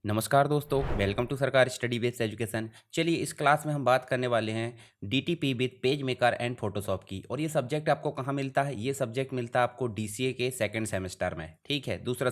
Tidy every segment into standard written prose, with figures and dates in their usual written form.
नमस्कार दोस्तों, welcome to सरकार स्टडी बेस्ड एजुकेशन। चलिए इस क्लास में हम बात करने वाले हैं DTP with page maker and Photoshop की। और ये सब्जेक्ट आपको कहाँ मिलता है? ये सब्जेक्ट मिलता है आपको डीसीए के सेकंड सेमेस्टर में। ठीक है, तीसरा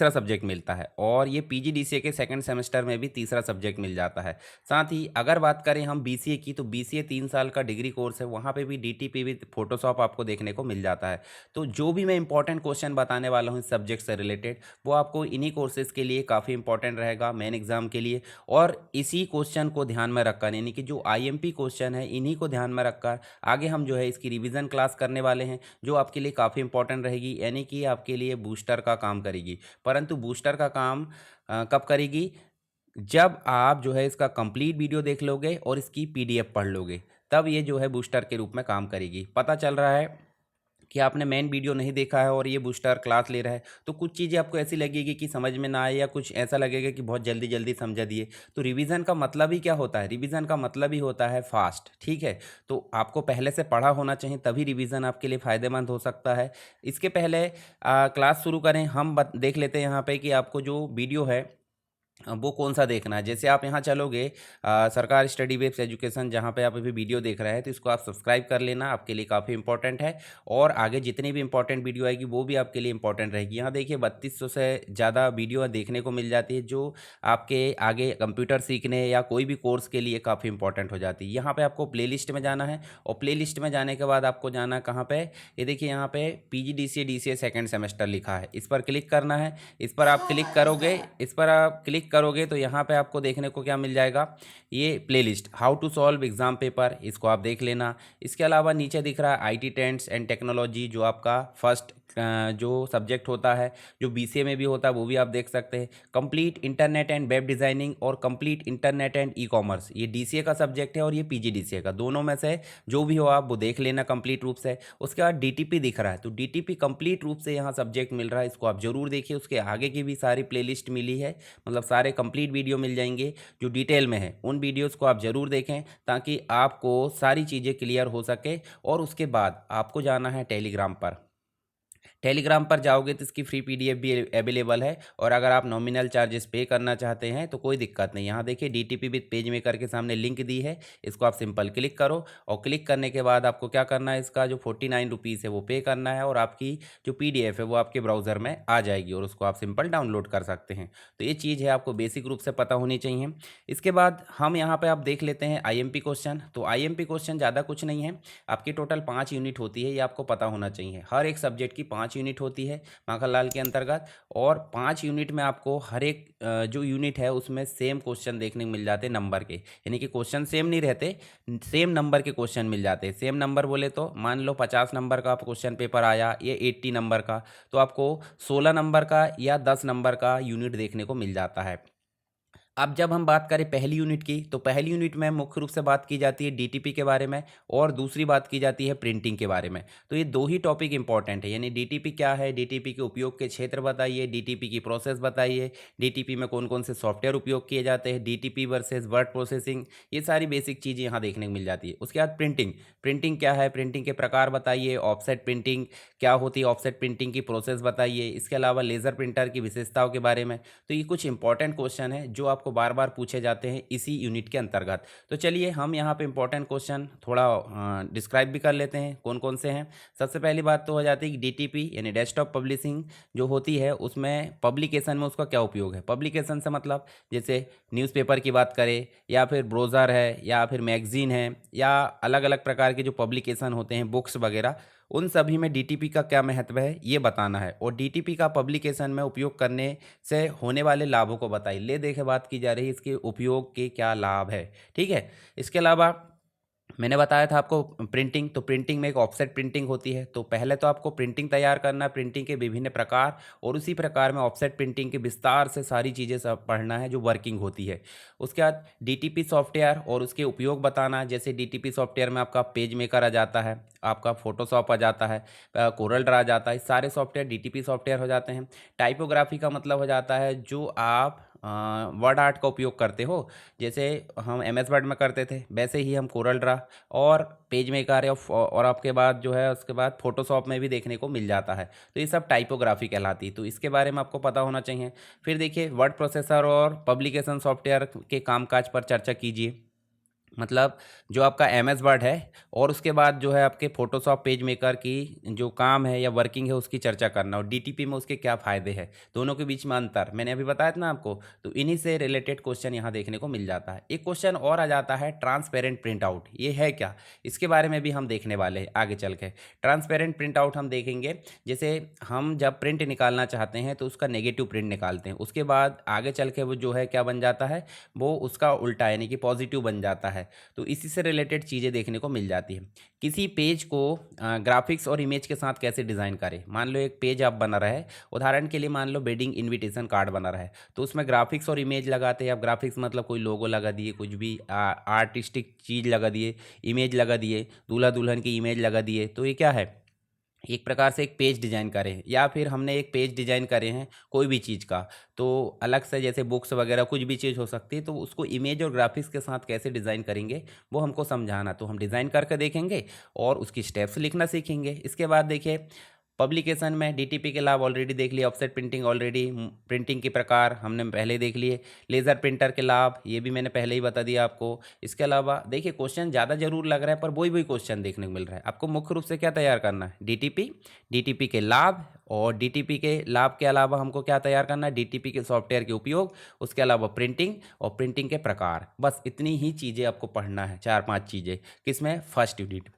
सब्जेक्ट मिलता है। और ये पीजीडीसीए के सेकंड सेमेस्टर में भी तीसरा सब्जेक्ट मिल जाता है। साथ ही अगर बात करें हम बीसीए की, तो बीसीए 3 साल का डिग्री कोर्स है, वहाँ पे भी डीटीपी विद फोटोशॉप आपको देखने को मिल जाता है। तो जो भी मैं इंपॉर्टेंट क्वेश्चन बताने वाला हूँ इस सब्जेक्ट से रिलेटेड, वो आपको इन्हीं कोर्सेज के लिए काफ़ी इंपॉर्टेंट रहेगा मेन एग्जाम के लिए। और इसी क्वेश्चन को ध्यान में रखकर, यानी कि जो आईएमपी क्वेश्चन है, इन्हीं को ध्यान में रखकर आगे हम जो है इसकी रिवीजन क्लास करने वाले हैं, जो आपके लिए काफ़ी इंपॉर्टेंट रहेगी, यानी कि आपके लिए बूस्टर का काम करेगी। परंतु बूस्टर का काम कब करेगी? जब आप जो है इसका कंप्लीट वीडियो देख लोगे और इसकी पीडीएफ पढ़ लोगे, तब ये जो है बूस्टर के रूप में काम करेगी। पता चल रहा है कि आपने मेन वीडियो नहीं देखा है और ये बूस्टर क्लास ले रहा है, तो कुछ चीज़ें आपको ऐसी लगेगी कि समझ में ना आए, या कुछ ऐसा लगेगा कि बहुत जल्दी जल्दी समझा दिए। तो रिवीजन का मतलब ही क्या होता है? रिवीजन का मतलब ही होता है फास्ट। ठीक है, तो आपको पहले से पढ़ा होना चाहिए, तभी रिवीजन आपके लिए फ़ायदेमंद हो सकता है। इसके पहले क्लास शुरू करें, हम देख लेते हैं यहाँ पे कि आपको जो वीडियो है वो कौन सा देखना है। जैसे आप यहाँ चलोगे सरकार स्टडी वेब्स एजुकेशन, जहाँ पे आप अभी वीडियो देख रहे हैं, तो इसको आप सब्सक्राइब कर लेना, आपके लिए काफ़ी इंपॉर्टेंट है। और आगे जितनी भी इंपॉर्टेंट वीडियो आएगी वो भी आपके लिए इंपॉर्टेंट रहेगी। यहाँ देखिए 3200 से ज़्यादा वीडियो देखने को मिल जाती है, जो आपके आगे कंप्यूटर सीखने या कोई भी कोर्स के लिए काफ़ी इंपॉर्टेंट हो जाती है। यहाँ पर आपको प्ले में जाना है, और प्ले में जाने के बाद आपको जाना कहाँ पर? ये देखिए यहाँ पे पीजीडीसीए सेकेंड सेमेस्टर लिखा है, इस पर क्लिक करना है। इस पर आप क्लिक करोगे तो यहाँ पे आपको देखने को क्या मिल जाएगा? ये playlist how to solve exam paper, इसको आप देख लेना। इसके अलावा नीचे दिख रहा है आईटी ट्रेंड्स एंड टेक्नोलॉजी, जो आपका फर्स्ट जो सब्जेक्ट होता है, जो बीसीए में भी होता है, वो भी आप देख सकते हैं। Complete internet and web designing और complete internet and e commerce, ये डीसीए का सब्जेक्ट है और ये पीजीडीसीए का, दोनों में से जो भी हो आप वो देख लेना कंप्लीट रूप से। उसके बाद डीटीपी दिख रहा है, तो डीटीपी कंप्लीट रूप से यहाँ सब्जेक्ट मिल रहा है, इसको आप जरूर देखिए। उसके आगे की भी सारी प्लेलिस्ट मिली है, मतलब सारे कंप्लीट वीडियो मिल जाएंगे जो डिटेल में है। उन वीडियोस को आप ज़रूर देखें ताकि आपको सारी चीज़ें क्लियर हो सके। और उसके बाद आपको जाना है टेलीग्राम पर। टेलीग्राम पर जाओगे तो इसकी फ्री पीडीएफ भी अवेलेबल है। और अगर आप नॉमिनल चार्जेस पे करना चाहते हैं तो कोई दिक्कत नहीं। यहाँ देखिए डीटीपी विद पेज मेकर के सामने लिंक दी है, इसको आप सिंपल क्लिक करो। और क्लिक करने के बाद आपको क्या करना है? इसका जो 49 रुपीज़ है वो पे करना है, और आपकी जो पीडीएफ है वो आपके ब्राउज़र में आ जाएगी, और उसको आप सिंपल डाउनलोड कर सकते हैं। तो ये चीज़ है, आपको बेसिक रूप से पता होनी चाहिए। इसके बाद हम यहाँ पर आप देख लेते हैं आईएमपी क्वेश्चन। तो आईएमपी क्वेश्चन ज़्यादा कुछ नहीं है, आपकी टोटल 5 यूनिट होती है, ये आपको पता होना चाहिए। हर एक सब्जेक्ट की 5 यूनिट होती है माखनलाल के अंतर्गत। और 5 यूनिट में आपको हर एक जो यूनिट है उसमें सेम क्वेश्चन देखने को मिल जाते हैं नंबर के, यानी कि क्वेश्चन सेम नहीं रहते, सेम नंबर के क्वेश्चन मिल जाते हैं। सेम नंबर बोले तो मान लो 50 नंबर का क्वेश्चन पेपर आया, ये 80 नंबर का, तो आपको 16 नंबर का या 10 नंबर का यूनिट देखने को मिल जाता है। अब जब हम बात करें पहली यूनिट की, तो पहली यूनिट में मुख्य रूप से बात की जाती है डीटीपी के बारे में, और दूसरी बात की जाती है प्रिंटिंग के बारे में। तो ये दो ही टॉपिक इंपॉर्टेंट है, यानी डीटीपी क्या है, डीटीपी के उपयोग के क्षेत्र बताइए, डीटीपी की प्रोसेस बताइए, डीटीपी में कौन कौन से सॉफ्टवेयर उपयोग किए जाते हैं, डीटीपी वर्सेज वर्ड प्रोसेसिंग, ये सारी बेसिक चीज़ें यहाँ देखने को मिल जाती है। उसके बाद प्रिंटिंग, प्रिंटिंग क्या है, प्रिंटिंग के प्रकार बताइए, ऑफसेट प्रिंटिंग क्या होती है, ऑफसेट प्रिंटिंग की प्रोसेस बताइए। इसके अलावा लेज़र प्रिंटर की विशेषताओं के बारे में। तो ये कुछ इंपॉर्टेंट क्वेश्चन है जो आपको बार बार पूछे जाते हैं इसी यूनिट के अंतर्गत। तो चलिए हम यहाँ पे इंपॉर्टेंट क्वेश्चन थोड़ा डिस्क्राइब भी कर लेते हैं कौन कौन से हैं। सबसे पहली बात तो हो जाती है कि डीटीपी यानी डेस्कटॉप पब्लिशिंग जो होती है, उसमें पब्लिकेशन में उसका क्या उपयोग है। पब्लिकेशन से मतलब जैसे न्यूज़पेपर की बात करें, या फिर ब्रोज़र है, या फिर मैगजीन है, या अलग अलग प्रकार के जो पब्लिकेशन होते हैं, बुक्स वगैरह, उन सभी में डीटीपी का क्या महत्व है ये बताना है। और डीटीपी का पब्लिकेशन में उपयोग करने से होने वाले लाभों को बताइए। ले देखे बात की जा रही है इसके उपयोग के क्या लाभ है। ठीक है, इसके अलावा मैंने बताया था आपको प्रिंटिंग, तो प्रिंटिंग में एक ऑफसेट प्रिंटिंग होती है। तो पहले तो आपको प्रिंटिंग तैयार करना है, प्रिंटिंग के विभिन्न प्रकार, और उसी प्रकार में ऑफसेट प्रिंटिंग के विस्तार से सारी चीज़ें सब पढ़ना है जो वर्किंग होती है। उसके बाद डीटीपी सॉफ्टवेयर और उसके उपयोग बताना है। जैसे डीटीपी सॉफ्टवेयर में आपका पेज मेकर आ जाता है, आपका फोटोशॉप आ जाता है, कोरल ड्रा आ जाता है, सारे सॉफ्टवेयर डीटीपी सॉफ्टवेयर हो जाते हैं। टाइपोग्राफी का मतलब हो जाता है जो आप वर्ड आर्ट का उपयोग करते हो, जैसे हम एम एस वर्ड में करते थे, वैसे ही हम कोरल ड्रा और पेज मेकर और आपके बाद जो है उसके बाद फोटोशॉप में भी देखने को मिल जाता है। तो ये सब टाइपोग्राफी कहलाती है, तो इसके बारे में आपको पता होना चाहिए। फिर देखिए वर्ड प्रोसेसर और पब्लिकेशन सॉफ्टवेयर के कामकाज पर चर्चा कीजिए। मतलब जो आपका एम एस वर्ड है और उसके बाद जो है आपके फोटोशॉप पेज मेकर की जो काम है या वर्किंग है उसकी चर्चा करना, और डीटीपी में उसके क्या फ़ायदे हैं, दोनों के बीच में अंतर मैंने अभी बताया था ना आपको। तो इन्हीं से रिलेटेड क्वेश्चन यहाँ देखने को मिल जाता है। एक क्वेश्चन और आ जाता है ट्रांसपेरेंट प्रिंट आउट, ये है क्या, इसके बारे में भी हम देखने वाले हैं आगे चल के। ट्रांसपेरेंट प्रिंट आउट हम देखेंगे, जैसे हम जब प्रिंट निकालना चाहते हैं तो उसका नेगेटिव प्रिंट निकालते हैं, उसके बाद आगे चल के वो जो है क्या बन जाता है, वो उसका उल्टा यानी कि पॉजिटिव बन जाता है। तो इसी से रिलेटेड चीज़ें देखने को मिल जाती है। किसी पेज को ग्राफिक्स और इमेज के साथ कैसे डिज़ाइन करें। मान लो एक पेज आप बना रहा है, उदाहरण के लिए मान लो वेडिंग इनविटेशन कार्ड बना रहा है, तो उसमें ग्राफिक्स और इमेज लगाते हैं। आप ग्राफिक्स मतलब कोई लोगो लगा दिए, कुछ भी आर्टिस्टिक चीज़ लगा दिए, इमेज लगा दिए, दूल्हा दुल्हन की इमेज लगा दिए, तो ये क्या है, एक प्रकार से एक पेज डिज़ाइन करे हैं। या फिर हमने एक पेज डिज़ाइन करे हैं कोई भी चीज़ का, तो अलग से जैसे बुक्स वगैरह कुछ भी चीज़ हो सकती है, तो उसको इमेज और ग्राफिक्स के साथ कैसे डिज़ाइन करेंगे वो हमको समझाना। तो हम डिज़ाइन करके देखेंगे और उसकी स्टेप्स लिखना सीखेंगे। इसके बाद देखिए पब्लिकेशन में डीटीपी के लाभ ऑलरेडी देख लिए, ऑफसेट प्रिंटिंग ऑलरेडी, प्रिंटिंग के प्रकार हमने पहले ही देख लिए, लेज़र प्रिंटर के लाभ ये भी मैंने पहले ही बता दिया आपको। इसके अलावा देखिए क्वेश्चन ज़्यादा जरूर लग रहा है पर वही वही क्वेश्चन देखने को मिल रहा है। आपको मुख्य रूप से क्या तैयार करना है, डीटीपी, डीटीपी के लाभ, और डीटीपी के लाभ के अलावा हमको क्या तैयार करना है, डीटीपी के सॉफ्टवेयर के उपयोग, उसके अलावा प्रिंटिंग और प्रिंटिंग के प्रकार। बस इतनी ही चीज़ें आपको पढ़ना है, 4-5 चीज़ें, किसमें, फर्स्ट यूनिट।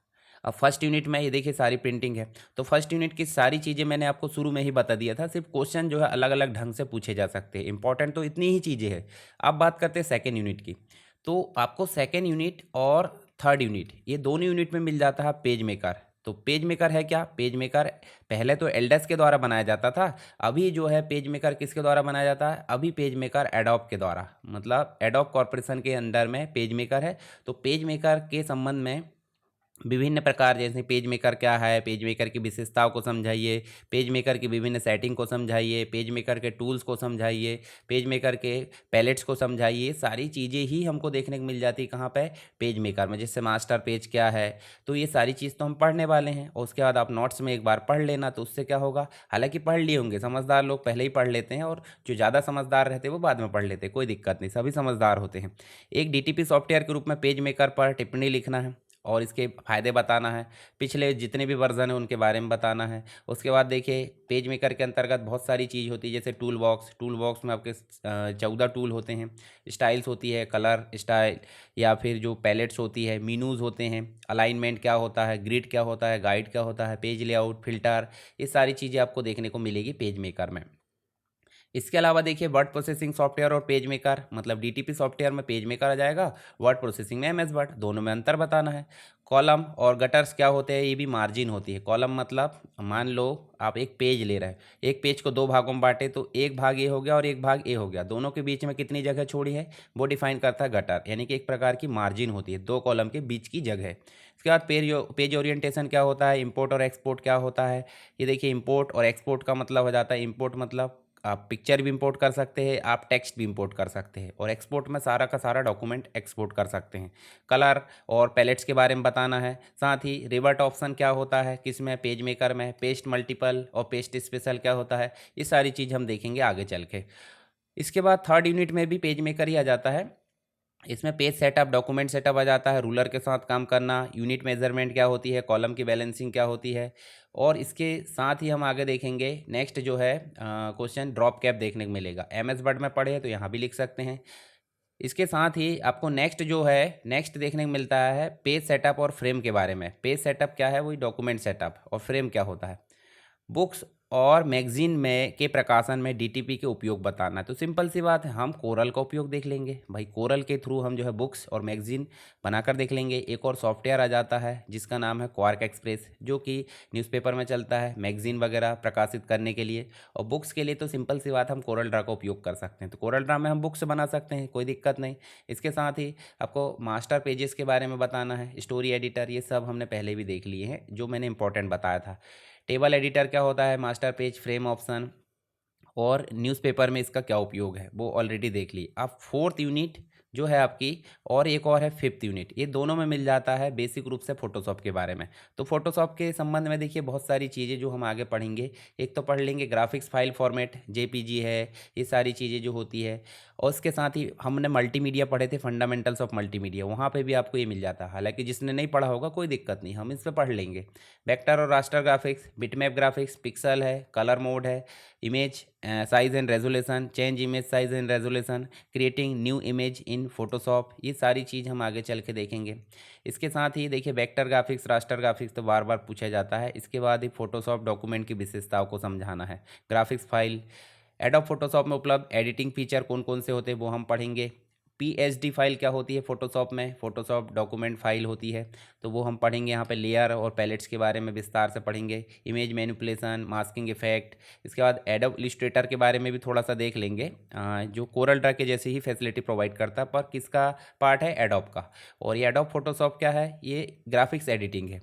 अब फर्स्ट यूनिट में ये देखिए सारी प्रिंटिंग है, तो फर्स्ट यूनिट की सारी चीज़ें मैंने आपको शुरू में ही बता दिया था, सिर्फ क्वेश्चन जो है अलग अलग ढंग से पूछे जा सकते हैं। इंपॉर्टेंट तो इतनी ही चीज़ें हैं। अब बात करते हैं सेकेंड यूनिट की। तो आपको सेकेंड यूनिट और थर्ड यूनिट ये दोनों यूनिट में मिल जाता है पेज मेकर। तो पेज मेकर है क्या, पेज मेकर पहले तो एल्डेस के द्वारा बनाया जाता था, अभी जो है पेज मेकर किसके द्वारा बनाया जाता है, अभी पेज मेकर एडोब के द्वारा, मतलब एडोब कॉरपोरेशन के अंडर में पेज मेकर है। तो पेज मेकर के संबंध में विभिन्न प्रकार, जैसे पेज मेकर क्या है, पेज मेकर की विशेषताओं को समझाइए, पेज मेकर की विभिन्न सेटिंग को समझाइए, पेज मेकर के टूल्स को समझाइए, पेज मेकर के पैलेट्स को समझाइए। सारी चीज़ें ही हमको देखने को मिल जाती है कहाँ पे, पेज मेकर में। जैसे मास्टर पेज क्या है, तो ये सारी चीज़ तो हम पढ़ने वाले हैं, और उसके बाद आप नोट्स में एक बार पढ़ लेना, तो उससे क्या होगा, हालांकि पढ़ लिए होंगे, समझदार लोग पहले ही पढ़ लेते हैं, और जो ज़्यादा समझदार रहते हैं वो बाद में पढ़ लेते हैं, कोई दिक्कत नहीं, सभी समझदार होते हैं। एक डीटीपी सॉफ्टवेयर के रूप में पेज मेकर पर टिप्पणी लिखना है और इसके फ़ायदे बताना है, पिछले जितने भी वर्जन हैं उनके बारे में बताना है। उसके बाद देखिए पेज मेकर के अंतर्गत बहुत सारी चीज़ होती है, जैसे टूल बॉक्स, टूल बॉक्स में आपके 14 टूल होते हैं, स्टाइल्स होती है, कलर स्टाइल, या फिर जो पैलेट्स होती है, मीनूज़ होते हैं, अलाइनमेंट क्या होता है, ग्रिड क्या होता है, गाइड क्या होता है, पेज लेआउट, फिल्टर, ये सारी चीज़ें आपको देखने को मिलेगी पेज मेकर में। इसके अलावा देखिए वर्ड प्रोसेसिंग सॉफ्टवेयर और पेज मेकर, मतलब डीटीपी सॉफ्टवेयर में पेज मेकर आ जाएगा, वर्ड प्रोसेसिंग में एमएस वर्ड, दोनों में अंतर बताना है। कॉलम और गटर्स क्या होते हैं, ये भी मार्जिन होती है। कॉलम मतलब मान लो आप एक पेज ले रहे हैं, एक पेज को दो भागों में बांटे, तो एक भाग ए हो गया और एक भाग ए हो गया, दोनों के बीच में कितनी जगह छोड़ी है, वो डिफाइन करता है गटर, यानी कि एक प्रकार की मार्जिन होती है दो कॉलम के बीच की जगह। इसके बाद पेज ओरिएंटेशन क्या होता है, इंपोर्ट और एक्सपोर्ट क्या होता है। ये देखिए इंपोर्ट और एक्सपोर्ट का मतलब हो जाता है, इंपोर्ट मतलब आप पिक्चर भी इंपोर्ट कर सकते हैं, आप टेक्स्ट भी इंपोर्ट कर सकते हैं, और एक्सपोर्ट में सारा का सारा डॉक्यूमेंट एक्सपोर्ट कर सकते हैं। कलर और पैलेट्स के बारे में बताना है, साथ ही रिवर्ट ऑप्शन क्या होता है किसमें, पेज मेकर में, पेस्ट मल्टीपल और पेस्ट स्पेशल क्या होता है, ये सारी चीज़ हम देखेंगे आगे चल के। इसके बाद थर्ड यूनिट में भी पेज मेकर ही आ जाता है। इसमें पेज सेटअप, डॉक्यूमेंट सेटअप आ जाता है, रूलर के साथ काम करना, यूनिट मेजरमेंट क्या होती है, कॉलम की बैलेंसिंग क्या होती है, और इसके साथ ही हम आगे देखेंगे नेक्स्ट जो है क्वेश्चन ड्रॉप कैप देखने को मिलेगा। एमएस वर्ड में पढ़े हैं तो यहाँ भी लिख सकते हैं। इसके साथ ही आपको नेक्स्ट जो है, नेक्स्ट देखने को मिलता है पेज सेटअप और फ्रेम के बारे में। पेज सेटअप क्या है, वही डॉक्यूमेंट सेटअप, और फ्रेम क्या होता है, बुक्स और मैगजीन में के प्रकाशन में डीटीपी के उपयोग बताना है। तो सिंपल सी बात है, हम कोरल का उपयोग देख लेंगे भाई, कोरल के थ्रू हम जो है बुक्स और मैगजीन बनाकर देख लेंगे। एक और सॉफ्टवेयर आ जाता है जिसका नाम है क्वार्क एक्सप्रेस, जो कि न्यूज़पेपर में चलता है मैगजीन वगैरह प्रकाशित करने के लिए। और बुक्स के लिए तो सिंपल सी बात, हम कोरल ड्रा का उपयोग कर सकते हैं, तो कोरल ड्रा में हम बुक्स बना सकते हैं, कोई दिक्कत नहीं। इसके साथ ही आपको मास्टर पेजेस के बारे में बताना है, स्टोरी एडिटर, ये सब हमने पहले भी देख लिए हैं जो मैंने इंपॉर्टेंट बताया था। टेबल एडिटर क्या होता है, मास्टर पेज, फ्रेम ऑप्शन, और न्यूज़पेपर में इसका क्या उपयोग है वो ऑलरेडी देख ली। अब फोर्थ यूनिट जो है आपकी, और एक और है फिफ्थ यूनिट, ये दोनों में मिल जाता है बेसिक रूप से फोटोशॉप के बारे में। तो फोटोशॉप के संबंध में देखिए बहुत सारी चीज़ें जो हम आगे पढ़ेंगे। एक तो पढ़ लेंगे ग्राफिक्स फाइल फॉर्मेट, जेपीजी है, ये सारी चीज़ें जो होती है। और उसके साथ ही हमने मल्टीमीडिया पढ़े थे, फंडामेंटल्स ऑफ मल्टीमीडिया, वहाँ पे भी आपको ये मिल जाता है। हालांकि जिसने नहीं पढ़ा होगा कोई दिक्कत नहीं, हम इस पर पढ़ लेंगे। वेक्टर और raster graphics, bitmap graphics, pixel है, कलर मोड है, image size and resolution, change image size and resolution, creating new image in Photoshop, ये सारी चीज़ हम आगे चल के देखेंगे। इसके साथ ही देखिए वेक्टर ग्राफिक्स, रास्टर ग्राफिक्स तो बार बार पूछा जाता है। इसके बाद ही फोटोशॉप डॉक्यूमेंट की विशेषताओं को समझाना है। ग्राफिक्स फाइल, एडोब फोटोशॉप में उपलब्ध एडिटिंग फीचर कौन कौन से होते हैं वो हम पढ़ेंगे। पीएचडी फाइल क्या होती है फोटोशॉप में, फोटोशॉप डॉक्यूमेंट फाइल होती है, तो वो हम पढ़ेंगे। यहाँ पे लेयर और पैलेट्स के बारे में विस्तार से पढ़ेंगे। Image manipulation, masking effect. इसके बाद एडोब इलस्ट्रेटर के बारे में भी थोड़ा सा देख लेंगे, जो कोरल ड्रा के जैसी ही फैसिलिटी प्रोवाइड करता है, पर किसका पार्ट है, एडोब का। और ये एडोब फोटोशॉप क्या है, ये ग्राफिक्स एडिटिंग है,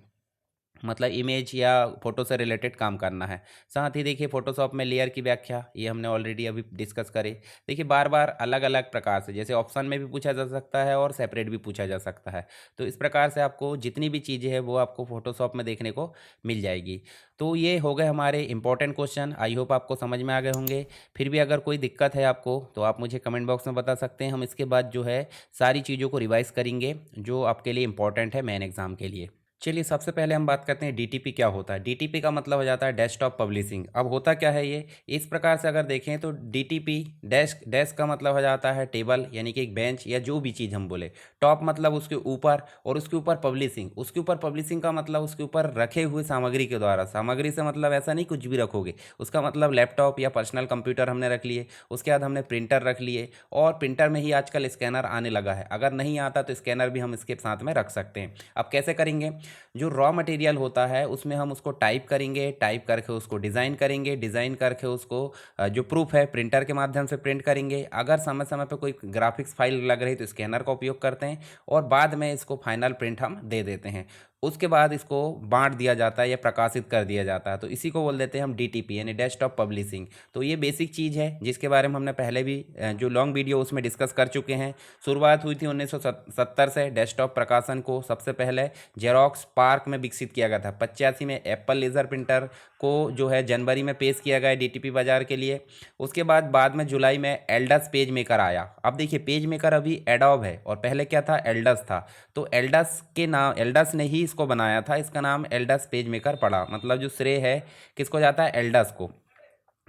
मतलब इमेज या फोटो से रिलेटेड काम करना है। साथ ही देखिए फोटोशॉप में लेयर की व्याख्या, ये हमने ऑलरेडी अभी डिस्कस करे। देखिए बार बार अलग अलग प्रकार से, जैसे ऑप्शन में भी पूछा जा सकता है और सेपरेट भी पूछा जा सकता है। तो इस प्रकार से आपको जितनी भी चीज़ें हैं वो आपको फोटोशॉप में देखने को मिल जाएगी। तो ये हो गए हमारे इंपॉर्टेंट क्वेश्चन, आई होप आपको समझ में आ गए होंगे। फिर भी अगर कोई दिक्कत है आपको तो आप मुझे कमेंट बॉक्स में बता सकते हैं। हम इसके बाद जो है सारी चीज़ों को रिवाइज करेंगे जो आपके लिए इंपॉर्टेंट है मेन एग्जाम के लिए। चलिए सबसे पहले हम बात करते हैं डीटीपी क्या होता है। डीटीपी का मतलब हो जाता है डेस्कटॉप पब्लिशिंग। अब होता क्या है ये, इस प्रकार से अगर देखें तो डीटीपी, डेस्क का मतलब हो जाता है टेबल, यानी कि एक बेंच या जो भी चीज़ हम बोले। टॉप मतलब उसके ऊपर, और उसके ऊपर पब्लिशिंग, उसके ऊपर पब्लिशिंग का मतलब उसके ऊपर रखे हुए सामग्री के द्वारा। सामग्री से मतलब ऐसा नहीं कुछ भी रखोगे, उसका मतलब लैपटॉप या पर्सनल कंप्यूटर हमने रख लिए, उसके बाद हमने प्रिंटर रख लिए, और प्रिंटर में ही आजकल स्कैनर आने लगा है। अगर नहीं आता तो स्कैनर भी हम इसके साथ में रख सकते हैं। अब कैसे करेंगे, जो रॉ मटेरियल होता है उसमें हम उसको टाइप करेंगे, टाइप करके उसको डिज़ाइन करेंगे, डिज़ाइन करके उसको जो प्रूफ है प्रिंटर के माध्यम से प्रिंट करेंगे। अगर समय समय पर कोई ग्राफिक्स फाइल लग रही तो स्कैनर का उपयोग करते हैं, और बाद में इसको फाइनल प्रिंट हम दे देते हैं। उसके बाद इसको बांट दिया जाता है या प्रकाशित कर दिया जाता है, तो इसी को बोल देते हैं हम डीटीपी, यानी डेस्कटॉप पब्लिशिंग। तो ये बेसिक चीज़ है जिसके बारे में हमने पहले भी जो लॉन्ग वीडियो उसमें डिस्कस कर चुके हैं। शुरुआत हुई थी 1970 से। डेस्कटॉप प्रकाशन को सबसे पहले जेरोक्स पार्क में विकसित किया गया था। 85 में एप्पल लेज़र प्रिंटर को जो है जनवरी में पेश किया गया डीटीपी बाजार के लिए। उसके बाद में जुलाई में एल्डस पेज मेकर आया। अब देखिए पेज मेकर अभी एडोब है, और पहले क्या था, एल्डस था। तो एल्डस के नाम, एल्डस ने ही इसको बनाया था, इसका नाम एल्डस पेज मेकर पड़ा। मतलब जो श्रेय है किसको जाता है, एल्डस को।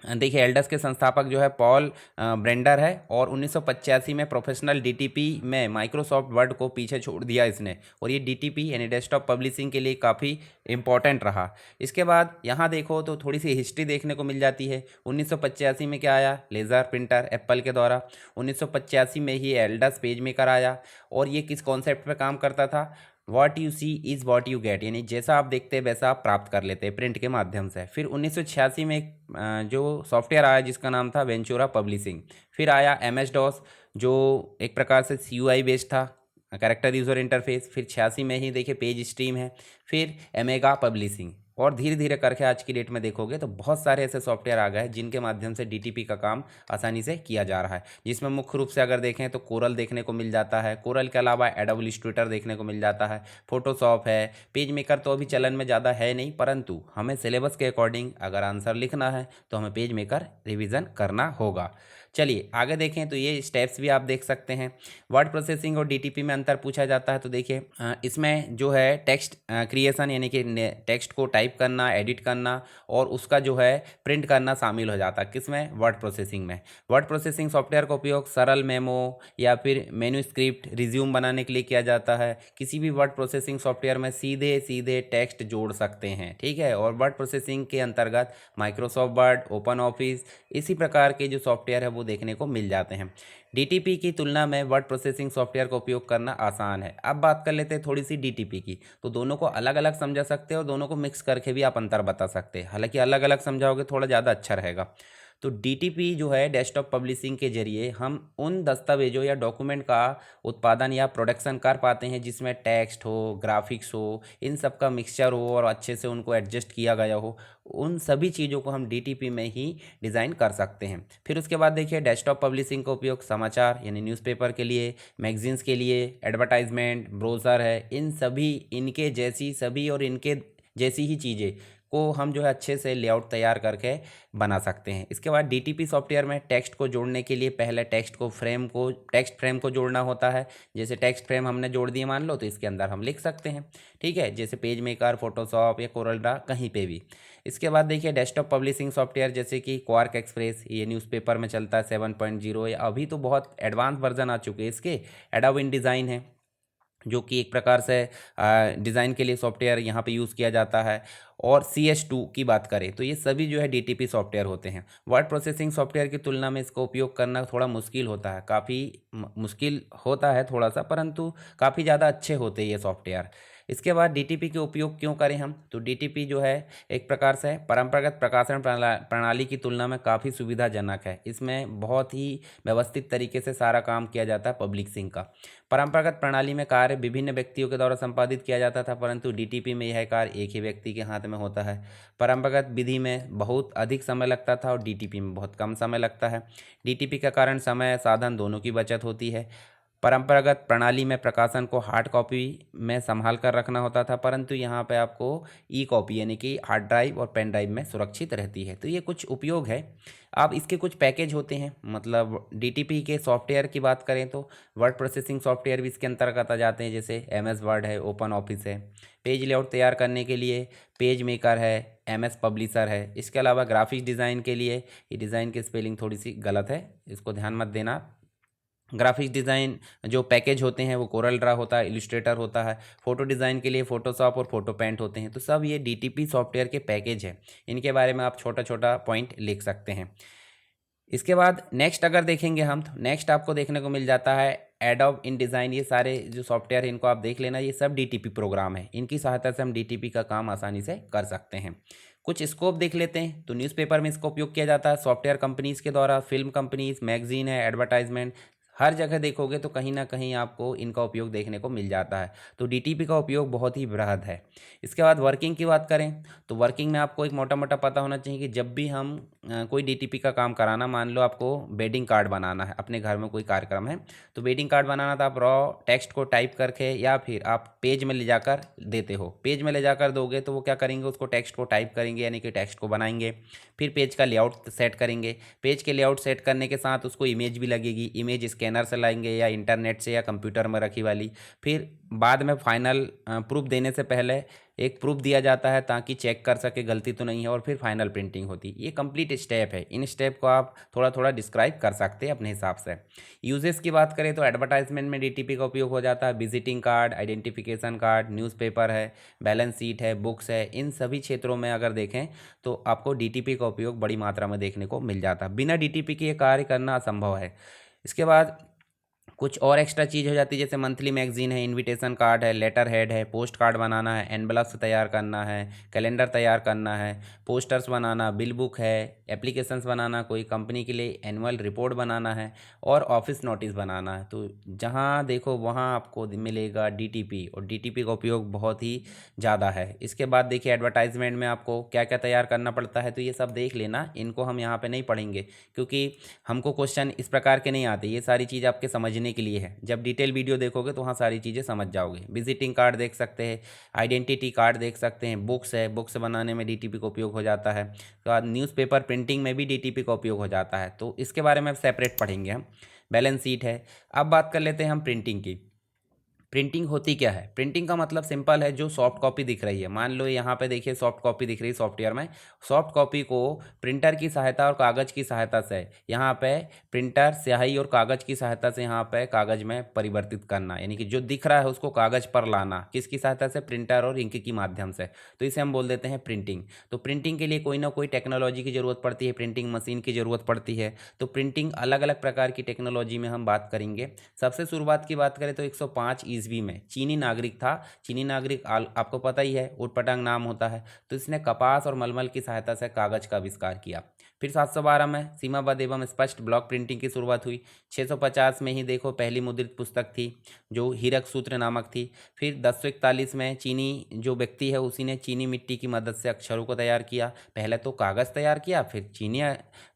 देखिए एल्डस के संस्थापक जो है पॉल ब्रेंडर है, और 1985 में प्रोफेशनल डीटीपी में माइक्रोसॉफ्ट वर्ड को पीछे छोड़ दिया इसने, और ये डीटीपी यानी डेस्कटॉप पब्लिशिंग के लिए काफ़ी इंपॉर्टेंट रहा। इसके बाद यहाँ देखो तो थोड़ी सी हिस्ट्री देखने को मिल जाती है। 1985 में क्या आया, लेज़र प्रिंटर एप्पल के द्वारा। 1985 में ही एल्डस पेज मेकर आया, और ये किस कॉन्सेप्ट पे काम करता था, what you see is what you get, यानी जैसा आप देखते हैं वैसा आप प्राप्त कर लेते हैं प्रिंट के माध्यम से। फिर 1986 में एक जो सॉफ्टवेयर आया जिसका नाम था वेंचुरा पब्लिशिंग। फिर आया एम एस डॉस, जो एक प्रकार से सी यू आई बेस्ड था, कैरेक्टर यूज़र इंटरफेस। फिर 86 में ही देखिए पेज स्ट्रीम है। फिर एमेगा पब्लिशिंग, और धीरे धीरे करके आज की डेट में देखोगे तो बहुत सारे ऐसे सॉफ्टवेयर आ गए हैं जिनके माध्यम से डीटीपी का काम आसानी से किया जा रहा है। जिसमें मुख्य रूप से अगर देखें तो कोरल देखने को मिल जाता है, कोरल के अलावा एडोब इलस्ट्रेटर देखने को मिल जाता है, फोटोशॉप है, पेज मेकर तो अभी चलन में ज़्यादा है नहीं, परंतु हमें सिलेबस के अकॉर्डिंग अगर आंसर लिखना है तो हमें पेज मेकर रिविज़न करना होगा। चलिए आगे देखें तो ये स्टेप्स भी आप देख सकते हैं। वर्ड प्रोसेसिंग और डीटीपी में अंतर पूछा जाता है, तो देखिए इसमें जो है टेक्स्ट क्रिएशन, यानी कि टेक्स्ट को टाइप करना, एडिट करना, और उसका जो है प्रिंट करना शामिल हो जाता है। किसमें, वर्ड प्रोसेसिंग में। वर्ड प्रोसेसिंग सॉफ्टवेयर का उपयोग सरल मेमो या फिर मेन्यू स्क्रिप्ट, रिज्यूम बनाने के लिए किया जाता है। किसी भी वर्ड प्रोसेसिंग सॉफ्टवेयर में सीधे सीधे टेक्स्ट जोड़ सकते हैं, ठीक है। और वर्ड प्रोसेसिंग के अंतर्गत माइक्रोसॉफ्ट वर्ड, ओपन ऑफिस, इसी प्रकार के जो सॉफ्टवेयर है वो देखने को मिल जाते हैं। डीटीपी की तुलना में वर्ड प्रोसेसिंग सॉफ्टवेयर का उपयोग करना आसान है। अब बात कर लेते हैं थोड़ी सी डीटीपी की। तो दोनों को अलग अलग समझा सकते हैं और दोनों को मिक्स करके भी आप अंतर बता सकते हैं। हालांकि अलग अलग समझाओगे थोड़ा ज़्यादा अच्छा रहेगा। तो डीटीपी जो है डेस्कटॉप पब्लिशिंग के जरिए हम उन दस्तावेजों या डॉक्यूमेंट का उत्पादन या प्रोडक्शन कर पाते हैं जिसमें टेक्स्ट हो, ग्राफिक्स हो, इन सब का मिक्सचर हो और अच्छे से उनको एडजस्ट किया गया हो। उन सभी चीज़ों को हम डीटीपी में ही डिज़ाइन कर सकते हैं। फिर उसके बाद देखिए डेस्कटॉप पब्लिशिंग का उपयोग समाचार यानी न्यूज़पेपर के लिए, मैगजीन्स के लिए, एडवर्टाइजमेंट, ब्रोशर है, इन सभी इनके जैसी सभी और इनके जैसी ही चीज़ें को हम जो है अच्छे से लेआउट तैयार करके बना सकते हैं। इसके बाद डीटीपी सॉफ्टवेयर में टेक्स्ट को जोड़ने के लिए पहले टेक्स्ट फ्रेम को जोड़ना होता है। जैसे टेक्स्ट फ्रेम हमने जोड़ दिए मान लो, तो इसके अंदर हम लिख सकते हैं, ठीक है, जैसे पेज मेकर, फोटोशॉप या कोरल ड्रा, कहीं पे भी। इसके बाद देखिए डेस्कटॉप पब्लिशिंग सॉफ्टवेयर जैसे कि क्वार्क एक्सप्रेस, ये न्यूज़पेपर में चलता है 7.0, या अभी तो बहुत एडवांस वर्जन आ चुके हैं इसके। एडोब InDesign है जो कि एक प्रकार से डिज़ाइन के लिए सॉफ्टवेयर यहाँ पे यूज़ किया जाता है। और CS2 की बात करें तो ये सभी जो है डीटीपी सॉफ्टवेयर होते हैं। वर्ड प्रोसेसिंग सॉफ्टवेयर की तुलना में इसका उपयोग करना थोड़ा मुश्किल होता है, काफ़ी मुश्किल होता है थोड़ा सा, परंतु काफ़ी ज़्यादा अच्छे होते हैं ये सॉफ्टवेयर। इसके बाद डीटीपी के उपयोग क्यों करें हम, तो डीटीपी जो है एक प्रकार से परंपरागत प्रकाशन प्रणाली की तुलना में काफ़ी सुविधाजनक है। इसमें बहुत ही व्यवस्थित तरीके से सारा काम किया जाता है पब्लिशिंग का। परंपरागत प्रणाली में कार्य विभिन्न व्यक्तियों के द्वारा संपादित किया जाता था, परंतु डीटीपी में यह कार्य एक ही व्यक्ति के हाथ में होता है। परंपरागत विधि में बहुत अधिक समय लगता था और डीटीपी में बहुत कम समय लगता है। डीटीपी के कारण समय साधन दोनों की बचत होती है। परंपरागत प्रणाली में प्रकाशन को हार्ड कॉपी में संभाल कर रखना होता था, परंतु यहाँ पे आपको ई कॉपी यानी कि हार्ड ड्राइव और पेन ड्राइव में सुरक्षित रहती है। तो ये कुछ उपयोग है। अब इसके कुछ पैकेज होते हैं, मतलब डीटीपी के सॉफ्टवेयर की बात करें तो वर्ड प्रोसेसिंग सॉफ्टवेयर भी इसके अंतर्गत आ जाते हैं, जैसे MS वर्ड है, ओपन ऑफिस है। पेज लेआउट तैयार करने के लिए पेज मेकर है, MS पब्लिशर है। इसके अलावा ग्राफिक्स डिज़ाइन के लिए, ये डिज़ाइन की स्पेलिंग थोड़ी सी गलत है, इसको ध्यान मत देना। ग्राफिक्स डिज़ाइन जो पैकेज होते हैं वो कोरल ड्रा होता है, इलस्ट्रेटर होता है। फोटो डिज़ाइन के लिए फोटोशॉप और फोटो पेंट होते हैं। तो सब ये डीटीपी सॉफ्टवेयर के पैकेज हैं, इनके बारे में आप छोटा छोटा पॉइंट लिख सकते हैं। इसके बाद नेक्स्ट अगर देखेंगे हम, तो नेक्स्ट आपको देखने को मिल जाता है एडोब InDesign। ये सारे जो सॉफ्टवेयर है इनको आप देख लेना, ये सब डीटीपी प्रोग्राम है, इनकी सहायता से हम डीटीपी का काम आसानी से कर सकते हैं। कुछ स्कोप देख लेते हैं, तो न्यूज़पेपर में इसका उपयोग किया जाता है सॉफ्टवेयर कंपनीज़ के द्वारा, फिल्म कंपनीज, मैगजीन है, एडवर्टाइजमेंट, हर जगह देखोगे तो कहीं ना कहीं आपको इनका उपयोग देखने को मिल जाता है। तो डीटीपी का उपयोग बहुत ही बृहद है। इसके बाद वर्किंग की बात करें तो वर्किंग में आपको एक मोटा मोटा पता होना चाहिए कि जब भी हम कोई डीटीपी का काम कराना, मान लो आपको वेडिंग कार्ड बनाना है, अपने घर में कोई कार्यक्रम है तो वेडिंग कार्ड बनाना, तो आप रॉ टेक्स्ट को टाइप करके या फिर आप पेज में ले जाकर देते हो। पेज में ले जाकर दोगे तो वो क्या करेंगे, उसको टेक्स्ट को टाइप करेंगे यानी कि टेक्स्ट को बनाएंगे, फिर पेज का लेआउट सेट करेंगे। पेज के लेआउट सेट करने के साथ उसको इमेज भी लगेगी, इमेज स्कैनर से लाएंगे या इंटरनेट से या कंप्यूटर में रखी वाली। फिर बाद में फाइनल प्रूफ देने से पहले एक प्रूफ दिया जाता है ताकि चेक कर सके गलती तो नहीं है, और फिर फाइनल प्रिंटिंग होती है। ये कंप्लीट स्टेप है, इन स्टेप को आप थोड़ा थोड़ा डिस्क्राइब कर सकते हैं अपने हिसाब से। यूजेस की बात करें तो एडवर्टाइजमेंट में डीटीपी का उपयोग हो जाता है, visiting card, identification card, newspaper है, बैलेंस शीट है, बुक्स है, इन सभी क्षेत्रों में अगर देखें तो आपको डीटीपी का उपयोग बड़ी मात्रा में देखने को मिल जाता है। बिना डीटीपी के ये कार्य करना असंभव है। इसके बाद कुछ और एक्स्ट्रा चीज़ हो जाती है, जैसे मंथली मैगजीन है, इनविटेशन कार्ड है, लेटर हेड है, पोस्ट कार्ड बनाना है, एनवलप्स तैयार करना है, कैलेंडर तैयार करना है, पोस्टर्स बनाना, बिल बुक है, एप्लीकेशंस बनाना, कोई कंपनी के लिए एनुअल रिपोर्ट बनाना है और ऑफिस नोटिस बनाना है। तो जहाँ देखो वहाँ आपको मिलेगा डीटीपी, और डीटीपी का उपयोग बहुत ही ज़्यादा है। इसके बाद देखिए एडवर्टाइजमेंट में आपको क्या क्या तैयार करना पड़ता है, तो ये सब देख लेना, इनको हम यहाँ पे नहीं पढ़ेंगे क्योंकि हमको क्वेश्चन इस प्रकार के नहीं आते। ये सारी चीज़ आपके समझने के लिए है, जब डिटेल वीडियो देखोगे तो वहाँ सारी चीज़ें समझ जाओगे। विजिटिंग कार्ड देख सकते हैं, आइडेंटिटी कार्ड देख सकते हैं, बुक्स है, बुक्स बनाने में डीटीपी का उपयोग हो जाता है। उसके बाद न्यूज़पेपर प्रिंटिंग में भी डीटीपी का उपयोग हो जाता है, तो इसके बारे में सेपरेट पढ़ेंगे हम। बैलेंस शीट है। अब बात कर लेते हैं हम प्रिंटिंग की। प्रिंटिंग होती क्या है, प्रिंटिंग का मतलब सिंपल है, जो सॉफ्ट कॉपी दिख रही है, मान लो यहाँ पे देखिए सॉफ्ट कॉपी दिख रही है सॉफ्टवेयर में, सॉफ्ट कॉपी को प्रिंटर की सहायता और कागज़ की सहायता से यहाँ पे प्रिंटर स्याही और कागज़ की सहायता से यहाँ पे कागज़ में परिवर्तित करना, यानी कि जो दिख रहा है उसको कागज़ पर लाना, किसकी सहायता से, प्रिंटर और इंक की माध्यम से। तो इसे हम बोल देते हैं प्रिंटिंग। तो प्रिंटिंग के लिए कोई ना कोई टेक्नोलॉजी की ज़रूरत पड़ती है, प्रिंटिंग मशीन की ज़रूरत पड़ती है। तो प्रिंटिंग अलग अलग प्रकार की टेक्नोलॉजी में हम बात करेंगे। सबसे शुरुआत की बात करें तो 105 ईस्वी में चीनी नागरिक था। चीनी नागरिक आपको पता ही है, उटपटांग नाम होता है। तो इसने कपास और मलमल की सहायता से कागज़ का आविष्कार किया। फिर 712 में सीमाबद्ध एवं स्पष्ट ब्लॉक प्रिंटिंग की शुरुआत हुई। 650 में ही देखो पहली मुद्रित पुस्तक थी जो हीरक सूत्र नामक थी। फिर 1041 में चीनी जो व्यक्ति है उसी ने चीनी मिट्टी की मदद से अक्षरों को तैयार किया। पहले तो कागज़ तैयार किया, फिर चीनी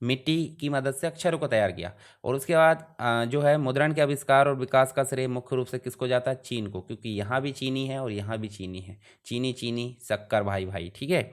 मिट्टी की मदद से अक्षरों को तैयार किया। और उसके बाद जो है मुद्रण के आविष्कार और विकास का श्रेय मुख्य रूप से किसको जाता है? चीन को, क्योंकि यहाँ भी चीनी है और यहाँ भी चीनी है। चीनी चीनी शक्कर भाई भाई, ठीक है।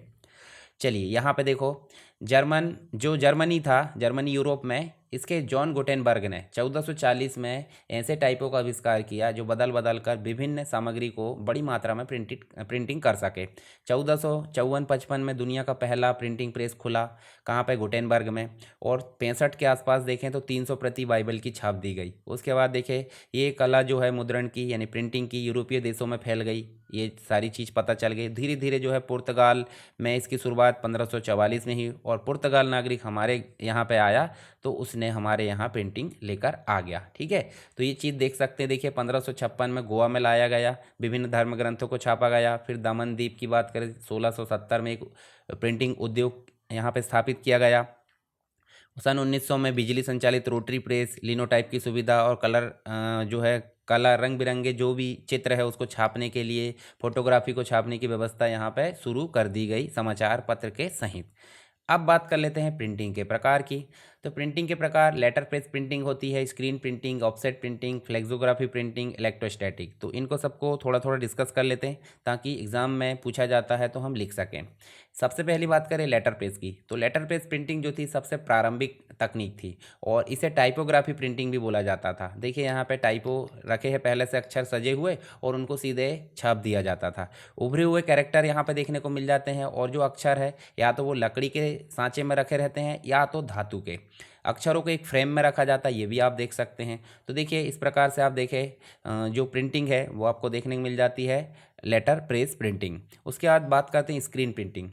चलिए यहाँ पे देखो, जर्मनी था, जर्मनी यूरोप में, इसके जॉन गुटेनबर्ग ने 1440 में ऐसे टाइपों का आविष्कार किया जो बदल बदल कर विभिन्न सामग्री को बड़ी मात्रा में प्रिंटिंग कर सके। 1454-55 में दुनिया का पहला प्रिंटिंग प्रेस खुला। कहाँ पे? गुटेनबर्ग में। और 65 के आसपास देखें तो 300 प्रति बाइबल की छाप दी गई। उसके बाद देखें ये कला जो है मुद्रण की यानी प्रिंटिंग की यूरोपीय देशों में फैल गई। ये सारी चीज़ पता चल गई। धीरे धीरे जो है पुर्तगाल में इसकी शुरुआत 1544 में ही, और पुर्तगाल नागरिक हमारे यहाँ पे आया तो उसने हमारे यहाँ प्रिंटिंग लेकर आ गया, ठीक है। तो ये चीज़ देख सकते हैं। देखिए 1556 में गोवा में लाया गया, विभिन्न धर्म ग्रंथों को छापा गया। फिर दमन द्वीप की बात करें 1670 में एक प्रिंटिंग उद्योग यहाँ पे स्थापित किया गया। सन 1900 में बिजली संचालित रोटरी प्रेस, लिनोटाइप की सुविधा और जो है कलर रंग बिरंगे जो भी चित्र है उसको छापने के लिए, फोटोग्राफी को छापने की व्यवस्था यहाँ पे शुरू कर दी गई समाचार पत्र के सहित। अब बात कर लेते हैं प्रिंटिंग के प्रकार की। तो प्रिंटिंग के प्रकार, लेटर प्रेस प्रिंटिंग होती है, screen printing, offset printing, flexography printing, electrostatic. तो इनको सबको थोड़ा थोड़ा डिस्कस कर लेते हैं ताकि एग्जाम में पूछा जाता है तो हम लिख सकें। सबसे पहली बात करें लेटर प्रेस की, तो लेटर प्रेस प्रिंटिंग जो थी सबसे प्रारंभिक तकनीक थी और इसे टाइपोग्राफी प्रिंटिंग भी बोला जाता था। देखिए यहाँ पे टाइपो रखे हैं, पहले से अक्षर सजे हुए और उनको सीधे छाप दिया जाता था। उभरे हुए कैरेक्टर यहाँ पे देखने को मिल जाते हैं और जो अक्षर है या तो वो लकड़ी के सांचे में रखे रहते हैं या तो धातु के। अक्षरों को एक फ्रेम में रखा जाता है, ये भी आप देख सकते हैं। तो देखिए इस प्रकार से आप देखें जो प्रिंटिंग है वो आपको देखने को मिल जाती है, लेटर प्रेस प्रिंटिंग। उसके बाद बात करते हैं स्क्रीन प्रिंटिंग।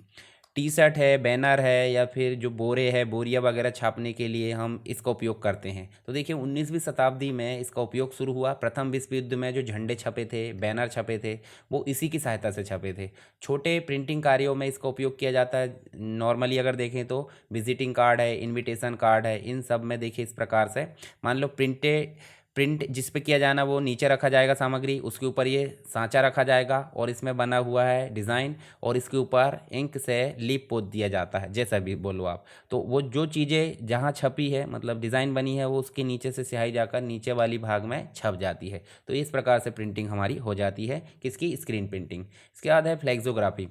टी शर्ट है, बैनर है या फिर जो बोरे है, बोरिया वगैरह छापने के लिए हम इसका उपयोग करते हैं। तो देखिए 19वीं शताब्दी में इसका उपयोग शुरू हुआ। प्रथम विश्व युद्ध में जो झंडे छपे थे, बैनर छपे थे, वो इसी की सहायता से छपे थे। छोटे प्रिंटिंग कार्यों में इसका उपयोग किया जाता है। नॉर्मली अगर देखें तो विजिटिंग कार्ड है, इनविटेशन कार्ड है, इन सब में देखिए इस प्रकार से मान लो प्रिंट जिस पे किया जाना वो नीचे रखा जाएगा सामग्री, उसके ऊपर ये सांचा रखा जाएगा और इसमें बना हुआ है डिज़ाइन और इसके ऊपर इंक से लीप पोत दिया जाता है, जैसा भी बोलो आप। तो वो जो चीज़ें जहाँ छपी है मतलब डिज़ाइन बनी है वो उसके नीचे से स्याही जाकर नीचे वाली भाग में छप जाती है। तो इस प्रकार से प्रिंटिंग हमारी हो जाती है, किसकी? Screen printing. इसके बाद है फ्लेक्सोग्राफी।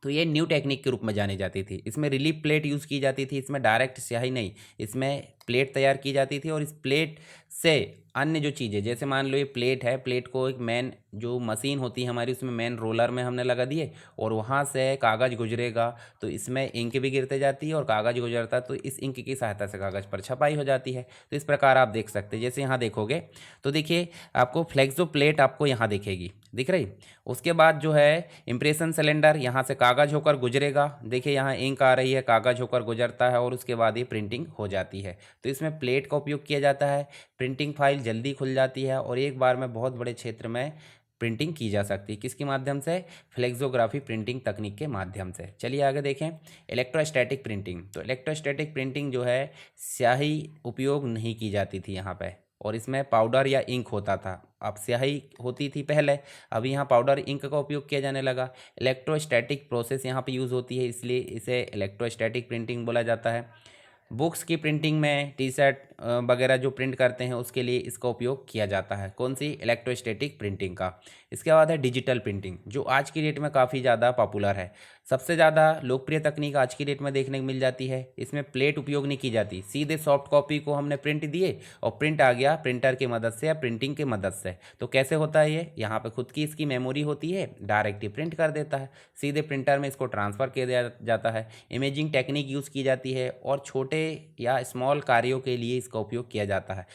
तो ये न्यू टेक्निक के रूप में जानी जाती थी। इसमें रिलीफ प्लेट यूज़ की जाती थी, इसमें डायरेक्ट स्याही नहीं, इसमें प्लेट तैयार की जाती थी और इस प्लेट से अन्य जो चीज़ें, जैसे मान लो ये प्लेट है, प्लेट को एक मेन जो मशीन होती है हमारी उसमें मेन रोलर में हमने लगा दिए और वहाँ से कागज़ गुजरेगा तो इसमें इंक भी गिरते जाती है और कागज़ गुजरता है तो इस इंक की सहायता से कागज़ पर छपाई हो जाती है। तो इस प्रकार आप देख सकते हैं। जैसे यहाँ देखोगे तो देखिए आपको फ्लेक्सो प्लेट आपको यहाँ दिखेगी, दिख रही। उसके बाद जो है इम्प्रेशन सिलेंडर, यहाँ से कागज़ होकर गुजरेगा। देखिए यहाँ इंक आ रही है, कागज़ होकर गुजरता है और उसके बाद ये प्रिंटिंग हो जाती है। तो इसमें प्लेट का उपयोग किया जाता है। प्रिंटिंग फाइल जल्दी खुल जाती है और एक बार में बहुत बड़े क्षेत्र में प्रिंटिंग की जा सकती है। किसके माध्यम से? फ्लेक्सोग्राफी प्रिंटिंग तकनीक के माध्यम से। चलिए आगे देखें इलेक्ट्रोस्टैटिक प्रिंटिंग। तो इलेक्ट्रोस्टैटिक प्रिंटिंग जो है स्याही उपयोग नहीं की जाती थी यहाँ पे और इसमें पाउडर या इंक होता था। अब स्याही होती थी पहले, अभी यहाँ पाउडर इंक का उपयोग किया जाने लगा। इलेक्ट्रोस्टैटिक प्रोसेस यहाँ पे यूज़ होती है, इसलिए इसे इलेक्ट्रोस्टैटिक प्रिंटिंग बोला जाता है। बुक्स की प्रिंटिंग में टी शर्ट वगैरह जो प्रिंट करते हैं उसके लिए इसका उपयोग किया जाता है। कौन सी? इलेक्ट्रोस्टैटिक प्रिंटिंग का। इसके बाद है डिजिटल प्रिंटिंग जो आज की डेट में काफ़ी ज़्यादा पॉपुलर है। सबसे ज़्यादा लोकप्रिय तकनीक आज की डेट में देखने को मिल जाती है। इसमें प्लेट उपयोग नहीं की जाती, सीधे सॉफ्ट कॉपी को हमने प्रिंट दिए और प्रिंट आ गया प्रिंटर की मदद से या प्रिंटिंग की मदद से। तो कैसे होता है ये? यहाँ पे खुद की इसकी मेमोरी होती है, डायरेक्ट ही प्रिंट कर देता है, सीधे प्रिंटर में इसको ट्रांसफ़र किया जाता है। इमेजिंग टेक्निक यूज़ की जाती है और छोटे या स्मॉल कार्यों के लिए इसका उपयोग किया जाता है,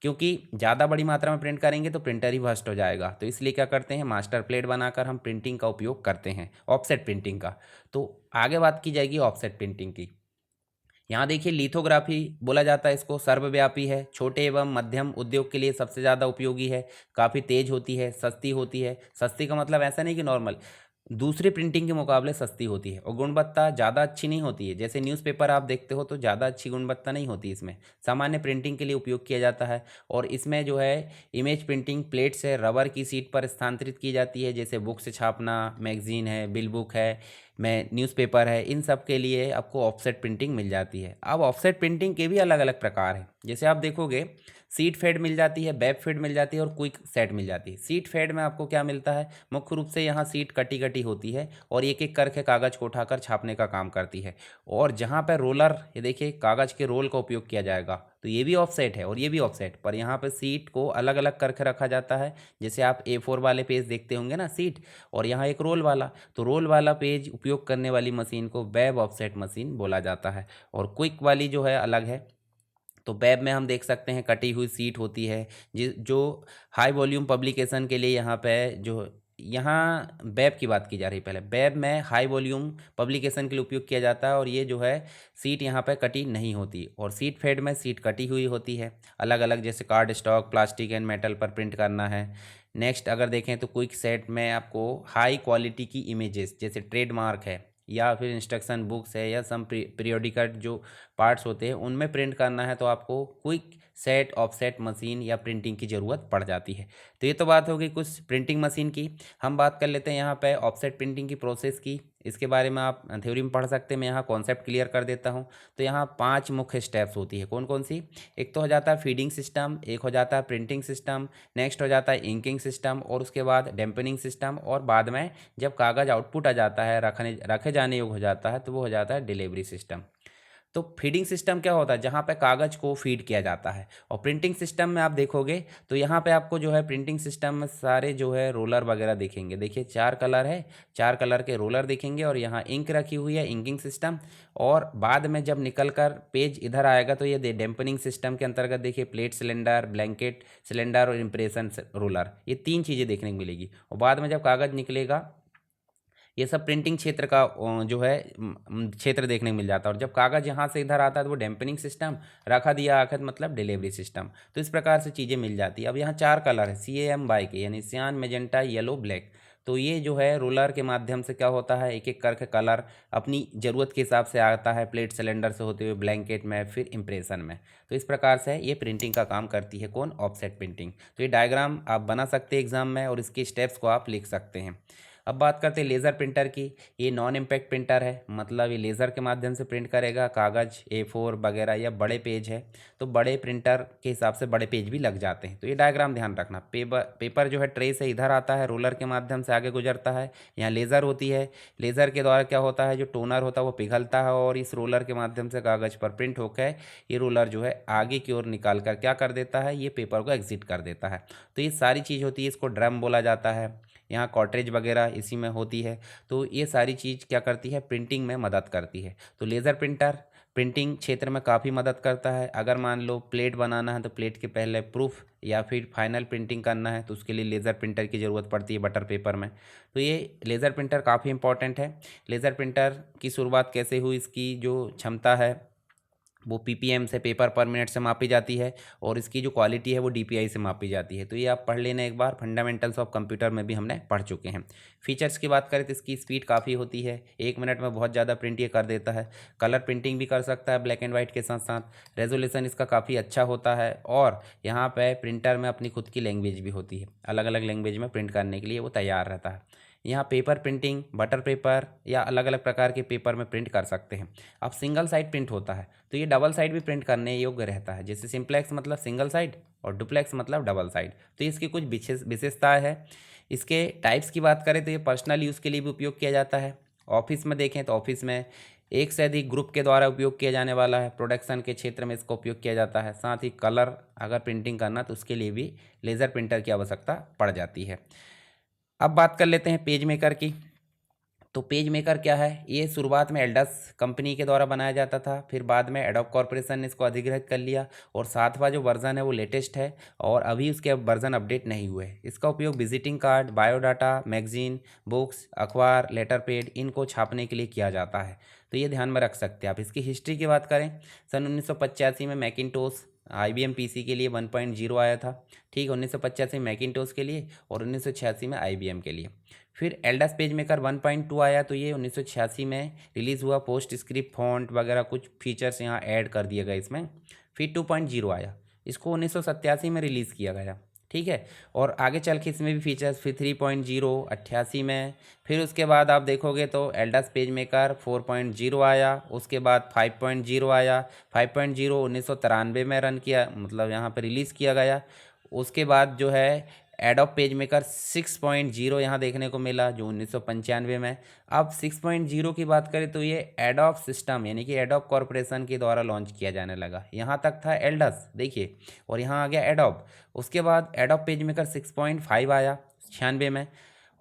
क्योंकि ज़्यादा बड़ी मात्रा में प्रिंट करेंगे तो प्रिंटर ही बस्ट हो जाएगा। तो इसलिए क्या करते हैं, मास्टर प्लेट बनाकर हम प्रिंटिंग का उपयोग करते हैं, ऑफसेट प्रिंटिंग का। तो आगे बात की जाएगी ऑफसेट प्रिंटिंग की। यहाँ देखिए लिथोग्राफी बोला जाता है इसको, सर्वव्यापी है, छोटे एवं मध्यम उद्योग के लिए सबसे ज़्यादा उपयोगी है, काफ़ी तेज होती है, सस्ती होती है। सस्ती का मतलब ऐसा नहीं कि नॉर्मल, दूसरी प्रिंटिंग के मुकाबले सस्ती होती है और गुणवत्ता ज़्यादा अच्छी नहीं होती है। जैसे न्यूज़पेपर आप देखते हो तो ज़्यादा अच्छी गुणवत्ता नहीं होती इसमें, सामान्य प्रिंटिंग के लिए उपयोग किया जाता है। और इसमें जो है इमेज प्रिंटिंग प्लेट से रबर की सीट पर स्थानांतरित की जाती है, जैसे बुक से छापना, मैगजीन है, बिल बुक है, मैं न्यूज़पेपर है, इन सब के लिए आपको ऑफसेट प्रिंटिंग मिल जाती है। अब ऑफसेट प्रिंटिंग के भी अलग अलग प्रकार हैं। जैसे आप देखोगे सीट फेड मिल जाती है, वेब फेड मिल जाती है और क्विक सेट मिल जाती है। सीट फेड में आपको क्या मिलता है, मुख्य रूप से यहाँ सीट कटी कटी होती है और एक एक करके कागज़ को उठाकर छापने का काम करती है। और जहाँ पर रोलर, ये देखिए कागज़ के रोल का उपयोग किया जाएगा, तो ये भी ऑफसेट है और ये भी ऑफसेट, पर यहाँ पर सीट को अलग अलग करके रखा जाता है। जैसे आप A4 वाले पेज देखते होंगे ना सीट, और यहाँ एक रोल वाला, तो रोल वाला पेज उपयोग करने वाली मशीन को वेब ऑफसेट मशीन बोला जाता है। और क्विक वाली जो है अलग है। तो वेब में हम देख सकते हैं कटी हुई सीट होती है, जो हाई वॉल्यूम पब्लिकेशन के लिए यहाँ पे जो, यहाँ वेब की बात की जा रही है। पहले वेब में हाई वॉल्यूम पब्लिकेशन के लिए उपयोग किया जाता है और ये जो है सीट यहाँ पे कटी नहीं होती। और सीट फेड में सीट कटी हुई होती है अलग अलग, जैसे card stock, plastic and metal पर प्रिंट करना है। नेक्स्ट अगर देखें तो क्विक सेट में आपको हाई क्वालिटी की इमेजेस, जैसे ट्रेडमार्क है या फिर इंस्ट्रक्शन बुक्स है या सम पीरियोडिकल जो पार्ट्स होते हैं उनमें प्रिंट करना है, तो आपको क्विक सेट ऑफसेट मशीन या प्रिंटिंग की ज़रूरत पड़ जाती है। तो ये तो बात हो गई कुछ प्रिंटिंग मशीन की। हम बात कर लेते हैं यहाँ पे ऑफसेट प्रिंटिंग की प्रोसेस की। इसके बारे में आप थ्योरी में पढ़ सकते हैं, मैं यहाँ कॉन्सेप्ट क्लियर कर देता हूँ। तो यहाँ 5 मुख्य स्टेप्स होती है। कौन कौन सी? एक तो हो जाता है फीडिंग सिस्टम, एक हो जाता है प्रिंटिंग सिस्टम, नेक्स्ट हो जाता है इंकिंग सिस्टम, और उसके बाद डैम्पनिंग सिस्टम, और बाद में जब कागज़ आउटपुट आ जाता है, रखे जाने योग्य हो जाता है, तो वो हो जाता है डिलीवरी सिस्टम। तो फीडिंग सिस्टम क्या होता है? जहाँ पे कागज़ को फीड किया जाता है। और प्रिंटिंग सिस्टम में आप देखोगे तो यहाँ पे आपको जो है प्रिंटिंग सिस्टम में सारे जो है रोलर वगैरह दिखेंगे। देखिए 4 कलर है, 4 कलर के रोलर दिखेंगे और यहाँ इंक रखी हुई है, इंकिंग सिस्टम। और बाद में जब निकल कर पेज इधर आएगा तो ये डैम्पनिंग सिस्टम के अंतर्गत देखिए प्लेट सिलेंडर, ब्लैंकेट सिलेंडर और इम्प्रेशन रोलर, ये 3 चीज़ें देखने को मिलेगी। और बाद में जब कागज़ निकलेगा, ये सब प्रिंटिंग क्षेत्र का जो है क्षेत्र देखने को मिल जाता है। और जब कागज़ यहाँ से इधर आता है तो वो डैम्पनिंग सिस्टम, रखा दिया आखिर मतलब डिलीवरी सिस्टम। तो इस प्रकार से चीज़ें मिल जाती है। अब यहाँ 4 कलर है CAM के, यानी सियान, मेजेंटा, येलो, ब्लैक। तो ये जो है रोलर के माध्यम से क्या होता है, एक एक करके कलर अपनी ज़रूरत के हिसाब से आता है, प्लेट सिलेंडर से होते हुए ब्लैंकेट में, फिर इम्प्रेशन में। तो इस प्रकार से ये प्रिंटिंग का काम करती है। कौन? Offset printing. तो ये डायग्राम आप बना सकते हैं एग्जाम में और इसके स्टेप्स को आप लिख सकते हैं। अब बात करते हैं लेज़र प्रिंटर की। ये नॉन इम्पैक्ट प्रिंटर है, मतलब ये लेज़र के माध्यम से प्रिंट करेगा कागज़, A4 वगैरह, या बड़े पेज है तो बड़े प्रिंटर के हिसाब से बड़े पेज भी लग जाते हैं। तो ये डायग्राम ध्यान रखना। पेपर जो है ट्रे से इधर आता है, रोलर के माध्यम से आगे गुजरता है, यहाँ लेज़र होती है। लेज़र के द्वारा क्या होता है, जो टोनर होता है वो पिघलता है और इस रोलर के माध्यम से कागज़ पर प्रिंट होकर ये रोलर जो है आगे की ओर निकाल कर क्या कर देता है, ये पेपर को एग्जिट कर देता है। तो ये सारी चीज़ होती है, इसको ड्रम बोला जाता है। यहाँ कॉटरेज वगैरह इसी में होती है। तो ये सारी चीज़ क्या करती है, प्रिंटिंग में मदद करती है। तो लेज़र प्रिंटर प्रिंटिंग क्षेत्र में काफ़ी मदद करता है। अगर मान लो प्लेट बनाना है तो प्लेट के पहले प्रूफ या फिर फाइनल प्रिंटिंग करना है तो उसके लिए लेज़र प्रिंटर की ज़रूरत पड़ती है बटर पेपर में। तो ये लेज़र प्रिंटर काफ़ी इंपॉर्टेंट है। लेज़र प्रिंटर की शुरुआत कैसे हुई, इसकी जो क्षमता है वो PPM से, पेपर पर मिनट से मापी जाती है, और इसकी जो क्वालिटी है वो DPI से मापी जाती है। तो ये आप पढ़ लेना एक बार, फंडामेंटल्स ऑफ कंप्यूटर में भी हमने पढ़ चुके हैं। फीचर्स की बात करें तो इसकी स्पीड काफ़ी होती है, 1 मिनट में बहुत ज़्यादा प्रिंट ये कर देता है। कलर प्रिंटिंग भी कर सकता है ब्लैक एंड वाइट के साथ साथ। रेजोल्यूशन इसका काफ़ी अच्छा होता है, और यहाँ पे प्रिंटर में अपनी खुद की लैंग्वेज भी होती है, अलग अलग लैंग्वेज में प्रिंट करने के लिए वो तैयार रहता है। यहाँ पेपर प्रिंटिंग, बटर पेपर या अलग अलग प्रकार के पेपर में प्रिंट कर सकते हैं। अब सिंगल साइड प्रिंट होता है तो ये डबल साइड भी प्रिंट करने योग्य रहता है। जैसे सिंप्लेक्स मतलब सिंगल साइड और डुप्लेक्स मतलब डबल साइड। तो इसकी कुछ विशेषताएं है। इसके टाइप्स की बात करें तो ये पर्सनल यूज़ के लिए भी उपयोग किया जाता है। ऑफिस में देखें तो ऑफिस में एक से अधिक ग्रुप के द्वारा उपयोग किया जाने वाला है। प्रोडक्शन के क्षेत्र में इसका उपयोग किया जाता है। साथ ही कलर अगर प्रिंटिंग करना तो उसके लिए भी लेज़र प्रिंटर की आवश्यकता पड़ जाती है। अब बात कर लेते हैं पेज मेकर की। तो पेज मेकर क्या है, ये शुरुआत में एल्डस कंपनी के द्वारा बनाया जाता था, फिर बाद में एडोब कॉरपोरेशन ने इसको अधिग्रहित कर लिया, और 7वां जो वर्जन है वो लेटेस्ट है, और अभी उसके वर्जन अपडेट नहीं हुए। इसका उपयोग visiting card, biodata, magazine, books, अखबार, लेटर पैड, इनको छापने के लिए किया जाता है। तो ये ध्यान में रख सकते हैं आप। इसकी हिस्ट्री की बात करें, सन 1985 में मैकिन्टोश IBM PC के लिए 1.0 आया था। ठीक, 1985 मैकिंटोश के लिए और 1986 में IBM के लिए। फिर एल्डास पेजमेकर 1.2 आया, तो ये 1986 में रिलीज़ हुआ। पोस्ट स्क्रिप्ट फॉन्ट वगैरह कुछ फीचर्स यहाँ ऐड कर दिए गए इसमें। फिर 2.0 आया, इसको 1987 में रिलीज़ किया गया। ठीक है, और आगे चल के इसमें भी फीचर्स। फिर 3.0 88 में। फिर उसके बाद आप देखोगे तो एल्डास पेजमेकर 4.0 आया, उसके बाद 5.0 आया। 5.0 1993 में रन किया, मतलब यहाँ पे रिलीज़ किया गया। उसके बाद जो है एडोब पेजमेकर 6.0 यहाँ देखने को मिला, जो 1995 में। अब 6.0 की बात करें तो ये एडोब सिस्टम यानी कि एडोब कॉरपोरेशन के द्वारा लॉन्च किया जाने लगा। यहाँ तक था एल्डस देखिए, और यहाँ आ गया एडोब। उसके बाद एडोब पेजमेकर 6.5 आया 96 में,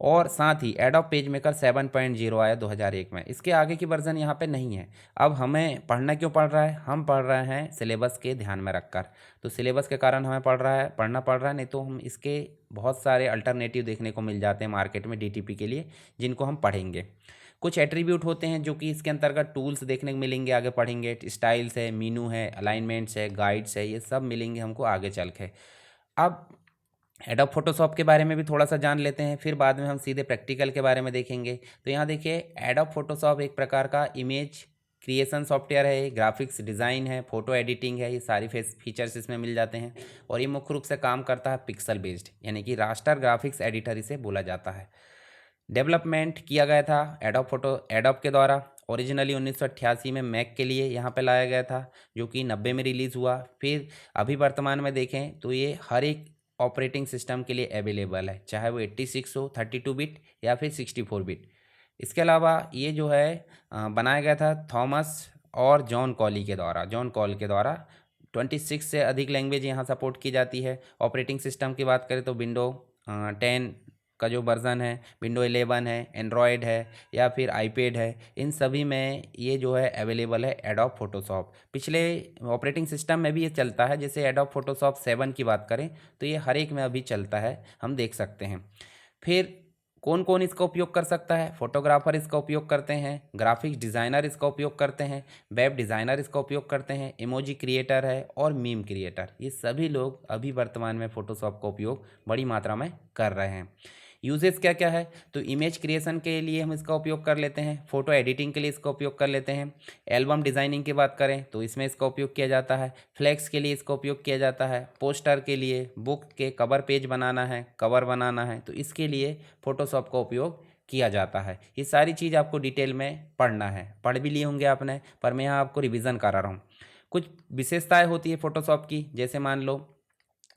और साथ ही एडोब पेजमेकर 7.0 आया 2001 में। इसके आगे की वर्जन यहाँ पे नहीं है। अब हमें पढ़ना क्यों पड़ रहा है? हम पढ़ रहे हैं सिलेबस के ध्यान में रखकर, तो सिलेबस के कारण हमें पढ़ना पड़ रहा है, नहीं तो हम इसके बहुत सारे अल्टरनेटिव देखने को मिल जाते हैं मार्केट में DTP के लिए, जिनको हम पढ़ेंगे। कुछ एट्रीब्यूट होते हैं जो कि इसके अंतर्गत टूल्स देखने को मिलेंगे, आगे पढ़ेंगे। स्टाइल्स है, मीनू है, अलाइनमेंट्स है, गाइड्स है, ये सब मिलेंगे हमको आगे चल के। अब एडोब फोटोशॉप के बारे में भी थोड़ा सा जान लेते हैं, फिर बाद में हम सीधे प्रैक्टिकल के बारे में देखेंगे। तो यहाँ देखिए, एडोब फोटोशॉप एक प्रकार का इमेज क्रिएशन सॉफ्टवेयर है, ग्राफिक्स डिज़ाइन है, फोटो एडिटिंग है, ये सारी फीचर्स इसमें मिल जाते हैं। और ये मुख्य रूप से काम करता है पिक्सल बेस्ड, यानी कि रास्टर ग्राफिक्स एडिटर इसे बोला जाता है। डेवलपमेंट किया गया था एडोब के द्वारा। ओरिजिनली 1988 में मैक के लिए यहाँ पे लाया गया था, जो कि 90 में रिलीज़ हुआ। फिर अभी वर्तमान में देखें तो ये हर एक ऑपरेटिंग सिस्टम के लिए अवेलेबल है, चाहे वो 86 हो 32 बिट या फिर 64 बिट। इसके अलावा ये जो है बनाया गया था थॉमस और जॉन कॉल के द्वारा। 26 से अधिक लैंग्वेज यहाँ सपोर्ट की जाती है। ऑपरेटिंग सिस्टम की बात करें तो विंडो 10 का जो वर्ज़न है, विंडो 11 है, एंड्रॉयड है या फिर आईपैड है, इन सभी में ये जो है अवेलेबल है एडोब फोटोशॉप। पिछले ऑपरेटिंग सिस्टम में भी ये चलता है, जैसे एडोब फोटोशॉप 7 की बात करें तो ये हर एक में अभी चलता है, हम देख सकते हैं। फिर कौन कौन इसका उपयोग कर सकता है? फोटोग्राफर इसका उपयोग करते हैं, ग्राफिक्स डिज़ाइनर इसका उपयोग करते हैं, वेब डिज़ाइनर इसका उपयोग करते हैं, इमोजी क्रिएटर है और मीम क्रिएटर, ये सभी लोग अभी वर्तमान में फ़ोटोशॉप का उपयोग बड़ी मात्रा में कर रहे हैं। यूजेस क्या क्या है? तो इमेज क्रिएशन के लिए हम इसका उपयोग कर लेते हैं, फ़ोटो एडिटिंग के लिए इसका उपयोग कर लेते हैं। एल्बम डिज़ाइनिंग की बात करें तो इसमें इसका उपयोग किया जाता है। फ्लैक्स के लिए इसका उपयोग किया जाता है। पोस्टर के लिए, बुक के कवर पेज बनाना है, कवर बनाना है, तो इसके लिए फ़ोटोशॉप का उपयोग किया जाता है। ये सारी चीज़ आपको डिटेल में पढ़ना है, पढ़ भी लिए होंगे आपने, पर मैं यहाँ आपको रिविज़न करा रहा हूँ। कुछ विशेषताएं होती है फ़ोटोशॉप की, जैसे मान लो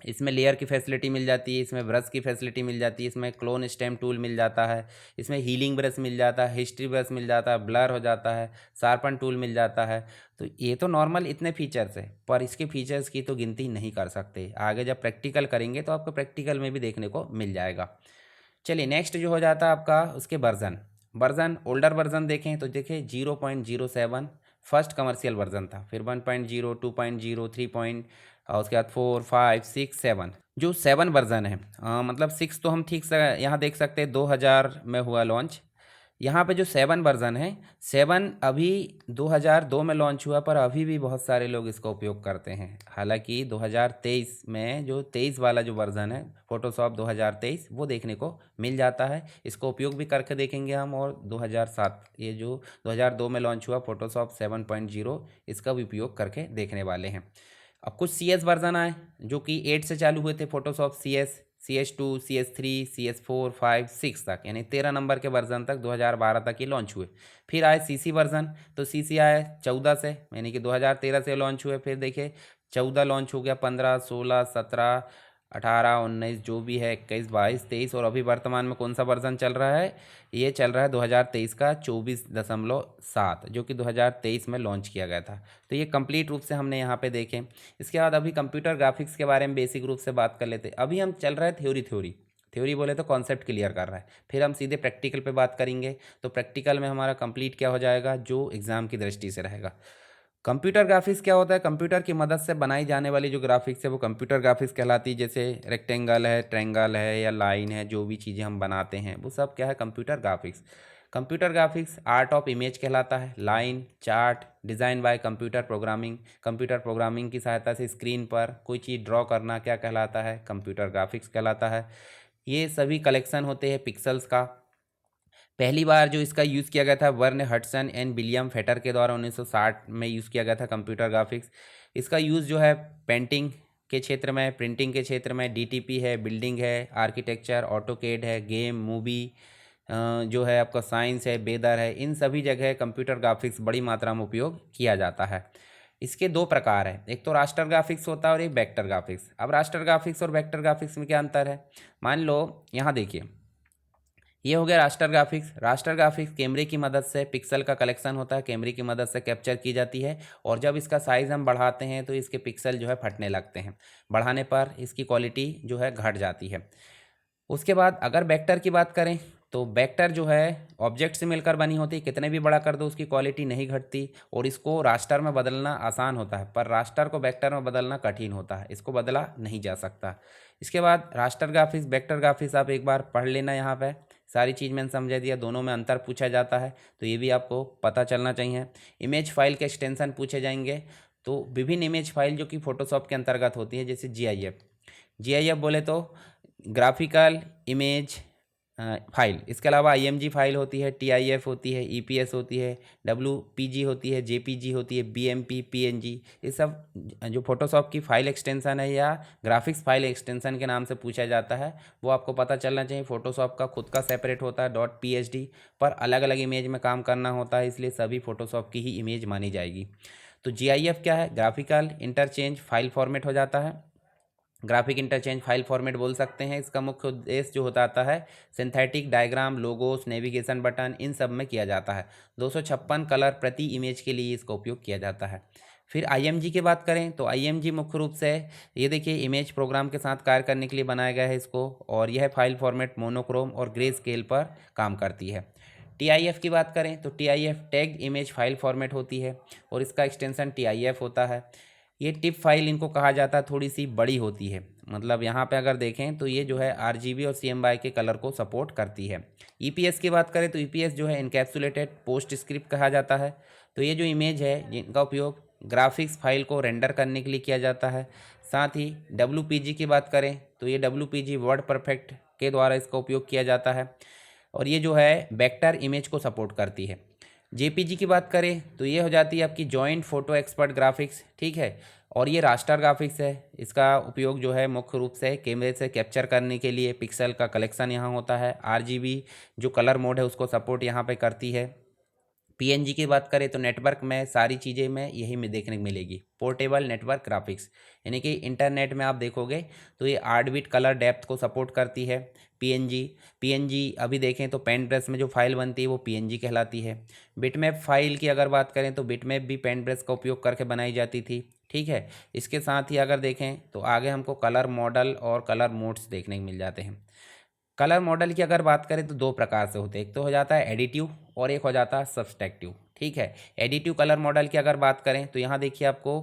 इसमें लेयर की फैसिलिटी मिल जाती है, इसमें ब्रश की फैसिलिटी मिल जाती है, इसमें क्लोन स्टेम टूल मिल जाता है, इसमें हीलिंग ब्रश मिल जाता है, हिस्ट्री ब्रश मिल जाता है, ब्लर हो जाता है, शार्पन टूल मिल जाता है। तो ये तो नॉर्मल इतने फीचर्स है, पर इसके फीचर्स की तो गिनती नहीं कर सकते। आगे जब प्रैक्टिकल करेंगे तो आपको प्रैक्टिकल में भी देखने को मिल जाएगा। चलिए नेक्स्ट जो हो जाता है आपका उसके वर्जन ओल्डर वर्जन देखें तो देखिए 0.07 फर्स्ट कमर्शियल वर्जन था, फिर 1.0 2.0 3 और उसके बाद 4 5 6 7। जो 7 वर्जन है, मतलब 6 तो हम ठीक से यहाँ देख सकते हैं 2000 में हुआ लॉन्च। यहाँ पे जो 7 वर्जन है, 7 अभी 2002 में लॉन्च हुआ, पर अभी भी बहुत सारे लोग इसका उपयोग करते हैं। हालांकि 2023 में जो 23 वाला जो वर्जन है फोटोशॉप 2023, वो देखने को मिल जाता है। इसका उपयोग भी करके देखेंगे हम। और 2007 ये जो 2002 में लॉन्च हुआ फोटोशॉप 7.0, इसका भी उपयोग करके देखने वाले हैं। अब कुछ CS वर्जन आए जो कि 8 से चालू हुए थे, फोटोशॉप CS2 CS3 CS4 5 6 तक, यानी 13 नंबर के वर्जन तक 2012 तक ये लॉन्च हुए। फिर आए CC वर्जन, तो CC आए 14 से, यानी कि 2013 से लॉन्च हुए। फिर देखिए 14 लॉन्च हो गया, 15 16 17 18 19 जो भी है 21 22 23, और अभी वर्तमान में कौन सा वर्जन चल रहा है? ये चल रहा है 2023 का 24.7, जो कि 2023 में लॉन्च किया गया था। तो ये कंप्लीट रूप से हमने यहाँ पे देखें। इसके बाद अभी कंप्यूटर ग्राफिक्स के बारे में बेसिक रूप से बात कर लेते। अभी हम चल रहा है थ्योरी बोले तो कॉन्सेप्ट क्लियर कर रहा है, फिर हम सीधे प्रैक्टिकल पे बात करेंगे। तो प्रैक्टिकल में हमारा कंप्लीट क्या हो जाएगा, जो एग्ज़ाम की दृष्टि से रहेगा। कंप्यूटर ग्राफिक्स क्या होता है? कंप्यूटर की मदद से बनाई जाने वाली जो ग्राफिक्स है वो कंप्यूटर ग्राफिक्स कहलाती है। जैसे रेक्टेंगल है, ट्रायंगल है या लाइन है, जो भी चीज़ें हम बनाते हैं वो सब क्या है? Computer graphics. Computer graphics art of image कहलाता है। Line, chart, design by computer programming, computer programming की सहायता से स्क्रीन पर कोई चीज़ ड्रॉ करना क्या कहलाता है, कंप्यूटर ग्राफिक्स कहलाता है। ये सभी कलेक्शन होते हैं पिक्सल्स का। पहली बार जो इसका यूज़ किया गया था वर्न हडसन एंड विलियम फेटर के द्वारा 1960 में यूज़ किया गया था कंप्यूटर ग्राफिक्स। इसका यूज़ जो है पेंटिंग के क्षेत्र में, प्रिंटिंग के क्षेत्र में, डीटीपी है, बिल्डिंग है, आर्किटेक्चर, ऑटोकेड है, गेम, मूवी, जो है आपका साइंस है, वेदर है, इन सभी जगह कंप्यूटर ग्राफिक्स बड़ी मात्रा में उपयोग किया जाता है। इसके दो प्रकार है, एक तो रास्टर ग्राफिक्स होता है और एक वेक्टर ग्राफिक्स। अब रास्टर ग्राफिक्स और वेक्टर ग्राफिक्स में क्या अंतर है? मान लो यहाँ देखिए, ये हो गया रास्टर ग्राफिक्स। रास्टर ग्राफिक्स कैमरे की मदद से पिक्सल का कलेक्शन होता है, कैमरे की मदद से कैप्चर की जाती है, और जब इसका साइज़ हम बढ़ाते हैं तो इसके पिक्सल जो है फटने लगते हैं, बढ़ाने पर इसकी क्वालिटी जो है घट जाती है। उसके बाद अगर वेक्टर की बात करें तो वेक्टर जो है ऑब्जेक्ट से मिलकर बनी होती है, कितने भी बड़ा कर दो उसकी क्वालिटी नहीं घटती, और इसको रास्टर में बदलना आसान होता है, पर रास्टर को वेक्टर में बदलना कठिन होता है, इसको बदला नहीं जा सकता। इसके बाद रास्टर ग्राफिक्स, वेक्टर ग्राफिक्स आप एक बार पढ़ लेना, यहाँ पे सारी चीज़ मैंने समझा दिया, दोनों में अंतर पूछा जाता है तो ये भी आपको पता चलना चाहिए। इमेज फाइल के एक्सटेंशन पूछे जाएंगे, तो विभिन्न इमेज फाइल जो कि फोटोशॉप के अंतर्गत होती है, जैसे जीआईएफ। जीआईएफ बोले तो ग्राफिकल इमेज फाइल, इसके अलावा आईएमजी फाइल होती है, टीआईएफ होती है, ईपीएस होती है, डब्ल्यूपीजी होती है, जेपीजी होती है, बीएमपी, पीएनजी, ये सब जो फोटोशॉप की फाइल एक्सटेंशन है या ग्राफिक्स फाइल एक्सटेंशन के नाम से पूछा जाता है, वो आपको पता चलना चाहिए। फोटोशॉप का खुद का सेपरेट होता है .psd, पर अलग अलग इमेज में काम करना होता है, इसलिए सभी फोटोशॉप की ही इमेज मानी जाएगी। तो जीआईएफ क्या है? ग्राफिकल इंटरचेंज फाइल फॉर्मेट हो जाता है, ग्राफिक इंटरचेंज फाइल फॉर्मेट बोल सकते हैं। इसका मुख्य उद्देश्य जो होता है synthetic diagram, logos, navigation button, इन सब में किया जाता है। 256 कलर प्रति इमेज के लिए इसका उपयोग किया जाता है। फिर आईएमजी की बात करें तो आईएमजी मुख्य रूप से ये देखिए इमेज प्रोग्राम के साथ कार्य करने के लिए बनाया गया है इसको, और यह फाइल फॉर्मेट मोनोक्रोम और ग्रे स्केल पर काम करती है। टीआईएफ की बात करें तो TIF tagged image file format होती है, और इसका एक्सटेंशन टीआईएफ होता है। ये टिप फाइल इनको कहा जाता है, थोड़ी सी बड़ी होती है, मतलब यहाँ पे अगर देखें तो ये जो है आरजीबी और सीएमवाई के कलर को सपोर्ट करती है। ईपीएस की बात करें तो ईपीएस जो है इनकैप्सुलेटेड पोस्ट स्क्रिप्ट कहा जाता है। तो ये जो इमेज है जिनका उपयोग ग्राफिक्स फाइल को रेंडर करने के लिए किया जाता है। साथ ही डब्ल्यूपीजी की बात करें तो ये डब्ल्यूपीजी वर्ड परफेक्ट के द्वारा इसका उपयोग किया जाता है, और ये जो है वेक्टर इमेज को सपोर्ट करती है। जेपीजी की बात करें तो ये हो जाती है आपकी जॉइंट फोटो एक्सपर्ट ग्राफिक्स, ठीक है, और ये रास्टर ग्राफिक्स है। इसका उपयोग जो है मुख्य रूप से कैमरे से कैप्चर करने के लिए पिक्सल का कलेक्शन यहाँ होता है। आरजीबी जो कलर मोड है उसको सपोर्ट यहाँ पे करती है। पीएनजी की बात करें तो नेटवर्क में सारी चीज़ें में यही में देखने को मिलेगी, पोर्टेबल नेटवर्क ग्राफिक्स, यानी कि इंटरनेट में आप देखोगे तो ये 8 बिट कलर डेप्थ को सपोर्ट करती है। पीएनजी अभी देखें तो पेंट ब्रश में जो फाइल बनती है वो पीएनजी कहलाती है। बिटमैप फाइल की अगर बात करें तो बिटमैप भी पेंट ब्रश का उपयोग करके बनाई जाती थी, ठीक है। इसके साथ ही अगर देखें तो आगे हमको कलर मॉडल और कलर मोड्स देखने को मिल जाते हैं। कलर मॉडल की अगर बात करें तो दो प्रकार से होते हैं, एक तो हो जाता है एडिटिव और एक हो जाता है सब्सट्रैक्टिव, ठीक है। एडिटिव कलर मॉडल की अगर बात करें तो यहाँ देखिए आपको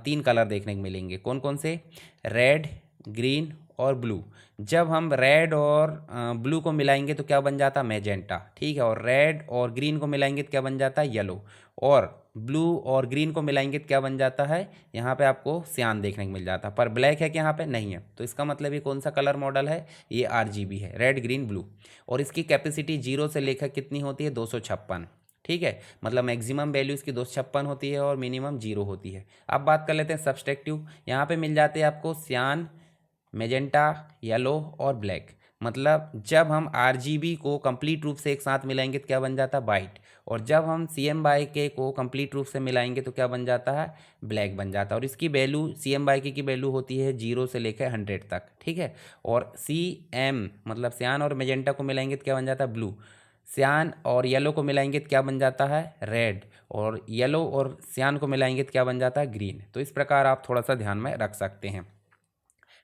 3 कलर देखने को मिलेंगे, कौन कौन से? रेड, ग्रीन और ब्लू। जब हम रेड और ब्लू को मिलाएंगे तो क्या बन जाता है? मैजेंटा, ठीक है, और रेड और ग्रीन को मिलाएंगे तो क्या बन जाता है? येलो, और ब्लू और ग्रीन को मिलाएंगे तो क्या बन जाता है? यहाँ पे आपको सियान देखने को मिल जाता है, पर ब्लैक है कि यहाँ पे नहीं है, तो इसका मतलब ये कौन सा कलर मॉडल है? ये आरजीबी है, रेड ग्रीन ब्लू, और इसकी कैपेसिटी 0 से लेकर कितनी होती है? 256, ठीक है, मतलब मैक्सिमम वैल्यू इसकी 256 होती है और मिनिमम 0 होती है। अब बात कर लेते हैं सब्सट्रैक्टिव। यहाँ पे मिल जाते हैं आपको सियान, मेजेंटा, येलो और ब्लैक। मतलब जब हम आरजीबी को कंप्लीट रूप से एक साथ मिलाएंगे तो क्या बन जाता है? वाइट, और जब हम सी एम बाई के को कंप्लीट रूप से मिलाएंगे तो क्या बन जाता है? ब्लैक बन जाता है। और इसकी वैल्यू सी एम बाई के की वैल्यू होती है 0 से लेकर 100 तक, ठीक है। और सी एम मतलब सियान और मेजेंटा को मिलाएंगे तो क्या बन जाता है? ब्लू, सियान और येलो को मिलाएंगे तो क्या बन जाता है? रेड, और येलो और सियान को मिलाएंगे तो क्या बन जाता है? ग्रीन। तो इस प्रकार आप थोड़ा सा ध्यान में रख सकते हैं।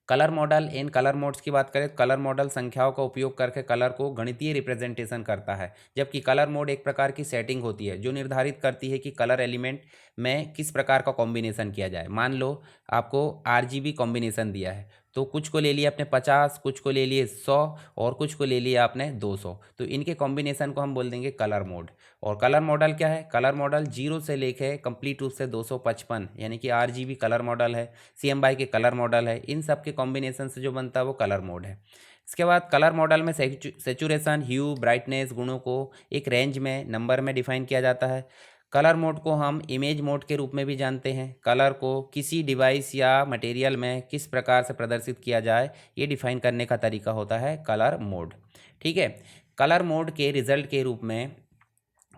Colour model, in colour modes की बात करें तो कलर मॉडल संख्याओं का उपयोग करके कलर को गणितीय रिप्रेजेंटेशन करता है, जबकि कलर मोड एक प्रकार की सेटिंग होती है जो निर्धारित करती है कि कलर एलिमेंट में किस प्रकार का कॉम्बिनेशन किया जाए। मान लो आपको आरजीबी कॉम्बिनेशन दिया है तो कुछ को ले लिया आपने 50, कुछ को ले लिए 100 और कुछ को ले लिया आपने 200। तो इनके कॉम्बिनेशन को हम बोल देंगे कलर मोड। और कलर मॉडल क्या है? कलर मॉडल 0 से लेके कंप्लीट रूप से 255 यानी कि RGB कलर मॉडल है, CMYK के कलर मॉडल है, इन सब के कॉम्बिनेशन से जो बनता है वो कलर मोड है। इसके बाद कलर मॉडल में सेचुरेशन, ह्यू, ब्राइटनेस गुणों को एक रेंज में, नंबर में डिफाइन किया जाता है। कलर मोड को हम इमेज मोड के रूप में भी जानते हैं। कलर को किसी डिवाइस या मटेरियल में किस प्रकार से प्रदर्शित किया जाए ये डिफाइन करने का तरीका होता है कलर मोड। ठीक है। कलर मोड के रिजल्ट के रूप में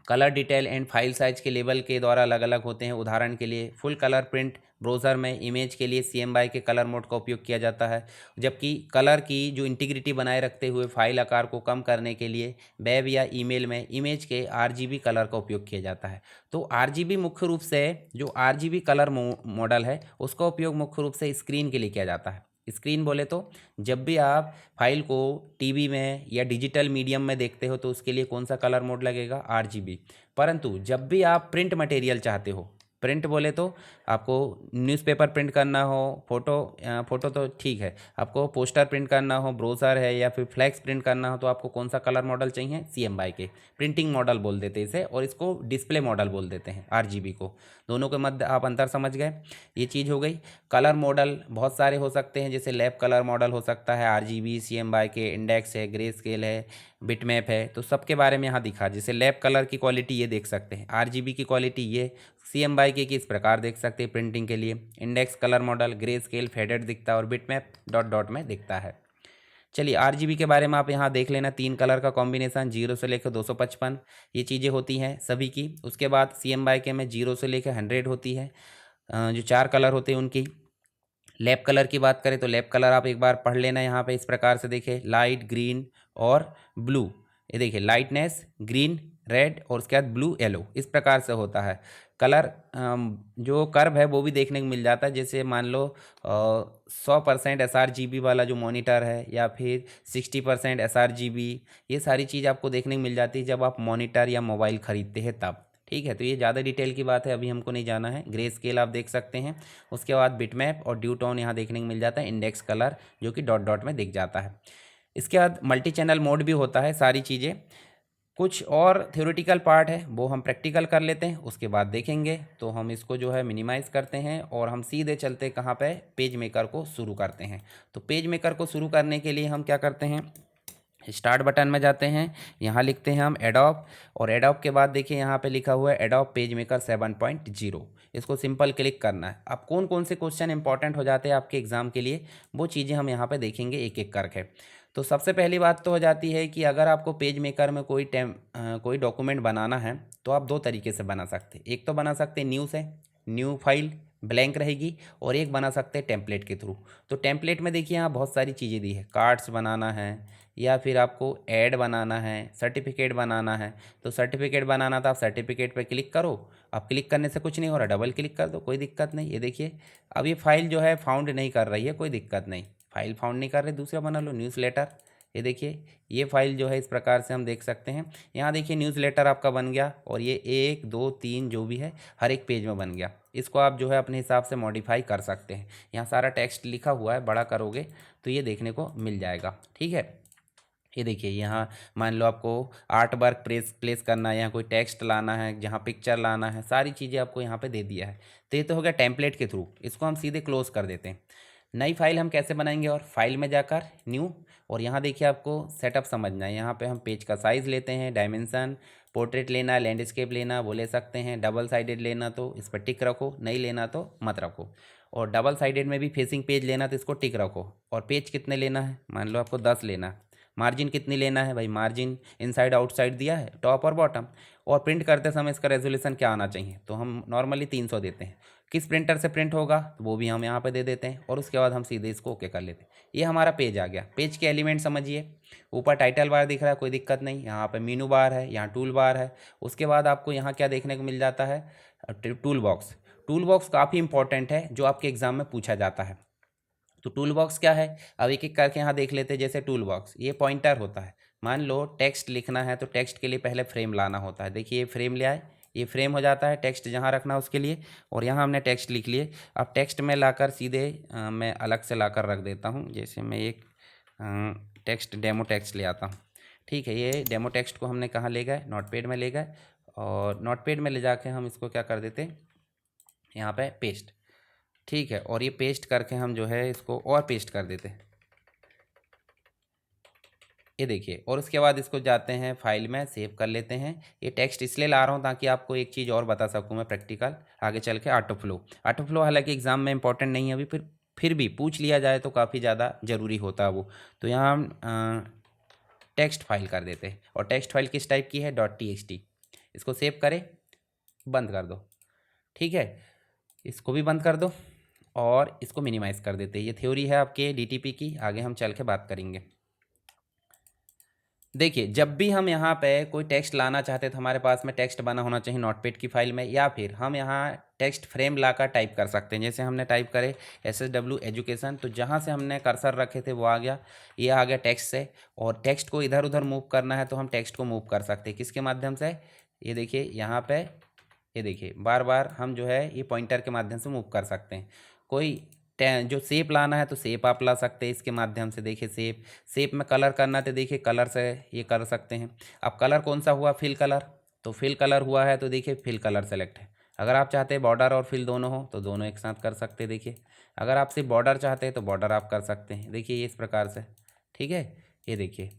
colour detail and file size के लेवल के द्वारा अलग अलग होते हैं। उदाहरण के लिए फुल कलर प्रिंट ब्राउज़र में इमेज के लिए CMYK के कलर मोड का उपयोग किया जाता है, जबकि कलर की जो इंटीग्रिटी बनाए रखते हुए फाइल आकार को कम करने के लिए वेब या ईमेल में इमेज के RGB कलर का उपयोग किया जाता है। तो RGB मुख्य रूप से जो RGB कलर मॉडल है उसका उपयोग मुख्य रूप से स्क्रीन के लिए किया जाता है। स्क्रीन बोले तो जब भी आप फाइल को टीवी में या डिजिटल मीडियम में देखते हो तो उसके लिए कौन सा कलर मोड लगेगा? RGB। परंतु जब भी आप प्रिंट मटेरियल चाहते हो, प्रिंट बोले तो आपको न्यूज़पेपर प्रिंट करना हो, फोटो तो ठीक है, आपको पोस्टर प्रिंट करना हो, ब्रोशर है या फिर फ्लैक्स प्रिंट करना हो तो आपको कौन सा कलर मॉडल चाहिए? CMYK प्रिंटिंग मॉडल बोल देते हैं इसे, और इसको डिस्प्ले मॉडल बोल देते हैं RGB को। दोनों के मध्य आप अंतर समझ गए। ये चीज़ हो गई। कलर मॉडल बहुत सारे हो सकते हैं, जैसे लैब कलर मॉडल हो सकता है, RGB, CMYK, इंडेक्स है, ग्रे स्केल है, बिटमैप है। तो सबके बारे में यहाँ दिखा। जैसे लैब कलर की क्वालिटी ये देख सकते हैं, RGB की क्वालिटी ये, CMYK की इस प्रकार देख सकते हैं प्रिंटिंग के लिए। Index colour model grey scale faded दिखता है और बिटमैप डॉट डॉट में दिखता है। चलिए RGB के बारे में आप यहाँ देख लेना, 3 कलर का कॉम्बिनेशन 0 से लेकर 255 ये चीज़ें होती हैं सभी की। उसके बाद CMYK में 0 से लेकर 100 होती है। जो 4 कलर होते हैं उनकी। लैब कलर की बात करें तो लैब कलर आप एक बार पढ़ लेना, यहाँ पे इस प्रकार से देखें, लाइट ग्रीन और ब्लू। ये देखिए लाइटनेस ग्रीन रेड और उसके बाद ब्लू येलो, इस प्रकार से होता है। कलर जो कर्व है वो भी देखने को मिल जाता है। जैसे मान लो 100% sRGB वाला जो मॉनिटर है या फिर 60% sRGB, ये सारी चीज़ आपको देखने को मिल जाती है जब आप मॉनिटर या मोबाइल ख़रीदते हैं तब। ठीक है, तो ये ज़्यादा डिटेल की बात है, अभी हमको नहीं जाना है। ग्रे स्केल आप देख सकते हैं। उसके बाद बिटमैप और ड्यू टोन यहाँ देखने को मिल जाता है। इंडेक्स कलर जो कि डॉट डॉट में दिख जाता है। इसके बाद मल्टी चैनल मोड भी होता है। सारी चीज़ें कुछ और थ्योरेटिकल पार्ट है वो हम प्रैक्टिकल कर लेते हैं, उसके बाद देखेंगे। तो हम इसको जो है मिनिमाइज़ करते हैं और हम सीधे चलते कहाँ पे? पेज मेकर को शुरू करते हैं। तो पेज मेकर को शुरू करने के लिए हम क्या करते हैं? स्टार्ट बटन में जाते हैं, यहाँ लिखते हैं हम एडोब, और एडोब के बाद देखिए यहाँ पे लिखा हुआ है एडोब पेज मेकर 7.0। इसको सिंपल क्लिक करना है। अब कौन कौन से क्वेश्चन इंपॉर्टेंट हो जाते हैं आपके एग्ज़ाम के लिए वो चीज़ें हम यहाँ पे देखेंगे एक एक करके। तो सबसे पहली बात तो हो जाती है कि अगर आपको पेज मेकर में कोई डॉक्यूमेंट बनाना है तो आप 2 तरीके से बना सकते हैं। एक तो बना सकते हैं न्यू से, न्यू फाइल ब्लैंक रहेगी, और एक बना सकते हैं टेम्पलेट के थ्रू। तो टेम्पलेट में देखिए यहाँ बहुत सारी चीज़ें दी है, कार्ड्स बनाना है या फिर आपको ऐड बनाना है, सर्टिफिकेट बनाना है। तो सर्टिफिकेट बनाना था, आप सर्टिफिकेट पे क्लिक करो। अब क्लिक करने से कुछ नहीं हो रहा, डबल क्लिक कर दो, कोई दिक्कत नहीं। ये देखिए अब ये फाइल जो है फाउंड नहीं कर रही है, कोई दिक्कत नहीं, फाइल फाउंड नहीं कर रही, दूसरा बना लो न्यूज़लेटर। ये देखिए ये फाइल जो है इस प्रकार से हम देख सकते हैं। यहाँ देखिए न्यूज़लेटर आपका बन गया, और ये 1 2 3 जो भी है हर एक पेज में बन गया। इसको आप जो है अपने हिसाब से मॉडिफाई कर सकते हैं। यहाँ सारा टेक्स्ट लिखा हुआ है, बड़ा करोगे तो ये देखने को मिल जाएगा। ठीक है, ये देखिए यहाँ मान लो आपको आर्ट वर्क प्लेस करना है, यहाँ कोई टेक्स्ट लाना है, जहाँ पिक्चर लाना है, सारी चीज़ें आपको यहाँ पे दे दिया है। तो ये तो हो गया टेम्पलेट के थ्रू, इसको हम सीधे क्लोज कर देते हैं। नई फाइल हम कैसे बनाएंगे? और फाइल में जाकर न्यू, और यहाँ देखिए आपको सेटअप समझना है। यहाँ पे हम पेज का साइज़ लेते हैं, डायमेंशन, पोर्ट्रेट लेना, लैंडस्केप लेना वो ले सकते हैं, डबल साइडेड लेना तो इस पर टिक रखो, नहीं लेना तो मत रखो। और डबल साइडेड में भी फेसिंग पेज लेना तो इसको टिक रखो। और पेज कितने लेना है? मान लो आपको 10 लेना है। मार्जिन कितनी लेना है भाई? मार्जिन इनसाइड आउटसाइड दिया है, टॉप और बॉटम। और प्रिंट करते समय इसका रेजोल्यूशन क्या आना चाहिए? तो हम नॉर्मली 300 देते हैं। किस प्रिंटर से प्रिंट होगा तो वो भी हम यहाँ पे दे देते हैं, और उसके बाद हम सीधे इसको ओके कर लेते हैं। ये हमारा पेज आ गया। पेज के एलिमेंट समझिए, ऊपर टाइटल बार दिख रहा है, कोई दिक्कत नहीं। यहाँ पे मीनू बार है, यहाँ टूल बार है। उसके बाद आपको यहाँ क्या देखने को मिल जाता है? Tool box. टूल बॉक्स काफ़ी इंपॉर्टेंट है, जो आपके एग्जाम में पूछा जाता है। तो टूल बॉक्स क्या है? अब एक एक करके यहाँ देख लेते हैं। जैसे टूल बॉक्स, ये पॉइंटर होता है। मान लो टेक्स्ट लिखना है तो टेक्स्ट के लिए पहले फ्रेम लाना होता है। देखिए ये फ्रेम ले आए, ये फ्रेम हो जाता है टेक्स्ट जहाँ रखना उसके लिए, और यहाँ हमने टेक्स्ट लिख लिए। अब टेक्स्ट में लाकर सीधे मैं अलग से लाकर रख देता हूँ। जैसे मैं एक टेक्स्ट डेमो टेक्स्ट ले आता हूँ। ठीक है, ये डेमो टेक्स्ट को हमने कहाँ ले गए, नोटपैड में ले गए, और नोटपैड में ले जाके हम इसको क्या कर देते, यहाँ पे पेस्ट। ठीक है, और ये पेस्ट करके हम जो है इसको और पेस्ट कर देते हैं, ये देखिए। और उसके बाद इसको जाते हैं फाइल में सेव कर लेते हैं। ये टेक्स्ट इसलिए ला रहा हूँ ताकि आपको एक चीज़ और बता सकूँ मैं प्रैक्टिकल आगे चल के। ऑटो फ्लो, ऑटो फ्लो हालांकि एग्जाम में इंपॉर्टेंट नहीं है अभी, फिर भी पूछ लिया जाए तो काफ़ी ज़्यादा ज़रूरी होता है वो। तो यहाँ हम टेक्स्ट फाइल कर देते हैं, और टेक्स्ट फाइल किस टाइप की है, .txt। इसको सेव करें, बंद कर दो। ठीक है, इसको भी बंद कर दो और इसको मिनिमाइज़ कर देते हैं। ये थ्योरी है आपके डीटीपी की, आगे हम चल के बात करेंगे। देखिए, जब भी हम यहाँ पे कोई टेक्स्ट लाना चाहते हैं तो हमारे पास में टेक्स्ट बना होना चाहिए नोटपैड की फाइल में, या फिर हम यहाँ टेक्स्ट फ्रेम लाकर टाइप कर सकते हैं। जैसे हमने टाइप करे SSW एजुकेशन, तो जहाँ से हमने कर्सर रखे थे वो आ गया, ये आ गया टेक्स्ट से। और टेक्स्ट को इधर उधर मूव करना है तो हम टेक्स्ट को मूव कर सकते हैं किसके माध्यम से, ये देखिए यहाँ पे, ये देखिए बार बार हम जो है ये पॉइंटर के माध्यम से मूव कर सकते हैं। कोई जो शेप लाना है तो शेप आप ला सकते हैं इसके माध्यम से। देखिए शेप में कलर करना है तो देखिए कलर से ये कर सकते हैं। अब कलर कौन सा हुआ, फिल कलर, तो फिल कलर हुआ है तो देखिए फिल कलर सेलेक्ट है। अगर आप चाहते हैं बॉर्डर और फिल दोनों हो तो दोनों एक साथ कर सकते हैं। देखिए अगर आप सिर्फ बॉर्डर चाहते हैं तो बॉर्डर आप कर सकते हैं। देखिए ये इस प्रकार से, ठीक है, ये देखिए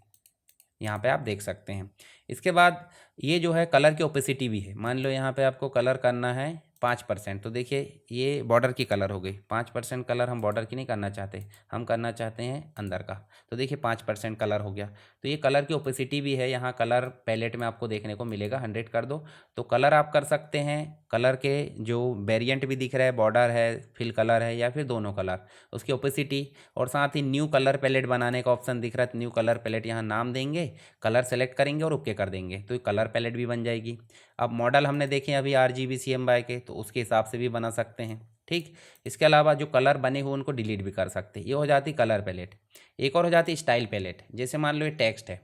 यहाँ पे आप देख सकते हैं। इसके बाद ये जो है कलर की ओपेसिटी भी है। मान लो यहाँ पे आपको कलर करना है 5%, तो देखिए ये बॉर्डर की कलर हो गई। 5% कलर हम बॉर्डर की नहीं करना चाहते, हम करना चाहते हैं अंदर का, तो देखिए 5% कलर हो गया। तो ये कलर की ओपेसिटी भी है, यहाँ कलर पैलेट में आपको देखने को मिलेगा। 100 कर दो तो कलर आप कर सकते हैं। कलर के जो वेरिएंट भी दिख रहा है, बॉर्डर है, फिल कलर है, या फिर दोनों कलर, उसकी ओपेसिटी। और साथ ही न्यू कलर पैलेट बनाने का ऑप्शन दिख रहा है, न्यू कलर पैलेट यहाँ नाम देंगे, कलर सेलेक्ट करेंगे और ओके कर देंगे तो कलर पैलेट भी बन जाएगी। अब मॉडल हमने देखे अभी RGB CMY के, तो उसके हिसाब से भी बना सकते हैं। ठीक, इसके अलावा जो कलर बने हुए उनको डिलीट भी कर सकते हैं। ये हो जाती कलर पैलेट। एक और हो जाती स्टाइल पैलेट। जैसे मान लो ये टेक्स्ट है,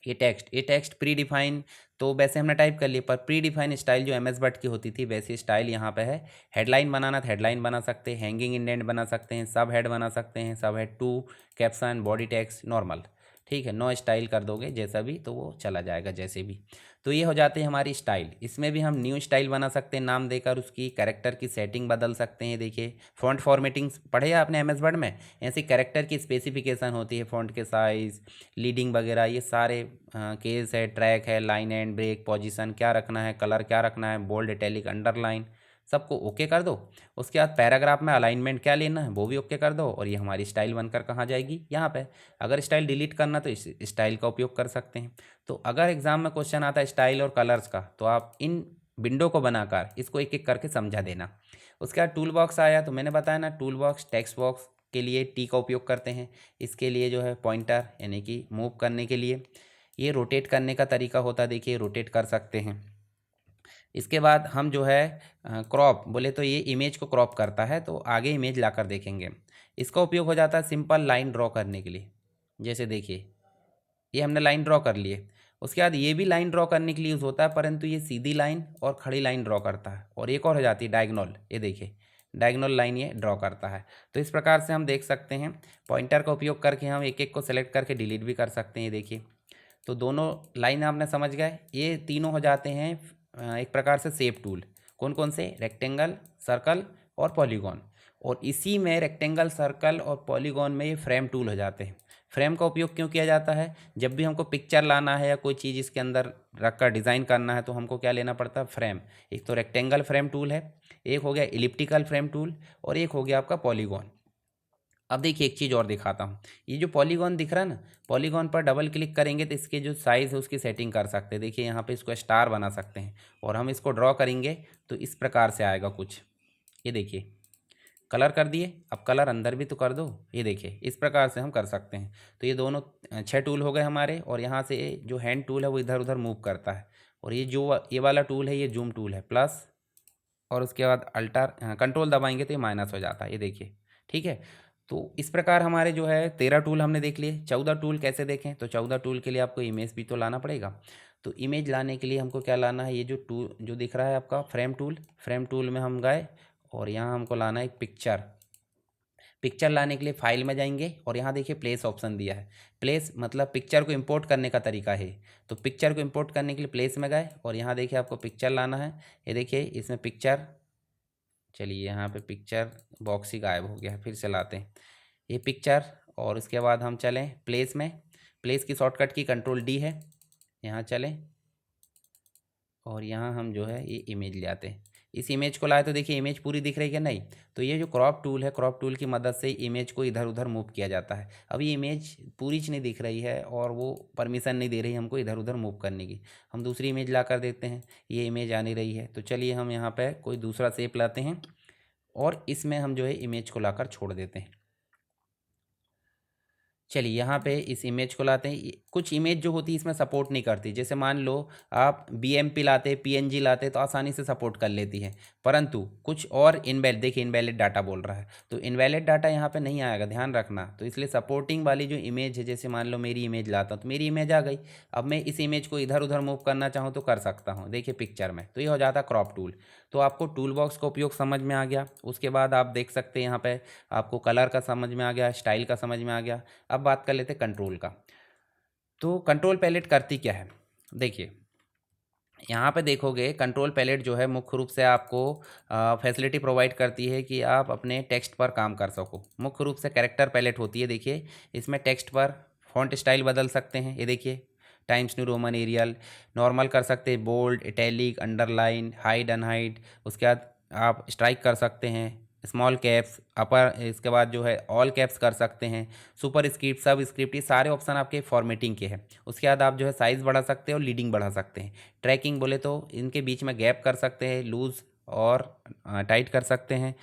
ये टेक्स्ट प्री डिफाइन, तो वैसे हमने टाइप कर लिया, पर प्री डिफाइन स्टाइल जो MS वर्ड की होती थी वैसी स्टाइल यहाँ पे है। हेडलाइन बनाना तो हेडलाइन बना सकते हैं, हैंगिंग इंडेंट बना सकते हैं, सब हेड बना सकते हैं, sub head two, caption, body text, normal. ठीक है, नो स्टाइल कर दोगे जैसा भी तो वो चला जाएगा जैसे भी। तो ये हो जाती है हमारी स्टाइल। इसमें भी हम न्यू स्टाइल बना सकते हैं नाम देकर, उसकी कैरेक्टर की सेटिंग बदल सकते हैं। देखिए फॉन्ट फॉर्मेटिंग पढ़े आपने MS वर्ड में, ऐसी कैरेक्टर की स्पेसिफिकेशन होती है, फॉन्ट के साइज़, लीडिंग वगैरह, ये सारे केस है, ट्रैक है, लाइन एंड ब्रेक, पोजीशन क्या रखना है, कलर क्या रखना है, बोल्ड, इटैलिक, अंडरलाइन, सबको ओके कर दो। उसके बाद पैराग्राफ में अलाइनमेंट क्या लेना है वो भी ओके कर दो, और ये हमारी स्टाइल बनकर कहाँ जाएगी, यहाँ पे। अगर स्टाइल डिलीट करना तो इस स्टाइल का उपयोग कर सकते हैं। तो अगर एग्जाम में क्वेश्चन आता है स्टाइल और कलर्स का, तो आप इन विंडो को बनाकर इसको एक एक करके समझा देना। उसके बाद टूल बॉक्स आया, तो मैंने बताया ना, टूल बॉक्स टेक्स्ट बॉक्स के लिए T का उपयोग करते हैं। इसके लिए जो है पॉइंटर यानी कि मूव करने के लिए। ये रोटेट करने का तरीका होता है, देखिए रोटेट कर सकते हैं। इसके बाद हम जो है क्रॉप बोले तो ये इमेज को क्रॉप करता है, तो आगे इमेज लाकर देखेंगे। इसका उपयोग हो जाता है सिंपल लाइन ड्रॉ करने के लिए। जैसे देखिए ये हमने लाइन ड्रॉ कर लिए। उसके बाद ये भी लाइन ड्रॉ करने के लिए यूज़ होता है, परंतु ये सीधी लाइन और खड़ी लाइन ड्रॉ करता है। और एक और हो जाती है डायगोनल, ये देखिए डायगोनल लाइन ये ड्रॉ करता है। तो इस प्रकार से हम देख सकते हैं, पॉइंटर का उपयोग करके हम एक एक को सेलेक्ट करके डिलीट भी कर सकते हैं। देखिए तो दोनों लाइन आपने समझ गए। ये तीनों हो जाते हैं एक प्रकार से शेप टूल। कौन कौन से, रेक्टेंगल, सर्कल और पॉलीगॉन। और इसी में रेक्टेंगल, सर्कल और पॉलीगॉन में ये फ्रेम टूल हो जाते हैं। फ्रेम का उपयोग क्यों किया जाता है, जब भी हमको पिक्चर लाना है या कोई चीज़ इसके अंदर रख कर डिज़ाइन करना है तो हमको क्या लेना पड़ता है, फ्रेम। एक तो रेक्टेंगल फ्रेम टूल है, एक हो गया इलिप्टिकल फ्रेम टूल, और एक हो गया आपका पॉलीगॉन। अब देखिए एक चीज़ और दिखाता हूँ। ये जो पॉलीगॉन दिख रहा है ना, पॉलीगॉन पर डबल क्लिक करेंगे तो इसके जो साइज़ है उसकी सेटिंग कर सकते हैं। देखिए यहाँ पे इसको स्टार बना सकते हैं, और हम इसको ड्रॉ करेंगे तो इस प्रकार से आएगा कुछ। ये देखिए कलर कर दिए, अब कलर अंदर भी तो कर दो। ये देखिए इस प्रकार से हम कर सकते हैं। तो ये दोनों 6 टूल हो गए हमारे। और यहाँ से जो हैंड टूल है वो इधर उधर मूव करता है। और ये जो ये वाला टूल है ये जूम टूल है, प्लस, और उसके बाद अल्टर कंट्रोल दबाएंगे तो ये माइनस हो जाता है। ये देखिए, ठीक है। तो इस प्रकार हमारे जो है 13 टूल हमने देख लिए। 14 टूल कैसे देखें, तो 14 टूल के लिए आपको इमेज भी तो लाना पड़ेगा। तो इमेज लाने के लिए हमको क्या लाना है, ये जो टूल जो दिख रहा है आपका फ्रेम टूल में हम गए और यहाँ हमको लाना है एक पिक्चर लाने के लिए फाइल में जाएंगे और यहाँ देखिए प्लेस ऑप्शन दिया है। प्लेस मतलब पिक्चर को इंपोर्ट करने का तरीका है। तो पिक्चर को इंपोर्ट करने के लिए प्लेस में गए और यहाँ देखिए आपको पिक्चर लाना है। ये देखिए इसमें पिक्चर, चलिए यहाँ पे पिक्चर बॉक्स ही गायब हो गया है, फिर से लाते हैं ये पिक्चर। और उसके बाद हम चलें प्लेस में, प्लेस की शॉर्टकट की कंट्रोल D है। यहाँ चलें और यहाँ हम जो है ये इमेज ले आते हैं। इस इमेज को लाए तो देखिए इमेज पूरी दिख रही है नहीं, तो ये जो क्रॉप टूल है, क्रॉप टूल की मदद से इमेज को इधर उधर मूव किया जाता है। अब ये इमेज पूरी नहीं दिख रही है और वो परमिशन नहीं दे रही हमको इधर उधर मूव करने की। हम दूसरी इमेज ला कर देते हैं, ये इमेज आ नहीं रही है, तो चलिए हम यहाँ पर कोई दूसरा शेप लाते हैं और इसमें हम जो है इमेज को लाकर छोड़ देते हैं। चलिए यहाँ पे इस इमेज को लाते हैं। कुछ इमेज जो होती है इसमें सपोर्ट नहीं करती, जैसे मान लो आप BMP लाते, PNG लाते तो आसानी से सपोर्ट कर लेती है, परंतु कुछ और इनवैलिड, देखिए इनवैलिड डाटा बोल रहा है, तो इनवैलिड डाटा यहाँ पे नहीं आएगा, ध्यान रखना। तो इसलिए सपोर्टिंग वाली जो इमेज है, जैसे मान लो मेरी इमेज लाता हूँ तो मेरी इमेज आ गई। अब मैं इस इमेज को इधर उधर मूव करना चाहूँ तो कर सकता हूँ, देखिए पिक्चर में, तो ये हो जाता क्रॉप टूल। तो आपको टूल बॉक्स का उपयोग समझ में आ गया। उसके बाद आप देख सकते हैं यहाँ पे आपको कलर का समझ में आ गया, स्टाइल का समझ में आ गया। अब बात कर लेते हैं कंट्रोल का। तो कंट्रोल पैलेट करती क्या है, देखिए यहाँ पे देखोगे कंट्रोल पैलेट जो है मुख्य रूप से आपको फैसिलिटी प्रोवाइड करती है कि आप अपने टेक्स्ट पर काम कर सको। मुख्य रूप से कैरेक्टर पैलेट होती है, देखिए इसमें टेक्स्ट पर फॉन्ट स्टाइल बदल सकते हैं, ये देखिए Times New Roman Arial, normal कर सकते हैं, bold, italic, underline, hide unhide. उसके बाद आप स्ट्राइक कर सकते हैं, स्मॉल कैप्स, अपर, इसके बाद जो है ऑल कैप्स कर सकते हैं, सुपर स्क्रिप्ट, सब स्क्रिप्ट, ये सारे ऑप्शन आपके फॉर्मेटिंग के हैं। उसके बाद आप जो है साइज़ बढ़ा सकते हैं और लीडिंग बढ़ा सकते हैं। ट्रैकिंग बोले तो इनके बीच में गैप कर सकते हैं, लूज़ और टाइट कर सकते हैं।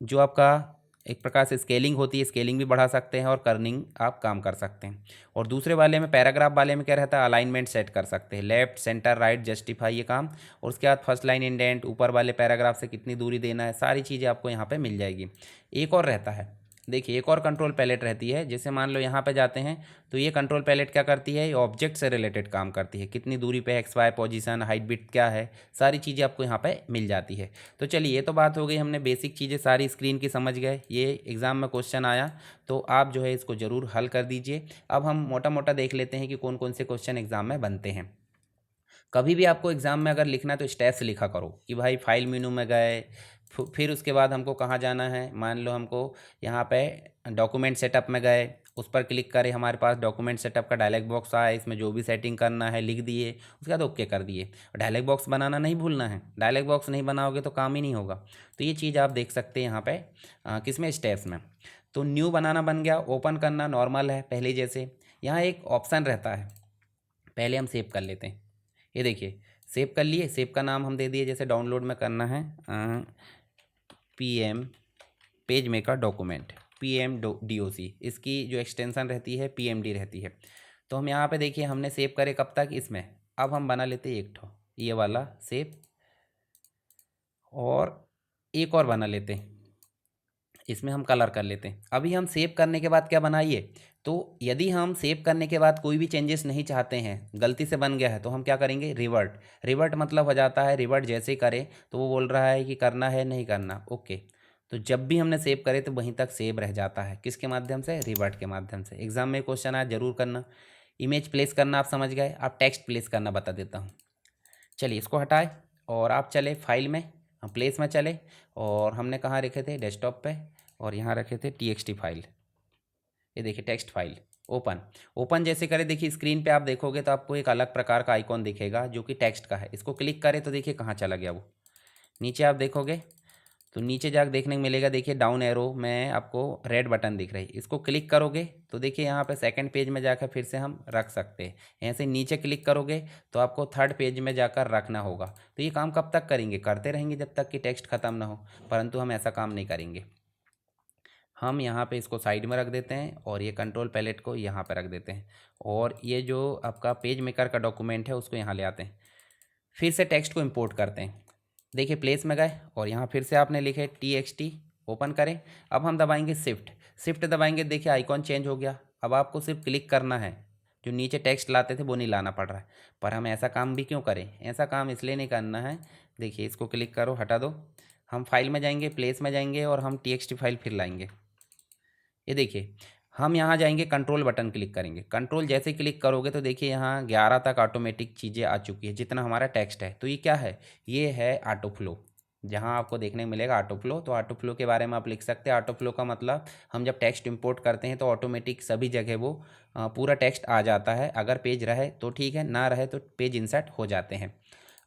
जो आपका एक प्रकार से स्केलिंग होती है, स्केलिंग भी बढ़ा सकते हैं और कर्निंग आप काम कर सकते हैं। और दूसरे वाले में, पैराग्राफ वाले में क्या रहता है, अलाइनमेंट सेट कर सकते हैं, लेफ्ट, सेंटर, राइट, जस्टिफाई, ये काम। और उसके बाद फर्स्ट लाइन इंडेंट, ऊपर वाले पैराग्राफ से कितनी दूरी देना है, सारी चीज़ें आपको यहाँ पे मिल जाएगी। एक और रहता है, देखिए एक और कंट्रोल पैलेट रहती है, जैसे मान लो यहाँ पे जाते हैं तो ये कंट्रोल पैलेट क्या करती है, ये ऑब्जेक्ट से रिलेटेड काम करती है, कितनी दूरी पे X Y position, height, bit क्या है, सारी चीज़ें आपको यहाँ पे मिल जाती है। तो चलिए ये तो बात हो गई, हमने बेसिक चीज़ें सारी स्क्रीन की समझ गए। ये एग्ज़ाम में क्वेश्चन आया तो आप जो है इसको ज़रूर हल कर दीजिए। अब हम मोटा मोटा देख लेते हैं कि कौन कौन से क्वेश्चन एग्ज़ाम में बनते हैं। कभी भी आपको एग्ज़ाम में अगर लिखना है तो स्टेप्स लिखा करो कि भाई फाइल मेनू में गए, फिर उसके बाद हमको कहाँ जाना है, मान लो हमको यहाँ पे डॉक्यूमेंट सेटअप में गए, उस पर क्लिक करें, हमारे पास डॉक्यूमेंट सेटअप का डायलॉग बॉक्स आया, इसमें जो भी सेटिंग करना है लिख दिए, उसके बाद ओके कर दिए। डायलॉग बॉक्स बनाना नहीं भूलना है, डायलॉग बॉक्स नहीं बनाओगे तो काम ही नहीं होगा। तो ये चीज़ आप देख सकते हैं यहाँ पे किस में, स्टेप्स में। तो न्यू बनाना बन गया, ओपन करना नॉर्मल है पहले जैसे। यहाँ एक ऑप्शन रहता है, पहले हम सेव कर लेते हैं। ये देखिए सेव कर लिए, सेव का नाम हम दे दिए, जैसे डाउनलोड में करना है PM page maker document, PMDOC, इसकी जो एक्सटेंशन रहती है PMD रहती है। तो हम यहाँ पे देखिए हमने सेव करे कब तक, इसमें। अब हम बना लेते हैं एक ठो ये वाला सेव, और एक और बना लेते हैं, इसमें हम कलर कर लेते हैं। अभी हम सेव करने के बाद क्या बनाइए, तो यदि हम सेव करने के बाद कोई भी चेंजेस नहीं चाहते हैं, गलती से बन गया है, तो हम क्या करेंगे, रिवर्ट। रिवर्ट मतलब हो जाता है, रिवर्ट जैसे ही करें तो वो बोल रहा है कि करना है नहीं करना, ओके। तो जब भी हमने सेव करे तो वहीं तक सेव रह जाता है, किसके माध्यम से, रिवर्ट के माध्यम से। एग्जाम में क्वेश्चन आया जरूर करना। इमेज प्लेस करना आप समझ गए, आप टेक्स्ट प्लेस करना बता देता हूँ। चलिए इसको हटाए और आप चले फाइल में, हम प्लेस में चले, और हमने कहाँ रखे थे, डेस्कटॉप पे, और यहाँ रखे थे TXT फाइल। ये देखिए टेक्स्ट फाइल, ओपन। ओपन जैसे करें, देखिए स्क्रीन पे आप देखोगे तो आपको एक अलग प्रकार का आइकॉन दिखेगा जो कि टेक्स्ट का है। इसको क्लिक करें तो देखिए कहाँ चला गया वो, नीचे आप देखोगे तो नीचे जाकर देखने को मिलेगा, देखिए डाउन एरो में आपको रेड बटन दिख रही है, इसको क्लिक करोगे तो देखिए यहाँ पे सेकंड पेज में जाकर फिर से हम रख सकते हैं। यहाँ से नीचे क्लिक करोगे तो आपको थर्ड पेज में जाकर रखना होगा। तो ये काम कब तक करेंगे, करते रहेंगे जब तक कि टेक्स्ट खत्म ना हो, परंतु हम ऐसा काम नहीं करेंगे। हम यहाँ पे इसको साइड में रख देते हैं और ये कंट्रोल पैलेट को यहाँ पे रख देते हैं, और ये जो आपका पेज मेकर का डॉक्यूमेंट है उसको यहाँ ले आते हैं। फिर से टेक्स्ट को इंपोर्ट करते हैं, देखिए प्लेस में गए और यहाँ फिर से आपने लिखे TXT, ओपन करें। अब हम दबाएंगे शिफ्ट, शिफ्ट दबाएंगे, देखिए आइकॉन चेंज हो गया। अब आपको सिर्फ क्लिक करना है, जो नीचे टेक्स्ट लाते थे वो नहीं लाना पड़ रहा है। पर हम ऐसा काम भी क्यों करें, ऐसा काम इसलिए नहीं करना है। देखिए इसको क्लिक करो, हटा दो, हम फाइल में जाएंगे, प्लेस में जाएंगे और हम टीएक्सटी फाइल फिर लाएंगे। ये देखिए हम यहाँ जाएंगे, कंट्रोल बटन क्लिक करेंगे। कंट्रोल जैसे क्लिक करोगे तो देखिए यहाँ 11 तक ऑटोमेटिक चीज़ें आ चुकी है जितना हमारा टेक्स्ट है। तो ये क्या है, ये है ऑटो फ्लो। जहाँ आपको देखने को मिलेगा ऑटो फ्लो, तो ऑटो फ्लो के बारे में आप लिख सकते हैं। ऑटो फ्लो का मतलब हम जब टेक्स्ट इंपोर्ट करते हैं तो ऑटोमेटिक सभी जगह वो पूरा टेक्स्ट आ जाता है। अगर पेज रहे तो ठीक है, ना रहे तो पेज इंसर्ट हो जाते हैं।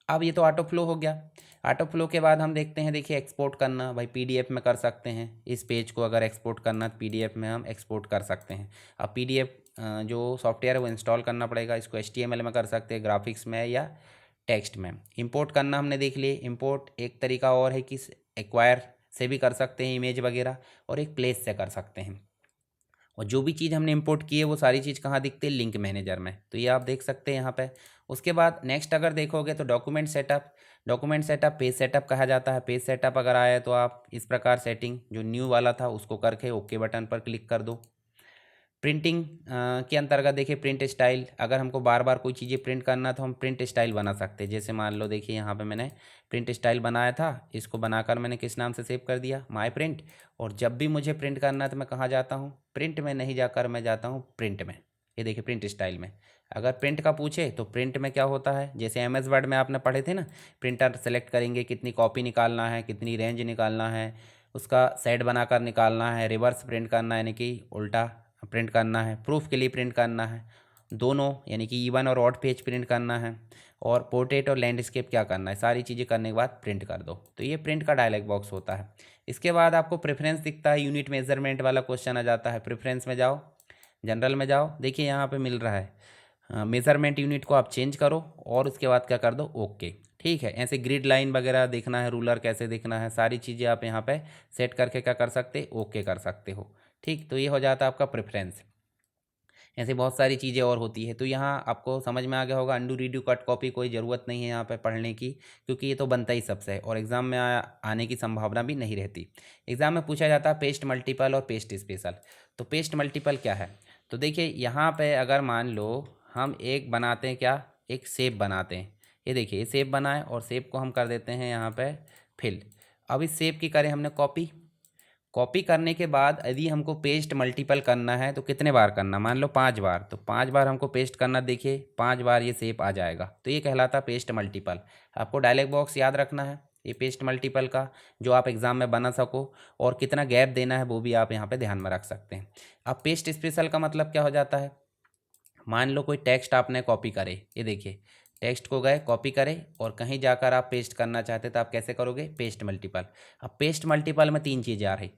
अब ये तो ऑटो फ्लो हो गया। ऑटो फ्लो के बाद हम देखते हैं, देखिए एक्सपोर्ट करना, भाई पीडीएफ में कर सकते हैं। इस पेज को अगर एक्सपोर्ट करना तो पीडीएफ में हम एक्सपोर्ट कर सकते हैं। अब पीडीएफ जो सॉफ्टवेयर है वो इंस्टॉल करना पड़ेगा। इसको एचटीएमएल में कर सकते हैं, ग्राफिक्स में या टेक्स्ट में। इंपोर्ट करना हमने देख लिए। इंपोर्ट एक तरीका और है कि एक्वायर से भी कर सकते हैं इमेज वगैरह, और एक प्लेस से कर सकते हैं। और जो भी चीज़ हमने इंपोर्ट की है वो सारी चीज़ कहाँ दिखती है, लिंक मैनेजर में। तो ये आप देख सकते हैं यहाँ पे। उसके बाद नेक्स्ट अगर देखोगे तो document setup. Document setup page setup कहा जाता है। पेज सेटअप अगर आया तो आप इस प्रकार सेटिंग जो न्यू वाला था उसको करके ओके बटन पर क्लिक कर दो। प्रिंटिंग के अंतर्गत देखिए प्रिंट स्टाइल, अगर हमको बार बार कोई चीज़ें प्रिंट करना तो हम प्रिंट स्टाइल बना सकते हैं। जैसे मान लो देखिए यहाँ पे मैंने प्रिंट स्टाइल बनाया था, इसको बनाकर मैंने किस नाम से सेव कर दिया, माय प्रिंट। और जब भी मुझे प्रिंट करना है तो मैं कहाँ जाता हूँ, प्रिंट में नहीं जाकर मैं जाता हूँ प्रिंट में। ये देखिए प्रिंट स्टाइल में। अगर प्रिंट का पूछे तो प्रिंट में क्या होता है, जैसे एम एस वर्ड में आपने पढ़े थे ना, प्रिंटर सेलेक्ट करेंगे, कितनी कॉपी निकालना है, कितनी रेंज निकालना है, उसका सेट बनाकर निकालना है, रिवर्स प्रिंट करना है यानी कि उल्टा प्रिंट करना है, प्रूफ के लिए प्रिंट करना है, दोनों यानी कि इवन और ऑड पेज प्रिंट करना है, और पोर्ट्रेट और लैंडस्केप क्या करना है, सारी चीज़ें करने के बाद प्रिंट कर दो। तो ये प्रिंट का डायलॉग बॉक्स होता है। इसके बाद आपको प्रेफरेंस दिखता है, यूनिट मेजरमेंट वाला क्वेश्चन आ जाता है। प्रेफरेंस में जाओ, जनरल में जाओ, देखिए यहाँ पे मिल रहा है मेज़रमेंट यूनिट को आप चेंज करो और उसके बाद क्या कर दो, ओके। ठीक है, ऐसे ग्रिड लाइन वगैरह देखना है, रूलर कैसे देखना है, सारी चीज़ें आप यहाँ पे सेट करके क्या कर सकते, ओके कर सकते हो। ठीक, तो ये हो जाता है आपका प्रेफरेंस। ऐसे बहुत सारी चीज़ें और होती है। तो यहाँ आपको समझ में आ गया होगा, अंडू रीडू कट कॉपी कोई ज़रूरत नहीं है यहाँ पे पढ़ने की, क्योंकि ये तो बनता ही सबसे है और एग्ज़ाम में आने की संभावना भी नहीं रहती। एग्ज़ाम में पूछा जाता है पेस्ट मल्टीपल और पेस्ट स्पेशल। तो पेस्ट मल्टीपल क्या है, तो देखिए यहाँ पे अगर मान लो हम एक बनाते हैं, क्या, एक शेप बनाते हैं। ये देखिए ये शेप बनाए और शेप को हम कर देते हैं यहाँ पे फिल। अब इस शेप की करें हमने कॉपी। कॉपी करने के बाद यदि हमको पेस्ट मल्टीपल करना है तो कितने बार करना, मान लो 5 बार, तो 5 बार हमको पेस्ट करना। देखिए 5 बार ये शेप आ जाएगा, तो ये कहलाता पेस्ट मल्टीपल। आपको डायलॉग बॉक्स याद रखना है ये पेस्ट मल्टीपल का, जो आप एग्जाम में बना सको, और कितना गैप देना है वो भी आप यहाँ पे ध्यान में रख सकते हैं। अब पेस्ट स्पेशल का मतलब क्या हो जाता है, मान लो कोई टेक्स्ट आपने कॉपी करे, ये देखिए टेक्स्ट को गए कॉपी करें और कहीं जाकर आप पेस्ट करना चाहते तो आप कैसे करोगे, पेस्ट मल्टीपल। अब पेस्ट मल्टीपल में 3 चीज़ें आ रही,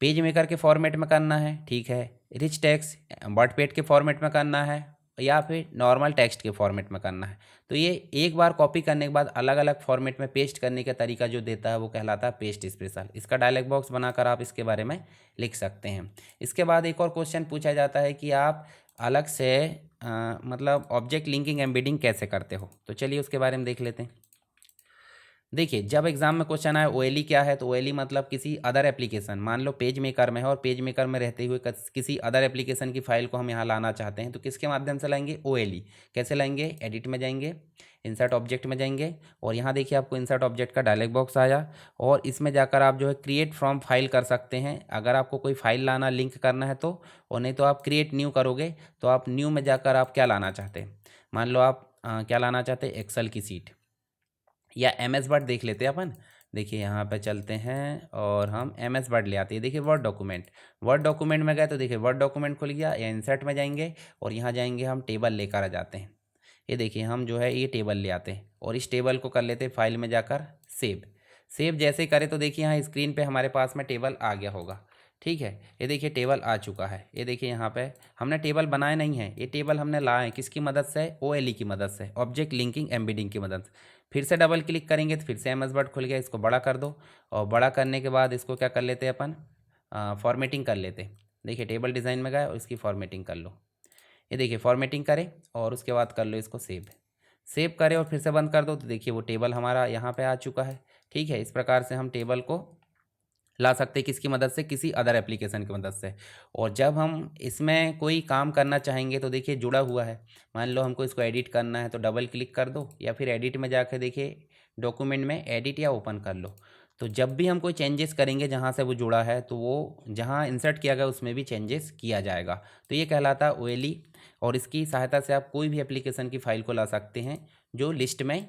पेज मेकर के फॉर्मेट में करना है, ठीक है, रिच टेक्स्ट वर्डपेड के फॉर्मेट में करना है, या फिर नॉर्मल टेक्स्ट के फॉर्मेट में करना है। तो ये एक बार कॉपी करने के बाद अलग अलग फॉर्मेट में पेस्ट करने का तरीका जो देता है वो कहलाता है पेस्ट स्पेशल। इसका डायलॉग बॉक्स बनाकर आप इसके बारे में लिख सकते हैं। इसके बाद एक और क्वेश्चन पूछा जाता है कि आप अलग से मतलब ऑब्जेक्ट लिंकिंग एम्बेडिंग कैसे करते हो। तो चलिए उसके बारे में देख लेते हैं। देखिए जब एग्जाम में क्वेश्चन आए ओएलई क्या है, तो ओएलई मतलब किसी अदर एप्लीकेशन, मान लो पेज मेकर में है और पेज मेकर में रहते हुए किसी अदर एप्लीकेशन की फाइल को हम यहाँ लाना चाहते हैं, तो किसके माध्यम से लाएंगे, ओएलई। कैसे लाएंगे, एडिट में जाएंगे, इंसर्ट ऑब्जेक्ट में जाएंगे, और यहाँ देखिए आपको इंसर्ट ऑब्जेक्ट का डायलॉग बॉक्स आया, और इसमें जाकर आप जो है क्रिएट फ्रॉम फाइल कर सकते हैं अगर आपको कोई फाइल लाना लिंक करना है तो, और नहीं तो आप क्रिएट न्यू करोगे। तो आप न्यू में जाकर आप क्या लाना चाहते हैं, मान लो आप क्या लाना चाहते हैं, एक्सेल की सीट या एम एस वर्ड देख लेते हैं अपन। देखिए यहाँ पे चलते हैं और हम एम एस वर्ड ले आते हैं। देखिए वर्ड डॉक्यूमेंट, वर्ड डॉक्यूमेंट में गए तो देखिए वर्ड डॉक्यूमेंट खुल गया, या इंसर्ट में जाएंगे और यहाँ जाएंगे हम टेबल लेकर आ जाते हैं। ये देखिए हम जो है ये टेबल ले आते हैं और इस टेबल को कर लेते हैं फाइल में जाकर सेव। सेव जैसे ही करें तो देखिए यहाँ स्क्रीन पे हमारे पास में टेबल आ गया होगा। ठीक है, ये देखिए टेबल आ चुका है। ये देखिए यहाँ पे हमने टेबल बनाए नहीं है, ये टेबल हमने लाए किसकी मदद से, ओएलई की मदद से, ऑब्जेक्ट लिंकिंग एम्बेडिंग की मदद से। फिर से डबल क्लिक करेंगे तो फिर से एम एस वर्ड खुल गया, इसको बड़ा कर दो, और बड़ा करने के बाद इसको क्या कर लेते हैं अपन, फॉर्मेटिंग कर लेते हैं। देखिए टेबल डिज़ाइन में गए और इसकी फॉर्मेटिंग कर लो। ये देखिए फॉर्मेटिंग करें और उसके बाद कर लो इसको सेव। सेव करें और फिर से बंद कर दो, तो देखिए वो टेबल हमारा यहाँ पे आ चुका है। ठीक है, इस प्रकार से हम टेबल को ला सकते हैं किसकी मदद से, किसी अदर एप्लीकेशन की मदद से। और जब हम इसमें कोई काम करना चाहेंगे तो देखिए जुड़ा हुआ है। मान लो हमको इसको एडिट करना है तो डबल क्लिक कर दो, या फिर एडिट में जाकर देखिए डॉक्यूमेंट में एडिट या ओपन कर लो। तो जब भी हम कोई चेंजेस करेंगे जहाँ से वो जुड़ा है, तो वो जहाँ इंसर्ट किया गया उसमें भी चेंजेस किया जाएगा। तो ये कहलाता है ओएलई, और इसकी सहायता से आप कोई भी एप्लीकेशन की फ़ाइल को ला सकते हैं जो लिस्ट में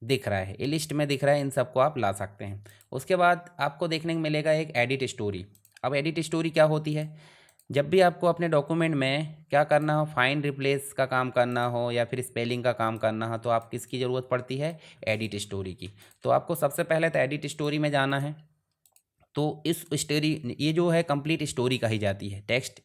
दिख रहा है। ये लिस्ट में दिख रहा है, इन सबको आप ला सकते हैं। उसके बाद आपको देखने को मिलेगा एक एडिट स्टोरी। अब एडिट स्टोरी क्या होती है? जब भी आपको अपने डॉक्यूमेंट में क्या करना हो, फाइंड रिप्लेस का काम करना हो या फिर स्पेलिंग का काम करना हो, तो आप किसकी ज़रूरत पड़ती है? एडिट स्टोरी की। तो आपको सबसे पहले तो एडिट स्टोरी में जाना है। तो इस स्टोरी, ये जो है कंप्लीट स्टोरी कही जाती है। टेक्स्ट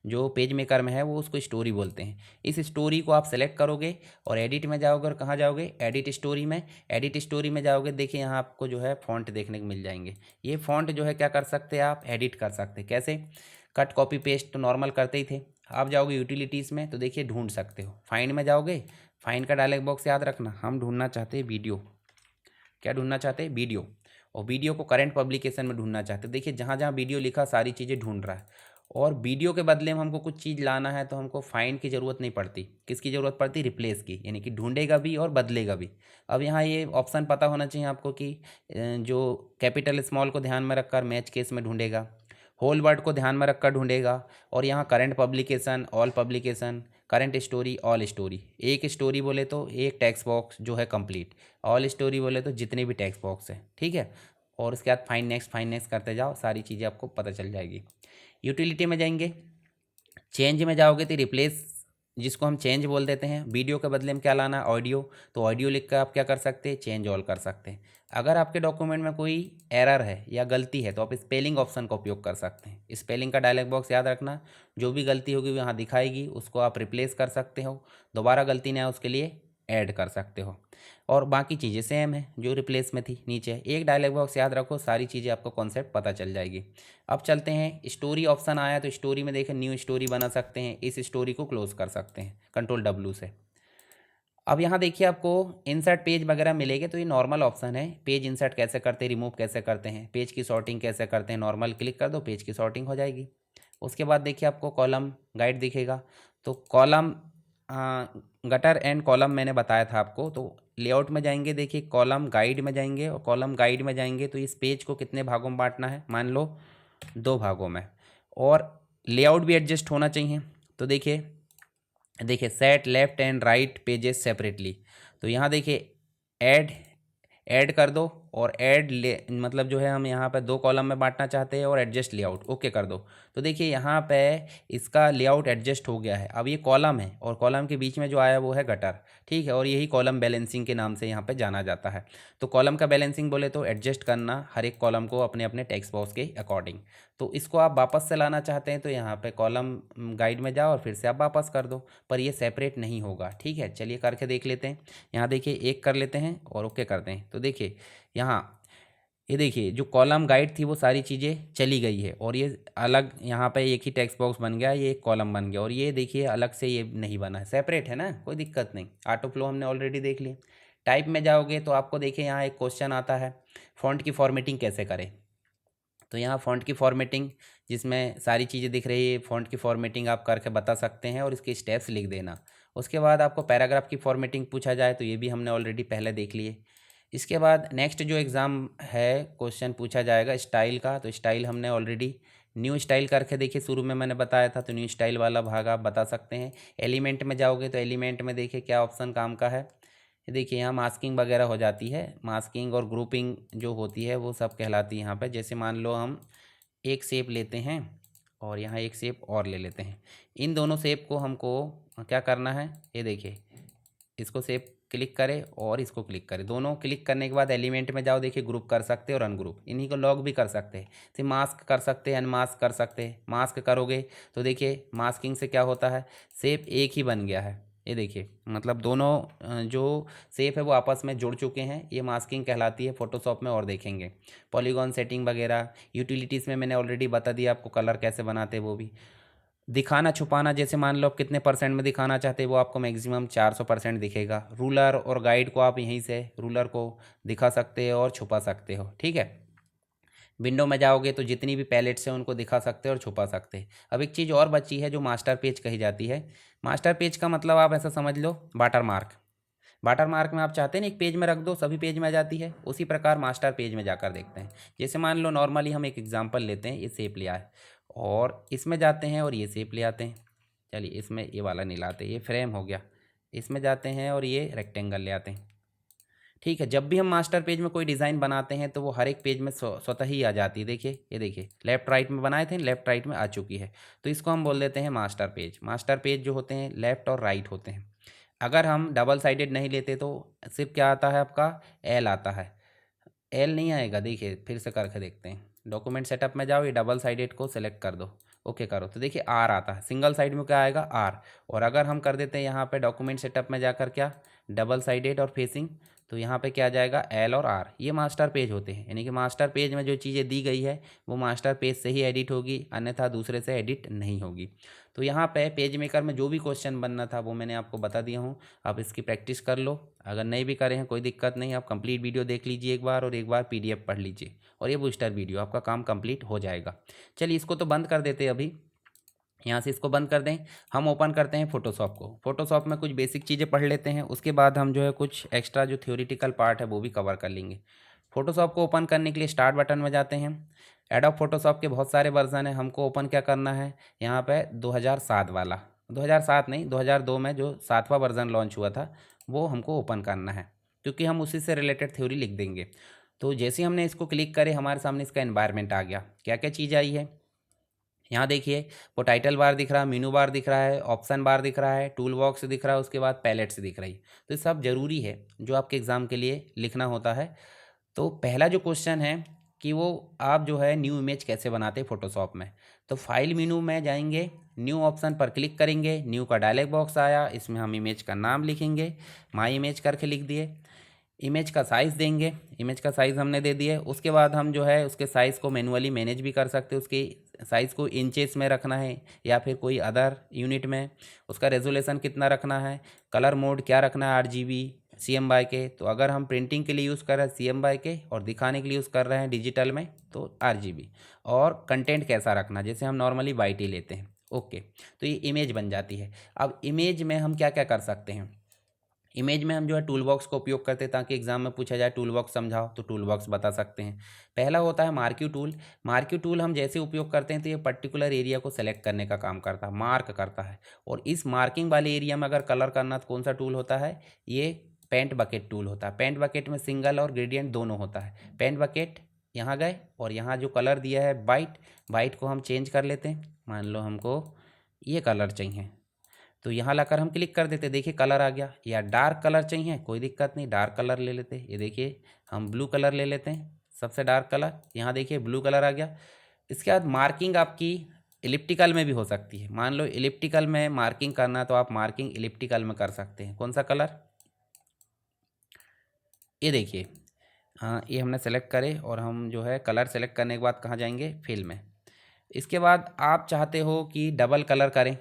जो पेज मेकर में है वो उसको स्टोरी बोलते हैं। इस स्टोरी को आप सेलेक्ट करोगे और एडिट में जाओगे, और कहाँ जाओगे? एडिट स्टोरी में। एडिट स्टोरी में जाओगे, देखिए यहाँ आपको जो है फ़ॉन्ट देखने को मिल जाएंगे। ये फ़ॉन्ट जो है क्या कर सकते हैं आप? एडिट कर सकते हैं। कैसे? कट कॉपी पेस्ट तो नॉर्मल करते ही थे। आप जाओगे यूटिलिटीज़ में तो देखिए ढूंढ सकते हो। फाइंड में जाओगे, फाइंड का डायलॉग बॉक्स याद रखना, हम ढूंढना चाहते हैं वीडियो। क्या ढूंढना चाहते हैं? वीडियो। और वीडियो को करंट पब्लिकेशन में ढूंढना चाहते हैं। देखिए जहाँ जहाँ वीडियो लिखा सारी चीज़ें ढूंढ रहा है। और वीडियो के बदले में हमको कुछ चीज़ लाना है तो हमको फाइंड की ज़रूरत नहीं पड़ती। किसकी ज़रूरत पड़ती? रिप्लेस की, यानी कि ढूंढेगा भी और बदलेगा भी। अब यहाँ ये ऑप्शन पता होना चाहिए आपको कि जो कैपिटल स्मॉल को ध्यान में रखकर मैच केस में ढूंढेगा, होल वर्ड को ध्यान में रखकर ढूंढेगा, और यहाँ current publication, all publication, current story, all story. एक स्टोरी बोले तो एक टेक्स्ट बॉक्स जो है कंप्लीट, ऑल स्टोरी बोले तो जितने भी टेक्स्ट बॉक्स है, ठीक है। और उसके बाद फाइंड नेक्स्ट करते जाओ, सारी चीज़ें आपको पता चल जाएगी। यूटिलिटी में जाएंगे, चेंज में जाओगे तो रिप्लेस, जिसको हम चेंज बोल देते हैं। वीडियो के बदले में क्या लाना है? ऑडियो। तो ऑडियो लिख कर आप क्या कर सकते हैं? चेंज ऑल कर सकते हैं। अगर आपके डॉक्यूमेंट में कोई एरर है या गलती है तो आप स्पेलिंग ऑप्शन का उपयोग कर सकते हैं। स्पेलिंग का डायलॉग बॉक्स याद रखना, जो भी गलती होगी वो यहाँ दिखाएगी, उसको आप रिप्लेस कर सकते हो। दोबारा गलती ना आए उसके लिए ऐड कर सकते हो। और बाकी चीज़ें सेम है जो रिप्लेस में थी। नीचे एक डायलॉग बॉक्स याद रखो, सारी चीज़ें आपको कॉन्सेप्ट पता चल जाएगी। अब चलते हैं, स्टोरी ऑप्शन आया तो स्टोरी में देखें न्यू स्टोरी बना सकते हैं। इस स्टोरी को क्लोज कर सकते हैं कंट्रोल डब्ल्यू से। अब यहाँ देखिए आपको इंसर्ट पेज वगैरह मिलेगा, तो ये नॉर्मल ऑप्शन है। पेज इंसर्ट कैसे करते हैं, रिमूव कैसे करते हैं, पेज की सॉर्टिंग कैसे करते हैं, नॉर्मल क्लिक कर दो, पेज की सॉर्टिंग हो जाएगी। उसके बाद देखिए आपको कॉलम गाइड दिखेगा। तो कॉलम, गटर एंड कॉलम मैंने बताया था आपको। तो लेआउट में जाएंगे, देखिए कॉलम गाइड में जाएंगे, और कॉलम गाइड में जाएंगे तो इस पेज को कितने भागों में बांटना है? मान लो 2 भागों में। और लेआउट भी एडजस्ट होना चाहिए। तो देखिए देखिए set left and right pages separately. तो यहाँ देखिए ऐड ऐड कर दो, और ऐड ले मतलब जो है हम यहाँ पे 2 कॉलम में बांटना चाहते हैं, और एडजस्ट लेआउट ओके कर दो। तो देखिए यहाँ पे इसका लेआउट एडजस्ट हो गया है। अब ये कॉलम है और कॉलम के बीच में जो आया वो है गटर, ठीक है। और यही कॉलम बैलेंसिंग के नाम से यहाँ पे जाना जाता है। तो कॉलम का बैलेंसिंग बोले तो एडजस्ट करना हर एक कॉलम को अपने अपने टेक्स्ट बॉक्स के अकॉर्डिंग। तो इसको आप वापस से लाना चाहते हैं तो यहाँ पे कॉलम गाइड में जाओ और फिर से आप वापस कर दो, पर ये सेपरेट नहीं होगा, ठीक है। चलिए करके देख लेते हैं। यहाँ देखिए एक कर लेते हैं और ओके करते हैं। तो देखिए यहाँ ये देखिए जो कॉलम गाइड थी वो सारी चीज़ें चली गई है, और ये अलग यहाँ पे एक ही टेक्स्ट बॉक्स बन गया, ये एक कॉलम बन गया। और ये देखिए अलग से ये नहीं बना है, सेपरेट है ना, कोई दिक्कत नहीं। ऑटो फ्लो हमने ऑलरेडी देख लिया। टाइप में जाओगे तो आपको देखिए यहाँ एक क्वेश्चन आता है, फ़ॉन्ट की फॉर्मेटिंग कैसे करें। तो यहाँ फ़ॉन्ट की फॉर्मेटिंग, जिसमें सारी चीज़ें दिख रही है, फ़ॉन्ट की फॉर्मेटिंग आप करके बता सकते हैं और इसके स्टेप्स लिख देना। उसके बाद आपको पैराग्राफ की फॉर्मेटिंग पूछा जाए तो ये भी हमने ऑलरेडी पहले देख लिए। इसके बाद नेक्स्ट जो एग्ज़ाम है, क्वेश्चन पूछा जाएगा स्टाइल का। तो स्टाइल हमने ऑलरेडी न्यू स्टाइल करके देखिए, शुरू में मैंने बताया था, तो न्यू स्टाइल वाला भाग आप बता सकते हैं। एलिमेंट में जाओगे तो एलिमेंट में देखिए क्या ऑप्शन काम का है। ये देखिए यहाँ मास्किंग वगैरह हो जाती है, मास्किंग और ग्रुपिंग जो होती है वो सब कहलाती है यहाँ पे। जैसे मान लो हम एक शेप लेते हैं और यहाँ एक शेप और ले लेते हैं, इन दोनों शेप को हमको क्या करना है, ये देखिए इसको शेप क्लिक करें और इसको क्लिक करें। दोनों क्लिक करने के बाद एलिमेंट में जाओ, देखिए ग्रुप कर सकते हैं और अनग्रुप, इन्हीं को लॉक भी कर सकते हैं। फिर मास्क कर सकते हैं, अनमास्क कर सकते हैं। मास्क करोगे तो देखिए मास्किंग से क्या होता है, शेप एक ही बन गया है। ये देखिए मतलब दोनों जो शेप है वो आपस में जुड़ चुके हैं, ये मास्किंग कहलाती है। फोटोशॉप में और देखेंगे पॉलीगॉन सेटिंग वगैरह। यूटिलिटीज़ में मैंने ऑलरेडी बता दिया आपको, कलर कैसे बनाते हैं वो भी। दिखाना छुपाना, जैसे मान लो आप कितने परसेंट में दिखाना चाहते हैं, वो आपको मैक्सिमम 400% दिखेगा। रूलर और गाइड को आप यहीं से रूलर को दिखा सकते हो और छुपा सकते हो, ठीक है। विंडो में जाओगे तो जितनी भी पैलेट्स हैं उनको दिखा सकते हैं और छुपा सकते हैं। अब एक चीज़ और बची है जो मास्टर पेज कही जाती है। मास्टर पेज का मतलब आप ऐसा समझ लो वाटर मार्क। वाटर मार्क में आप चाहते हैं ना एक पेज में रख दो, सभी पेज में आ जाती है, उसी प्रकार मास्टर पेज में जाकर देखते हैं। जैसे मान लो नॉर्मली हम एक एग्जांपल लेते हैं, ये शेप लिया है और इसमें जाते हैं और ये शेप ले आते हैं। चलिए इसमें ये वाला नहीं लाते, ये फ्रेम हो गया। इसमें जाते हैं और ये रेक्टेंगल ले आते हैं। ठीक है, जब भी हम मास्टर पेज में कोई डिज़ाइन बनाते हैं तो वो हर एक पेज में स्वतः ही आ जाती है। देखिए ये देखिए, लेफ्ट राइट में बनाए थे, लेफ्ट राइट में आ चुकी है। तो इसको हम बोल देते हैं मास्टर पेज। मास्टर पेज जो होते हैं लेफ्ट और राइट होते हैं। अगर हम डबल साइडेड नहीं लेते तो सिर्फ क्या आता है आपका, एल आता है। एल नहीं आएगा, देखिए फिर से करके देखते हैं। डॉक्यूमेंट सेटअप में जाओ, ये डबल साइडेड को सेलेक्ट कर दो, ओके करो तो देखिए आर आता है। सिंगल साइड में क्या आएगा, आर। और अगर हम कर देते हैं यहाँ पे डॉक्यूमेंट सेटअप में जाकर क्या, डबल साइडेड और फेसिंग, तो यहाँ पे क्या आ जाएगा, एल और आर। ये मास्टर पेज होते हैं, यानी कि मास्टर पेज में जो चीज़ें दी गई है वो मास्टर पेज से ही एडिट होगी, अन्यथा दूसरे से एडिट नहीं होगी। तो यहाँ पे पेज मेकर में जो भी क्वेश्चन बनना था वो मैंने आपको बता दिया हूँ। आप इसकी प्रैक्टिस कर लो, अगर नहीं भी करें हैं कोई दिक्कत नहीं, आप कंप्लीट वीडियो देख लीजिए एक बार और एक बार पीडीएफ पढ़ लीजिए और ये बूस्टर वीडियो आपका काम कंप्लीट हो जाएगा। चलिए इसको तो बंद कर देते हैं अभी, यहाँ से इसको बंद कर दें। हम ओपन करते हैं फोटोशॉप को। फोटोशॉप में कुछ बेसिक चीज़ें पढ़ लेते हैं, उसके बाद हम जो है कुछ एक्स्ट्रा जो थ्योरेटिकल पार्ट है वो भी कवर कर लेंगे। फोटोशॉप को ओपन करने के लिए स्टार्ट बटन में जाते हैं। एडोब फोटोशॉप के बहुत सारे वर्जन है, हमको ओपन क्या करना है, यहाँ पे 2007 वाला, 2007 नहीं 2002 में जो 7वां वर्जन लॉन्च हुआ था वो हमको ओपन करना है, क्योंकि हम उसी से रिलेटेड थ्योरी लिख देंगे। तो जैसे ही हमने इसको क्लिक करे हमारे सामने इसका एनवायरनमेंट आ गया। क्या क्या चीज़ आई है यहाँ देखिए, वो टाइटल बार दिख रहा है, मेनू बार दिख रहा है, ऑप्शन बार दिख रहा है, टूल बॉक्स दिख रहा है, उसके बाद पैलेट्स दिख रही है। तो ये सब जरूरी है जो आपके एग्ज़ाम के लिए लिखना होता है। तो पहला जो क्वेश्चन है कि वो आप जो है न्यू इमेज कैसे बनाते हैं फोटोशॉप में। तो फाइल मेनू में जाएंगे, न्यू ऑप्शन पर क्लिक करेंगे, न्यू का डायलॉग बॉक्स आया, इसमें हम इमेज का नाम लिखेंगे, माई इमेज करके लिख दिए। इमेज का साइज़ देंगे, इमेज का साइज़ हमने दे दिया। उसके बाद हम जो है उसके साइज़ को मैनुअली मैनेज भी कर सकते हैं, उसके साइज़ को इंचेस में रखना है या फिर कोई अदर यूनिट में, उसका रेजोल्यूशन कितना रखना है, कलर मोड क्या रखना है, RGB CMYK। तो अगर हम प्रिंटिंग के लिए यूज़ कर रहे हैं CMYK और दिखाने के लिए यूज़ कर रहे हैं डिजिटल में तो RGB। और कंटेंट कैसा रखना, जैसे हम नॉर्मली वाइट ही लेते हैं, ओके। तो ये इमेज बन जाती है। अब इमेज में हम क्या क्या कर सकते हैं, इमेज में हम जो है टूल बॉक्स का उपयोग करते हैं, ताकि एग्जाम में पूछा जाए टूल बॉक्स समझाओ तो टूल बॉक्स बता सकते हैं। पहला होता है मार्क्यू टूल। मार्क्यू टूल हम जैसे उपयोग करते हैं तो ये पर्टिकुलर एरिया को सेलेक्ट करने का काम करता है, मार्क करता है। और इस मार्किंग वाले एरिया में अगर कलर करना तो कौन सा टूल होता है, ये पेंट बकेट टूल होता है। पेंट बकेट में सिंगल और ग्रेडियंट दोनों होता है। पेंट बकेट यहाँ गए और यहाँ जो कलर दिया है वाइट, वाइट को हम चेंज कर लेते हैं। मान लो हमको ये कलर चाहिए तो यहाँ लाकर हम क्लिक कर देते, देखिए कलर आ गया। या डार्क कलर चाहिए, कोई दिक्कत नहीं, डार्क कलर ले लेते। ये देखिए हम ब्लू कलर ले लेते हैं, सबसे डार्क कलर। यहाँ देखिए ब्लू कलर आ गया। इसके बाद मार्किंग आपकी इलिप्टिकल में भी हो सकती है। मान लो इलिप्टिकल में मार्किंग करना तो आप मार्किंग इलिप्टिकल में कर सकते हैं। कौन सा कलर, ये देखिए, हाँ ये हमने सेलेक्ट करे और हम जो है कलर सेलेक्ट करने के बाद कहाँ जाएंगे, फिल में। इसके बाद आप चाहते हो कि डबल कलर करें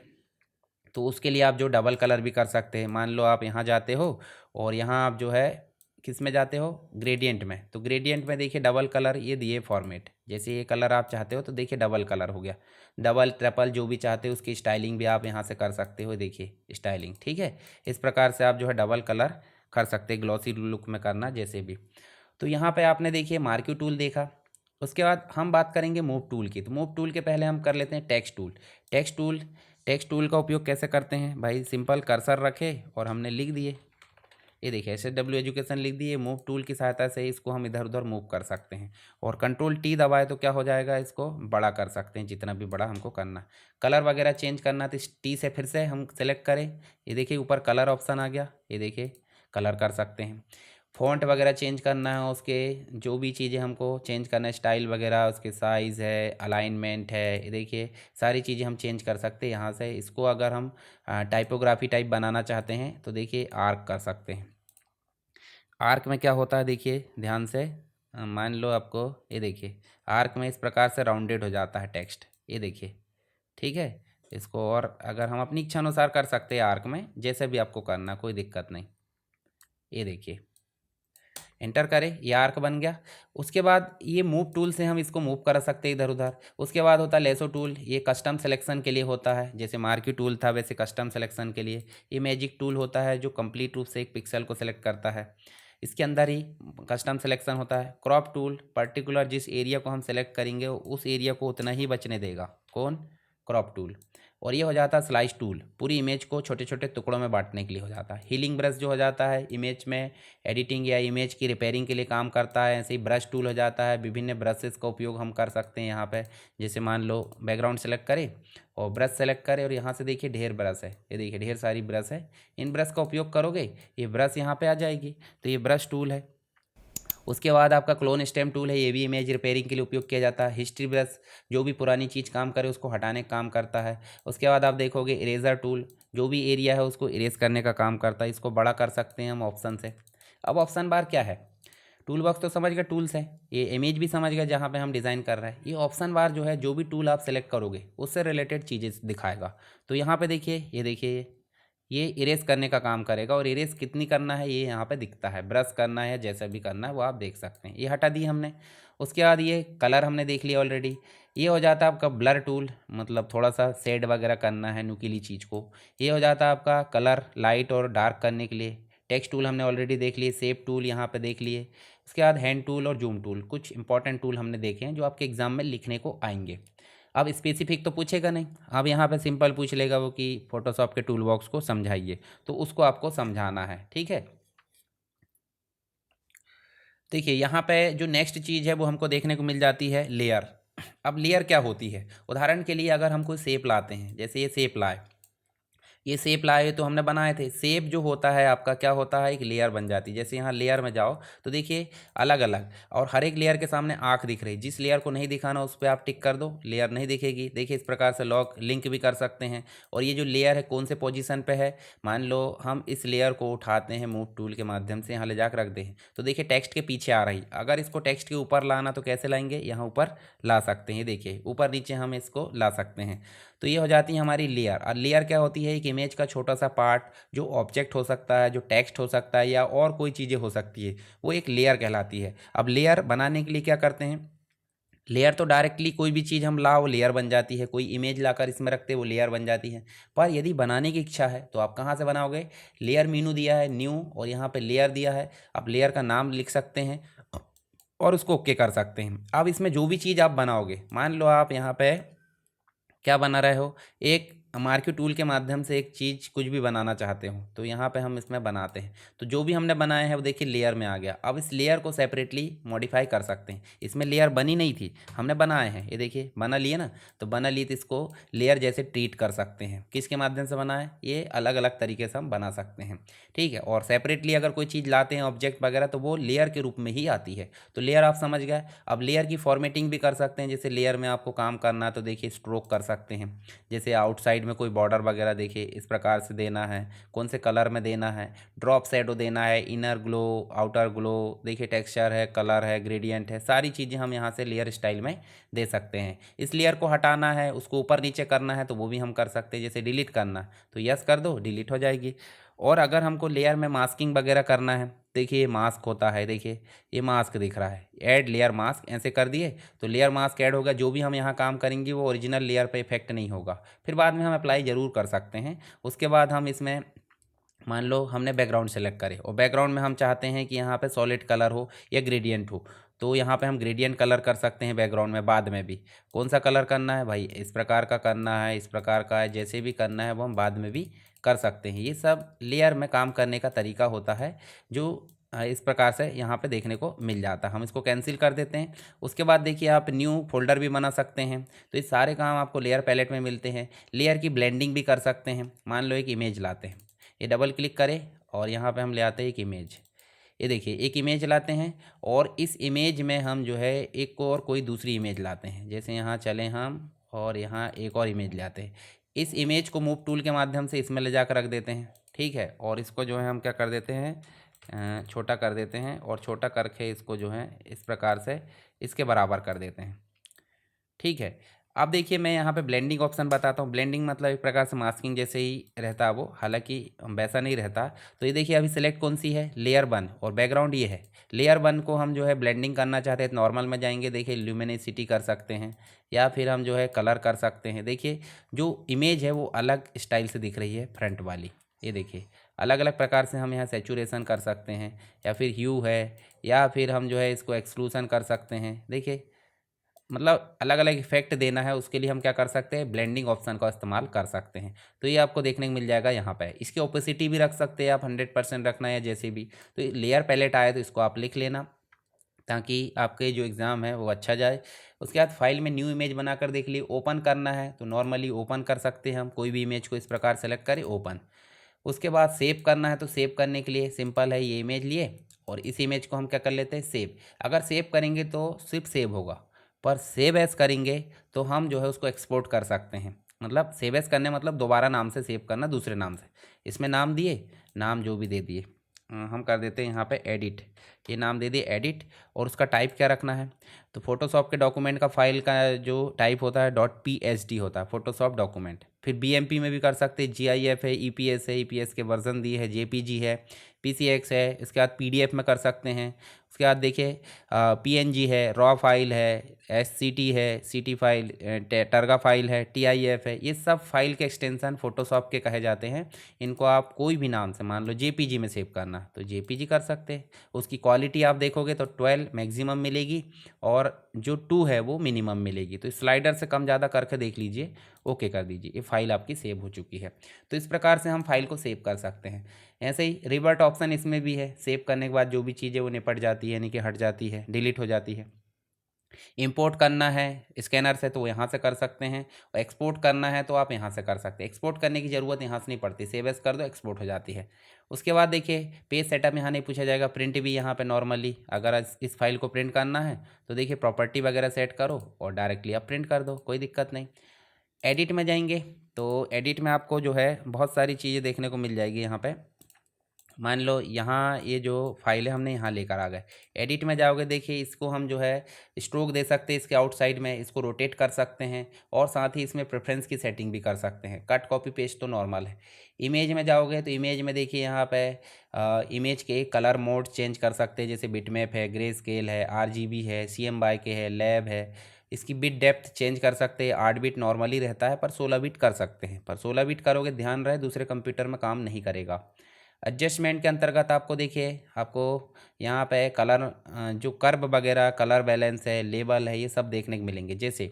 तो उसके लिए आप जो डबल कलर भी कर सकते हैं। मान लो आप यहाँ जाते हो और यहाँ आप जो है किस में जाते हो, ग्रेडियंट में। तो ग्रेडियंट में देखिए डबल कलर ये दिए फॉर्मेट, जैसे ये कलर आप चाहते हो तो देखिए डबल कलर हो गया। डबल ट्रिपल जो भी चाहते हो उसकी स्टाइलिंग भी आप यहाँ से कर सकते हो, देखिए स्टाइलिंग, ठीक है। इस प्रकार से आप जो है डबल कलर कर सकते हैं, ग्लॉसी लुक में करना जैसे भी। तो यहाँ पे आपने देखिए मार्क्यू टूल देखा। उसके बाद हम बात करेंगे मूव टूल की। तो मूव टूल के पहले हम कर लेते हैं text tool. Text tool, text tool का उपयोग कैसे करते हैं भाई, सिंपल कर्सर रखे और हमने लिख दिए, ये देखिए SW एजुकेशन लिख दिए। मूव टूल की सहायता से इसको हम इधर उधर मूव कर सकते हैं। और कंट्रोल T दबाए तो क्या हो जाएगा, इसको बड़ा कर सकते हैं जितना भी बड़ा हमको करना। कलर वगैरह चेंज करना तो इस T से फिर से हम सेलेक्ट करें, ये देखिए ऊपर कलर ऑप्शन आ गया, ये देखिए कलर कर सकते हैं। फ़ॉन्ट वगैरह चेंज करना है, उसके जो भी चीज़ें हमको चेंज करना है, स्टाइल वगैरह, उसके साइज़ है, अलाइनमेंट है, ये देखिए सारी चीज़ें हम चेंज कर सकते हैं यहाँ से। इसको अगर हम टाइपोग्राफी टाइप बनाना चाहते हैं तो देखिए आर्क कर सकते हैं। आर्क में क्या होता है देखिए ध्यान से, मान लो आपको ये देखिए आर्क में इस प्रकार से राउंडेड हो जाता है टेक्स्ट, ये देखिए, ठीक है। इसको और अगर हम अपनी इच्छा अनुसार कर सकते हैं आर्क में, जैसे भी आपको करना, कोई दिक्कत नहीं। ये देखिए एंटर करें, ये आर्क बन गया। उसके बाद ये मूव टूल से हम इसको मूव कर सकते हैं इधर उधर। उसके बाद होता है लेसो टूल, ये कस्टम सिलेक्शन के लिए होता है, जैसे मार्की टूल था वैसे कस्टम सिलेक्शन के लिए। ये मैजिक टूल होता है जो कंप्लीट रूप से एक पिक्सल को सिलेक्ट करता है, इसके अंदर ही कस्टम सिलेक्शन होता है। क्रॉप टूल, पर्टिकुलर जिस एरिया को हम सेलेक्ट करेंगे उस एरिया को उतना ही बचने देगा, कौन, क्रॉप टूल। और ये हो जाता है स्लाइस टूल, पूरी इमेज को छोटे छोटे टुकड़ों में बांटने के लिए हो जाता है। हीलिंग ब्रश जो हो जाता है इमेज में एडिटिंग या इमेज की रिपेयरिंग के लिए काम करता है। ऐसे ही ब्रश टूल हो जाता है, विभिन्न ब्रशेस का उपयोग हम कर सकते हैं यहाँ पे। जैसे मान लो बैकग्राउंड सेलेक्ट करें और ब्रश सेलेक्ट करें, और यहाँ से देखिए ढेर ब्रश है, ये देखिए ढेर सारी ब्रश है। इन ब्रश का उपयोग करोगे ये ब्रश यहाँ पे आ जाएगी, तो ये ब्रश टूल है। उसके बाद आपका क्लोन स्टेम टूल है, ये भी इमेज रिपेयरिंग के लिए उपयोग किया जाता है। हिस्ट्री ब्रश, जो भी पुरानी चीज़ काम करे उसको हटाने का काम करता है। उसके बाद आप देखोगे इरेजर टूल, जो भी एरिया है उसको इरेज करने का काम करता है, इसको बड़ा कर सकते हैं हम ऑप्शन से। अब ऑप्शन बार क्या है, टूल बॉक्स तो समझ गए टूल्स है, ये इमेज भी समझ गए जहाँ पे हम डिज़ाइन कर रहे हैं। ये ऑप्शन बार जो है जो भी टूल आप सेलेक्ट करोगे उससे रिलेटेड चीज़ें दिखाएगा। तो यहाँ पे देखिए, ये देखिए ये इरेज करने का काम करेगा, और इरेज कितनी करना है ये यहाँ पे दिखता है, ब्रश करना है जैसा भी करना है वो आप देख सकते हैं। ये हटा दी हमने। उसके बाद ये कलर हमने देख लिया ऑलरेडी। ये हो जाता है आपका ब्लर टूल, मतलब थोड़ा सा शेड वगैरह करना है नुकीली चीज़ को। ये हो जाता है आपका कलर लाइट और डार्क करने के लिए। टेक्स्ट टूल हमने ऑलरेडी देख लिए, शेप टूल यहाँ पे देख लिए। उसके बाद हैंड टूल और जूम टूल, कुछ इंपॉर्टेंट टूल हमने देखे हैं जो आपके एग्जाम में लिखने को आएंगे। अब स्पेसिफिक तो पूछेगा नहीं, अब यहाँ पे सिंपल पूछ लेगा वो कि फोटोशॉप के टूल बॉक्स को समझाइए, तो उसको आपको समझाना है, ठीक है। देखिए यहाँ पे जो नेक्स्ट चीज़ है वो हमको देखने को मिल जाती है लेयर। अब लेयर क्या होती है, उदाहरण के लिए अगर हम कोई शेप लाते हैं, जैसे ये शेप लाए, ये शेप लाए तो हमने बनाए थे। शेप जो होता है आपका क्या होता है, एक लेयर बन जाती है। जैसे यहाँ लेयर में जाओ तो देखिए अलग अलग, और हर एक लेयर के सामने आँख दिख रही है। जिस लेयर को नहीं दिखाना उस पर आप टिक कर दो, लेयर नहीं दिखेगी। देखिए इस प्रकार से लॉक लिंक भी कर सकते हैं। और ये जो लेयर है कौन से पोजीशन पे है, मान लो हम इस लेयर को उठाते हैं मूव टूल के माध्यम से, यहाँ ले जाकर रख दें तो देखिए टेक्स्ट के पीछे आ रही। अगर इसको टेक्स्ट के ऊपर लाना तो कैसे लाएंगे, यहाँ ऊपर ला सकते हैं, देखिए ऊपर नीचे हम इसको ला सकते हैं। तो ये हो जाती है हमारी लेयर। और लेयर क्या होती है, एक इमेज का छोटा सा पार्ट, जो ऑब्जेक्ट हो सकता है, जो टेक्स्ट हो सकता है, या और कोई चीज़ें हो सकती है, वो एक लेयर कहलाती है। अब लेयर बनाने के लिए क्या करते हैं, लेयर तो डायरेक्टली कोई भी चीज़ हम लाओ लेयर बन जाती है, कोई इमेज लाकर इसमें रखते वो लेयर बन जाती है। पर यदि बनाने की इच्छा है तो आप कहाँ से बनाओगे, लेयर मीनू दिया है न्यू, और यहाँ पे लेयर दिया है, आप लेयर का नाम लिख सकते हैं और उसको ओके कर सकते हैं। अब इसमें जो भी चीज़ आप बनाओगे, मान लो आप यहाँ पे क्या बना रहे हो, एक मार्क्यू टूल के माध्यम से एक चीज़ कुछ भी बनाना चाहते हो तो यहाँ पे हम इसमें बनाते हैं। तो जो भी हमने बनाया है वो देखिए लेयर में आ गया। अब इस लेयर को सेपरेटली मॉडिफाई कर सकते हैं। इसमें लेयर बनी नहीं थी, हमने बनाए हैं, ये देखिए बना लिए ना, तो बना लिए तो इसको लेयर जैसे ट्रीट कर सकते हैं। किसके माध्यम से बना है, ये अलग अलग तरीके से हम बना सकते हैं, ठीक है। और सेपरेटली अगर कोई चीज़ लाते हैं ऑब्जेक्ट वगैरह तो वो लेयर के रूप में ही आती है। तो लेयर आप समझ गए। अब लेयर की फॉर्मेटिंग भी कर सकते हैं, जैसे लेयर में आपको काम करना है तो देखिए स्ट्रोक कर सकते हैं। जैसे आउटसाइड में कोई बॉर्डर वगैरह देखिए इस प्रकार से देना है, कौन से कलर में देना है, ड्रॉप शैडो देना है, इनर ग्लो आउटर ग्लो, देखिए टेक्सचर है, कलर है, ग्रेडियंट है, सारी चीज़ें हम यहाँ से लेयर स्टाइल में दे सकते हैं। इस लेयर को हटाना है, उसको ऊपर नीचे करना है तो वो भी हम कर सकते हैं। जैसे डिलीट करना तो यस कर दो, डिलीट हो जाएगी। और अगर हमको लेयर में मास्किंग वगैरह करना है, देखिए ये मास्क होता है, देखिए ये मास्क दिख रहा है, ऐड लेयर मास्क ऐसे कर दिए तो लेयर मास्क ऐड होगा। जो भी हम यहाँ काम करेंगे वो ओरिजिनल लेयर पे इफेक्ट नहीं होगा, फिर बाद में हम अप्लाई ज़रूर कर सकते हैं। उसके बाद हम इसमें मान लो हमने बैकग्राउंड सेलेक्ट करे और बैकग्राउंड में हम चाहते हैं कि यहाँ पे सॉलिड कलर हो या ग्रेडियंट हो, तो यहाँ पे हम ग्रेडियंट कलर कर सकते हैं बैकग्राउंड में। बाद में भी कौन सा कलर करना है भाई, इस प्रकार का करना है, इस प्रकार का है, जैसे भी करना है वो हम बाद में भी कर सकते हैं। ये सब लेयर में काम करने का तरीका होता है जो इस प्रकार से यहाँ पे देखने को मिल जाता है। हम इसको कैंसिल कर देते हैं। उसके बाद देखिए आप न्यू फोल्डर भी बना सकते हैं। तो ये सारे काम आपको लेयर पैलेट में मिलते हैं। लेयर की ब्लेंडिंग भी कर सकते हैं। मान लो एक इमेज लाते हैं, ये डबल क्लिक करें और यहाँ पे हम ले आते हैं एक इमेज। ये देखिए एक इमेज लाते हैं और इस इमेज में हम जो है एक और कोई दूसरी इमेज लाते हैं। जैसे यहाँ चलें हम और यहाँ एक और इमेज लाते हैं। इस इमेज को मूव टूल के माध्यम से इसमें ले जाकर रख देते हैं, ठीक है। और इसको जो है हम क्या कर देते हैं, छोटा कर देते हैं, और छोटा करके इसको जो है इस प्रकार से इसके बराबर कर देते हैं, ठीक है। अब देखिए मैं यहाँ पे ब्लेंडिंग ऑप्शन बताता हूँ। ब्लेंडिंग मतलब एक प्रकार से मास्किंग जैसे ही रहता है वो, हालांकि वैसा नहीं रहता। तो ये देखिए अभी सिलेक्ट कौन सी है, लेयर 1, और बैकग्राउंड ये है। लेयर 1 को हम जो है ब्लेंडिंग करना चाहते हैं, नॉर्मल में जाएंगे, देखिए ल्यूमिनेसिटी कर सकते हैं, या फिर हम जो है कलर कर सकते हैं। देखिए जो इमेज है वो अलग स्टाइल से दिख रही है फ्रंट वाली, ये देखिए अलग अलग प्रकार से हम यहाँ सेचुरेशन कर सकते हैं, या फिर ह्यू है, या फिर हम जो है इसको एक्सक्लूसन कर सकते हैं। देखिए मतलब अलग अलग इफेक्ट देना है, उसके लिए हम क्या कर सकते हैं, ब्लेंडिंग ऑप्शन का इस्तेमाल कर सकते हैं। तो ये आपको देखने को मिल जाएगा यहाँ पे। इसकी ओपेसिटी भी रख सकते हैं आप, 100% रखना है जैसे भी। तो लेयर पैलेट आए तो इसको आप लिख लेना, ताकि आपके जो एग्ज़ाम है वो अच्छा जाए। उसके बाद फाइल में न्यू इमेज बनाकर देख लिए, ओपन करना है तो नॉर्मली ओपन कर सकते हैं हम, कोई भी इमेज को इस प्रकार सेलेक्ट करें, ओपन। उसके बाद सेव करना है तो सेव करने के लिए सिंपल है, ये इमेज लिए और इस इमेज को हम क्या कर लेते हैं, सेव। अगर सेव करेंगे तो सिर्फ सेव होगा, पर सेव एज करेंगे तो हम जो है उसको एक्सपोर्ट कर सकते हैं। मतलब सेव एज करने मतलब दोबारा नाम से सेव करना, दूसरे नाम से। इसमें नाम दिए, नाम जो भी दे दिए, हम कर देते हैं यहाँ पे एडिट, ये नाम दे दिए एडिट। और उसका टाइप क्या रखना है, तो फोटोशॉप के डॉक्यूमेंट का फाइल का जो टाइप होता है .psd होता है, फोटोशॉप डॉक्यूमेंट। फिर बीएमपी में भी कर सकते हैं, जीआईएफ है, ईपीएस है, ईपीएस के वर्जन दिए है, जेपीजी है, पीसीएक्स है। इसके बाद पीडीएफ में कर सकते हैं। उसके बाद देखिए पीएनजी है, रॉ फाइल है, एससीटी है, सीटी फाइल, टर्गा फाइल है, टीआईएफ है। ये सब फाइल के एक्सटेंशन फोटोशॉप के कहे जाते हैं। इनको आप कोई भी नाम से, मान लो जेपीजी में सेव करना तो जेपीजी कर सकते हैं। उसकी क्वालिटी आप देखोगे तो 12 मैक्सिमम मिलेगी, और जो 2 है वो मिनिमम मिलेगी। तो स्लाइडर से कम ज़्यादा करके देख लीजिए, ओके कर दीजिए, ये फाइल आपकी सेव हो चुकी है। तो इस प्रकार से हम फाइल को सेव कर सकते हैं। ऐसे ही रिवर्ट ऑप्शन इसमें भी है, सेव करने के बाद जो भी चीज़ें वो निपट जाती है, यानी कि हट जाती है, डिलीट हो जाती है। इंपोर्ट करना है स्कैनर से तो यहाँ से कर सकते हैं, और एक्सपोर्ट करना है तो आप यहाँ से कर सकते हैं। एक्सपोर्ट करने की ज़रूरत यहाँ से नहीं पड़ती, सेव एज कर दो, एक्सपोर्ट हो जाती है। उसके बाद देखिए पेज सेटअप यहाँ नहीं पूछा जाएगा, प्रिंट भी यहाँ पे नॉर्मली अगर इस फाइल को प्रिंट करना है तो देखिए प्रॉपर्टी वगैरह सेट करो और डायरेक्टली आप प्रिंट कर दो, कोई दिक्कत नहीं। एडिट में जाएंगे तो एडिट में आपको जो है बहुत सारी चीज़ें देखने को मिल जाएगी। यहाँ पे मान लो यहाँ ये जो फाइल है हमने यहाँ लेकर आ गए, एडिट में जाओगे देखिए इसको हम जो है स्ट्रोक दे सकते हैं इसके आउटसाइड में, इसको रोटेट कर सकते हैं, और साथ ही इसमें प्रेफरेंस की सेटिंग भी कर सकते हैं। कट कॉपी पेस्ट तो नॉर्मल है। इमेज में जाओगे तो इमेज में देखिए यहाँ पे इमेज के कलर मोड चेंज कर सकते हैं, जैसे बिटमैप है, ग्रे स्केल है, आरजीबी है, CMYK है, लैब है। इसकी बिट डेप्थ चेंज कर सकते हैं, 8 बिट नॉर्मली रहता है पर 16 बिट कर सकते हैं, पर 16 बिट करोगे ध्यान रहे दूसरे कंप्यूटर में काम नहीं करेगा। एडजस्टमेंट के अंतर्गत आपको देखिए आपको यहाँ पे कलर जो कर्व वगैरह, कलर बैलेंस है, लेबल है, ये सब देखने को मिलेंगे। जैसे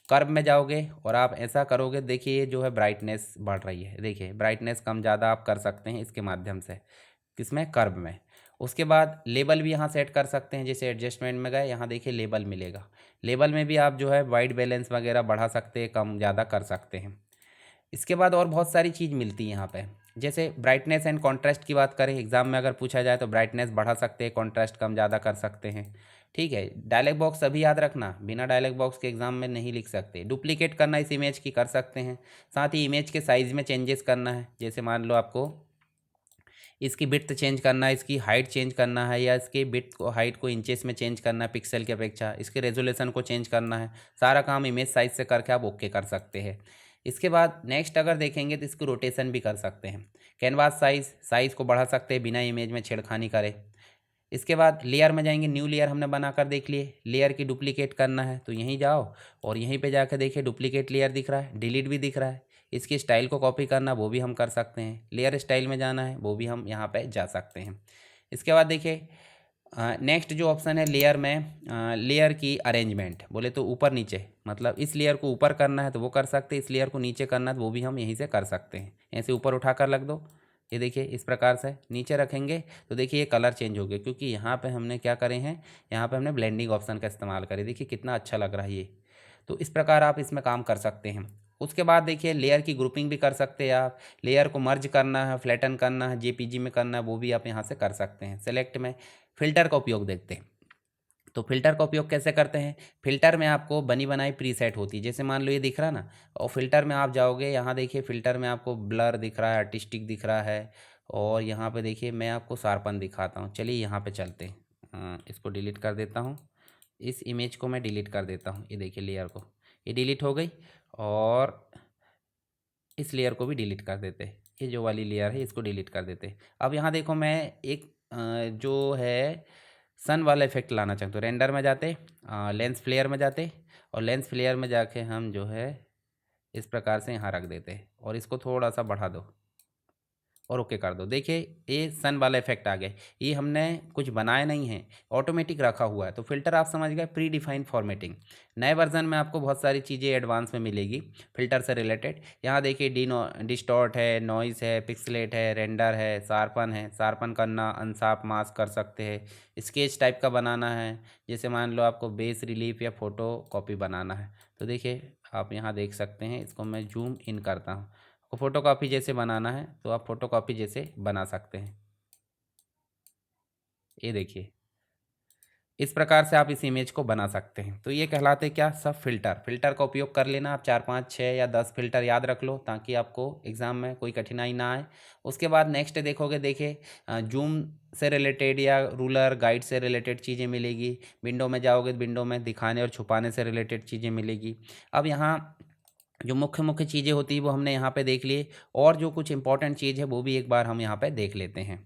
कर्व में जाओगे और आप ऐसा करोगे, देखिए जो है ब्राइटनेस बढ़ रही है, देखिए ब्राइटनेस कम ज़्यादा आप कर सकते हैं इसके माध्यम से, किसमें, कर्व में। उसके बाद लेबल भी यहाँ सेट कर सकते हैं, जैसे एडजस्टमेंट में गए यहाँ देखिए लेबल मिलेगा, लेबल में भी आप जो है वाइट बैलेंस वगैरह बढ़ा सकते हैं, कम ज़्यादा कर सकते हैं। इसके बाद और बहुत सारी चीज़ मिलती है यहाँ पे, जैसे ब्राइटनेस एंड कॉन्ट्रास्ट की बात करें, एग्जाम में अगर पूछा जाए तो ब्राइटनेस बढ़ा सकते हैं, कॉन्ट्रास्ट कम ज़्यादा कर सकते हैं। ठीक है, डायलॉग बॉक्स अभी याद रखना, बिना डायलॉग बॉक्स के एग्जाम में नहीं लिख सकते। डुप्लीकेट करना इस इमेज की कर सकते हैं। साथ ही इमेज के साइज़ में चेंजेस करना है, जैसे मान लो आपको इसकी विड्थ चेंज करना है, इसकी हाइट चेंज करना है, या इसके विड्थ को, हाइट को इंचेस में चेंज करना है पिक्सल की अपेक्षा, इसके रेजोल्यूशन को चेंज करना है, सारा काम इमेज साइज से करके आप ओके कर सकते हैं। इसके बाद नेक्स्ट अगर देखेंगे तो इसकी रोटेशन भी कर सकते हैं। कैनवास साइज़ को बढ़ा सकते हैं बिना इमेज में छेड़खानी करे। इसके बाद लेयर में जाएंगे, न्यू लेयर हमने बनाकर देख लिए, लेयर की डुप्लीकेट करना है तो यहीं जाओ और यहीं पे जाकर देखिए डुप्लीकेट लेयर दिख रहा है, डिलीट भी दिख रहा है। इसकी स्टाइल को कॉपी करना वो भी हम कर सकते हैं, लेयर स्टाइल में जाना है वो भी हम यहाँ पे जा सकते हैं। इसके बाद देखिए नेक्स्ट जो ऑप्शन है लेयर में, लेयर की अरेंजमेंट बोले तो ऊपर नीचे, मतलब इस लेयर को ऊपर करना है तो वो कर सकते हैं, इस लेयर को नीचे करना है तो वो भी हम यहीं से कर सकते हैं। ऐसे ऊपर उठा कर रख दो, ये देखिए इस प्रकार से नीचे रखेंगे तो देखिए ये कलर चेंज हो गया, क्योंकि यहाँ पे हमने क्या करे हैं, यहाँ पे हमने ब्लेंडिंग ऑप्शन का इस्तेमाल करें। देखिए कितना अच्छा लग रहा है ये। तो इस प्रकार आप इसमें काम कर सकते हैं। उसके बाद देखिए लेयर की ग्रुपिंग भी कर सकते हैं आप, लेयर को मर्ज करना है, फ्लैटन करना है, जेपीजी में करना है, वो भी आप यहाँ से कर सकते हैं। सेलेक्ट में फ़िल्टर का उपयोग देखते हैं, तो फ़िल्टर का उपयोग कैसे करते हैं। फ़िल्टर में आपको बनी बनाई प्रीसेट होती है, जैसे मान लो ये दिख रहा ना, और फ़िल्टर में आप जाओगे, यहाँ देखिए फ़िल्टर में आपको ब्लर दिख रहा है, आर्टिस्टिक दिख रहा है, और यहाँ पे देखिए मैं आपको शार्पन दिखाता हूँ। चलिए यहाँ पे चलते हैं, इसको डिलीट कर देता हूँ, इस इमेज को मैं डिलीट कर देता हूँ, ये देखिए लेयर को, ये डिलीट हो गई, और इस लेयर को भी डिलीट कर देते। ये जो वाली लेयर है इसको डिलीट कर देते। अब यहाँ देखो मैं एक जो है सन वाला इफेक्ट लाना चाहते हो, रेंडर में जाते, लेंस फ्लेयर में जाते, और लेंस फ्लेयर में जाके हम जो है इस प्रकार से यहाँ रख देते और इसको थोड़ा सा बढ़ा दो और ओके कर दो। देखिए ये सन वाला इफेक्ट आ गया। ये हमने कुछ बनाया नहीं है, ऑटोमेटिक रखा हुआ है। तो फिल्टर आप समझ गए, प्री डिफाइंड फॉर्मेटिंग। नए वर्जन में आपको बहुत सारी चीज़ें एडवांस में मिलेगी फिल्टर से रिलेटेड। यहाँ देखिए डिस्टॉर्ट है, नॉइस है, पिक्सलेट है, रेंडर है, शार्पन है, शार्पन करना, अनशार्प मास्क कर सकते हैं। स्केच टाइप का बनाना है, जैसे मान लो आपको बेस रिलीफ या फोटो कॉपी बनाना है, तो देखिए आप यहाँ देख सकते हैं। इसको मैं जूम इन करता हूँ। को फोटो कॉपी जैसे बनाना है तो आप फोटो कॉपी जैसे बना सकते हैं। ये देखिए इस प्रकार से आप इस इमेज को बना सकते हैं। तो ये कहलाते क्या, सब फिल्टर। फिल्टर का उपयोग कर लेना आप 4 5 6 या 10 फिल्टर याद रख लो ताकि आपको एग्ज़ाम में कोई कठिनाई ना आए। उसके बाद नेक्स्ट देखोगे, देखिए जूम से रिलेटेड या रूलर गाइड से रिलेटेड चीज़ें मिलेगी। विंडो में जाओगे तो विंडो में दिखाने और छुपाने से रिलेटेड चीज़ें मिलेगी। अब यहाँ जो मुख्य मुख्य चीज़ें होती है वो हमने यहाँ पे देख लिए, और जो कुछ इंपॉर्टेंट चीज़ है वो भी एक बार हम यहाँ पे देख लेते हैं।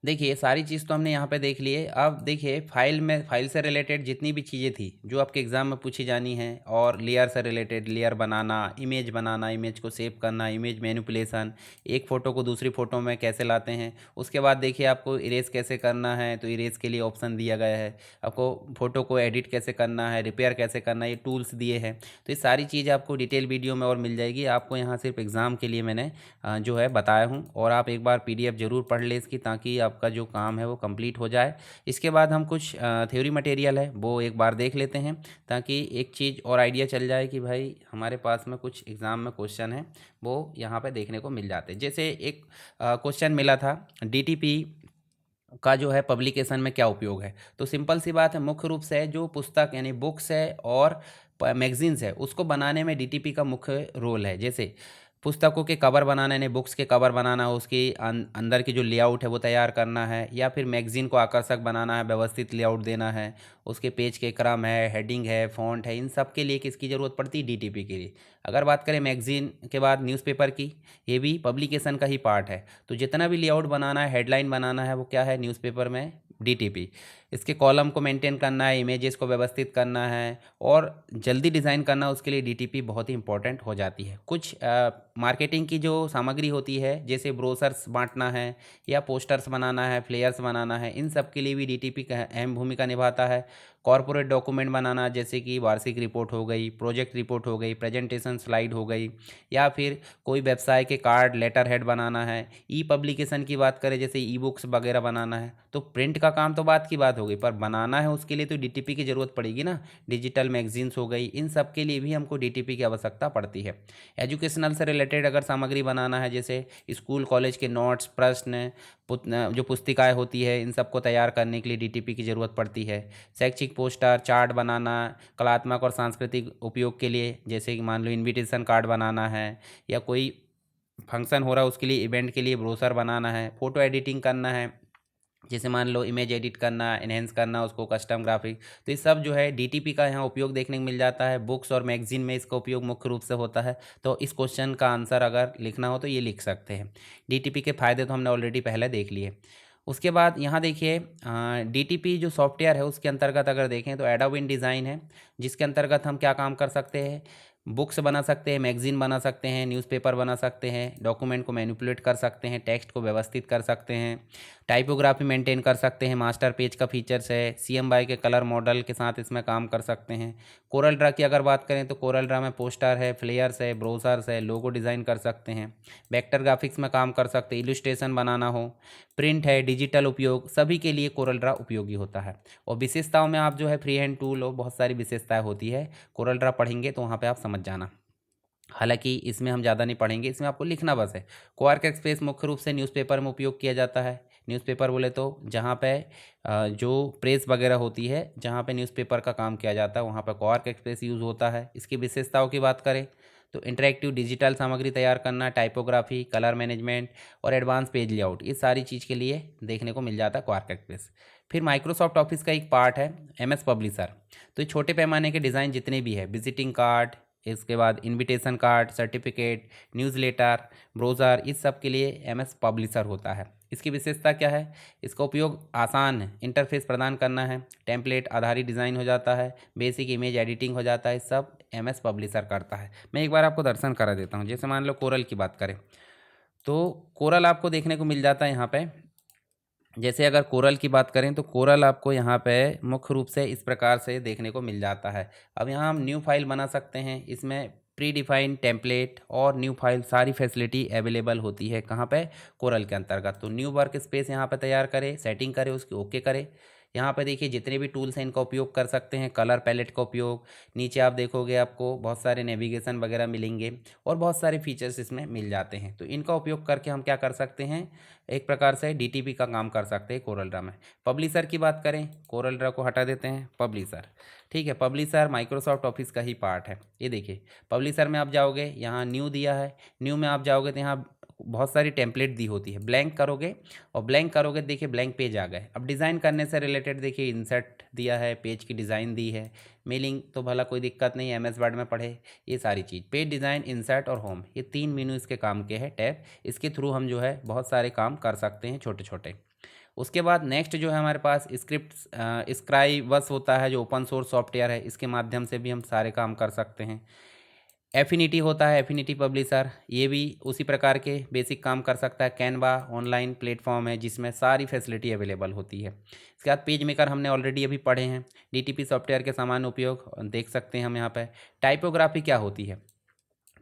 देखिए सारी चीज़ तो हमने यहाँ पे देख ली है। अब देखिए फाइल से रिलेटेड जितनी भी चीज़ें थी जो आपके एग्ज़ाम में पूछी जानी है, और लेयर से रिलेटेड, लेयर बनाना, इमेज को सेव करना, इमेज मैनिपुलेशन, एक फ़ोटो को दूसरी फ़ोटो में कैसे लाते हैं। उसके बाद देखिए आपको इरेज कैसे करना है, तो इरेज के लिए ऑप्शन दिया गया है। आपको फ़ोटो को एडिट कैसे करना है, रिपेयर कैसे करना है, ये टूल्स दिए हैं। तो ये सारी चीज़ें आपको डिटेल वीडियो में और मिल जाएगी। आपको यहाँ सिर्फ एग्ज़ाम के लिए मैंने जो है बताया हूँ, और आप एक बार पीडीएफ ज़रूर पढ़ लें इसकी, ताकि आपका जो काम है वो कंप्लीट हो जाए। इसके बाद हम कुछ थ्योरी मटेरियल है वो एक बार देख लेते हैं, ताकि एक चीज़ और आइडिया चल जाए कि भाई हमारे पास में कुछ एग्ज़ाम में क्वेश्चन है वो यहाँ पे देखने को मिल जाते हैं। जैसे एक क्वेश्चन मिला था, डीटीपी का जो है पब्लिकेशन में क्या उपयोग है। तो सिंपल सी बात है, मुख्य रूप से जो पुस्तक यानी बुक्स है और मैगजीन्स है उसको बनाने में डीटीपी का मुख्य रोल है। जैसे पुस्तकों के कवर बनाना, यानी बुक्स के कवर बनाना, उसकी अंदर की जो लेआउट है वो तैयार करना है, या फिर मैगजीन को आकर्षक बनाना है, व्यवस्थित लेआउट देना है, उसके पेज के क्रम है, हेडिंग है, फॉन्ट है, इन सब के लिए किसकी ज़रूरत पड़ती है, डीटीपी के लिए। अगर बात करें मैगजीन के बाद न्यूज़पेपर की, ये भी पब्लिकेशन का ही पार्ट है। तो जितना भी लेआउट बनाना है, हेडलाइन बनाना है, वो क्या है, न्यूज़पेपर में डीटीपी। इसके कॉलम को मेंटेन करना है, इमेजेस को व्यवस्थित करना है, और जल्दी डिज़ाइन करना, उसके लिए डीटीपी बहुत ही इंपॉर्टेंट हो जाती है। कुछ मार्केटिंग की जो सामग्री होती है, जैसे ब्रोशर्स बांटना है या पोस्टर्स बनाना है, फ्लेयर्स बनाना है, इन सब के लिए भी डीटीपी का अहम भूमिका निभाता है। कॉरपोरेट डॉक्यूमेंट बनाना, जैसे कि वार्षिक रिपोर्ट हो गई, प्रोजेक्ट रिपोर्ट हो गई, प्रेजेंटेशन स्लाइड हो गई, या फिर कोई व्यवसाय के कार्ड, लेटर हेड बनाना है। ई पब्लिकेशन की बात करें, जैसे ई बुक्स वगैरह बनाना है, तो प्रिंट का काम तो बात की बात हो गई, पर बनाना है उसके लिए तो डीटीपी की ज़रूरत पड़ेगी ना। डिजिटल मैगजीन्स हो गई, इन सब के लिए भी हमको डीटीपी की आवश्यकता पड़ती है। एजुकेशनल से रिलेटेड अगर सामग्री बनाना है, जैसे स्कूल कॉलेज के नोट्स, प्रश्न, जो पुस्तिकाएँ होती है, इन सबको तैयार करने के लिए डीटीपी की ज़रूरत पड़ती है। शैक्षिक पोस्टर, चार्ट बनाना, कलात्मक और सांस्कृतिक उपयोग के लिए, जैसे कि मान लो इनविटेशन कार्ड बनाना है, या कोई फंक्शन हो रहा है उसके लिए, इवेंट के लिए ब्रोशर बनाना है, फ़ोटो एडिटिंग करना है, जैसे मान लो इमेज एडिट करना, एनहेंस करना उसको, कस्टम ग्राफिक, तो ये सब जो है डीटीपी का यहाँ उपयोग देखने को मिल जाता है। बुक्स और मैगजीन में इसका उपयोग मुख्य रूप से होता है। तो इस क्वेश्चन का आंसर अगर लिखना हो तो ये लिख सकते हैं। डीटीपी के फ़ायदे तो हमने ऑलरेडी पहले देख लिए। उसके बाद यहाँ देखिए डीटीपी जो सॉफ्टवेयर है उसके अंतर्गत अगर देखें तो एडोब InDesign है, जिसके अंतर्गत हम क्या काम कर सकते हैं, बुक्स बना सकते हैं, मैगजीन बना सकते हैं, न्यूज़पेपर बना सकते हैं, डॉक्यूमेंट को मैनिपुलेट कर सकते हैं, टेक्स्ट को व्यवस्थित कर सकते हैं, टाइपोग्राफी मेंटेन कर सकते हैं, मास्टर पेज का फीचर्स है, CMYK के कलर मॉडल के साथ इसमें काम कर सकते हैं। कोरल ड्रा की अगर बात करें तो कोरल ड्रा में पोस्टर है, फ्लेयर्स है, ब्रोशर्स है, लोगो डिज़ाइन कर सकते हैं। वेक्टर ग्राफिक्स में काम कर सकते हैं, इलस्ट्रेशन बनाना हो, प्रिंट है, डिजिटल उपयोग, सभी के लिए कोरल ड्रा उपयोगी होता है। और विशेषताओं में आप जो है फ्री हैंड टूल और बहुत सारी विशेषताएं होती है, कोरल ड्रा पढ़ेंगे तो वहाँ पे आप समझ जाना। हालांकि इसमें हम ज़्यादा नहीं पढ़ेंगे, इसमें आपको लिखना बस है। क्वार्क एक्सप्रेस मुख्य रूप से न्यूज़पेपर में उपयोग किया जाता है। न्यूज़पेपर बोले तो जहाँ पे जो प्रेस वगैरह होती है, जहाँ पे न्यूज़पेपर का काम किया जाता है, वहाँ पर क्वार्क एक्सप्रेस यूज़ होता है। इसकी विशेषताओं की बात करें तो इंटरेक्टिव डिजिटल सामग्री तैयार करना, टाइपोग्राफी, कलर मैनेजमेंट और एडवांस पेज लेआउट, इस सारी चीज़ के लिए देखने को मिल जाता है क्वार्क एक्सप्रेस। फिर माइक्रोसॉफ्ट ऑफिस का एक पार्ट है एमएस पब्लिशर। तो ये छोटे पैमाने के डिज़ाइन जितने भी है, विजिटिंग कार्ड, इसके बाद इनविटेशन कार्ड, सर्टिफिकेट, न्यूज़लेटर, ब्रोज़र, इस सब के लिए एमएस पब्लिशर होता है। इसकी विशेषता क्या है? इसका उपयोग आसान इंटरफेस प्रदान करना है, टेम्पलेट आधारित डिज़ाइन हो जाता है, बेसिक इमेज एडिटिंग हो जाता है, सब एमएस पब्लिशर करता है। मैं एक बार आपको दर्शन करा देता हूँ। जैसे मान लो कोरल की बात करें तो कोरल आपको देखने को मिल जाता है यहाँ पे। जैसे अगर कोरल की बात करें तो कोरल आपको यहाँ पे मुख्य रूप से इस प्रकार से देखने को मिल जाता है। अब यहाँ हम न्यू फाइल बना सकते हैं, इसमें प्री डिफाइंड टेम्पलेट और न्यू फाइल सारी फैसिलिटी अवेलेबल होती है कहाँ पे? कोरल के अंतर्गत। तो न्यू वर्क स्पेस यहाँ पे तैयार करें, सेटिंग करें, उसकी ओके करें। यहाँ पे देखिए जितने भी टूल्स हैं इनका उपयोग कर सकते हैं, कलर पैलेट का उपयोग। नीचे आप देखोगे आपको बहुत सारे नेविगेशन वगैरह मिलेंगे और बहुत सारे फीचर्स इसमें मिल जाते हैं। तो इनका उपयोग करके हम क्या कर सकते हैं? एक प्रकार से डीटीपी का काम कर सकते हैं कोरल ड्रा में। पब्लिशर की बात करें, कोरल ड्रा को हटा देते हैं, पब्लिशर, ठीक है। पब्लिशर माइक्रोसॉफ्ट ऑफिस का ही पार्ट है। ये देखिए पब्लिशर में आप जाओगे, यहाँ न्यू दिया है, न्यू में आप जाओगे तो यहाँ बहुत सारी टेम्पलेट दी होती है। ब्लैंक करोगे और ब्लैंक करोगे देखिए ब्लैंक पेज आ गए। अब डिज़ाइन करने से रिलेटेड देखिए इंसर्ट दिया है, पेज की डिज़ाइन दी है, मेलिंग तो भला कोई दिक्कत नहीं, एमएस वर्ड में पढ़े, ये सारी चीज़। पेज डिज़ाइन, इंसर्ट और होम, ये 3 मेनू इसके काम के हैं टैब। इसके थ्रू हम जो है बहुत सारे काम कर सकते हैं छोटे छोटे। उसके बाद नेक्स्ट जो है हमारे पास स्क्रिप्ट स्क्राइबस होता है, जो ओपन सोर्स सॉफ्टवेयर है, इसके माध्यम से भी हम सारे काम कर सकते हैं। एफिनिटी होता है, एफिनिटी पब्लिशर, ये भी उसी प्रकार के बेसिक काम कर सकता है। कैनवा ऑनलाइन प्लेटफॉर्म है जिसमें सारी फैसिलिटी अवेलेबल होती है। इसके बाद पेज मेकर हमने ऑलरेडी अभी पढ़े हैं। डीटीपी सॉफ्टवेयर के सामान्य उपयोग देख सकते हैं हम यहाँ पे। टाइपोग्राफी क्या होती है?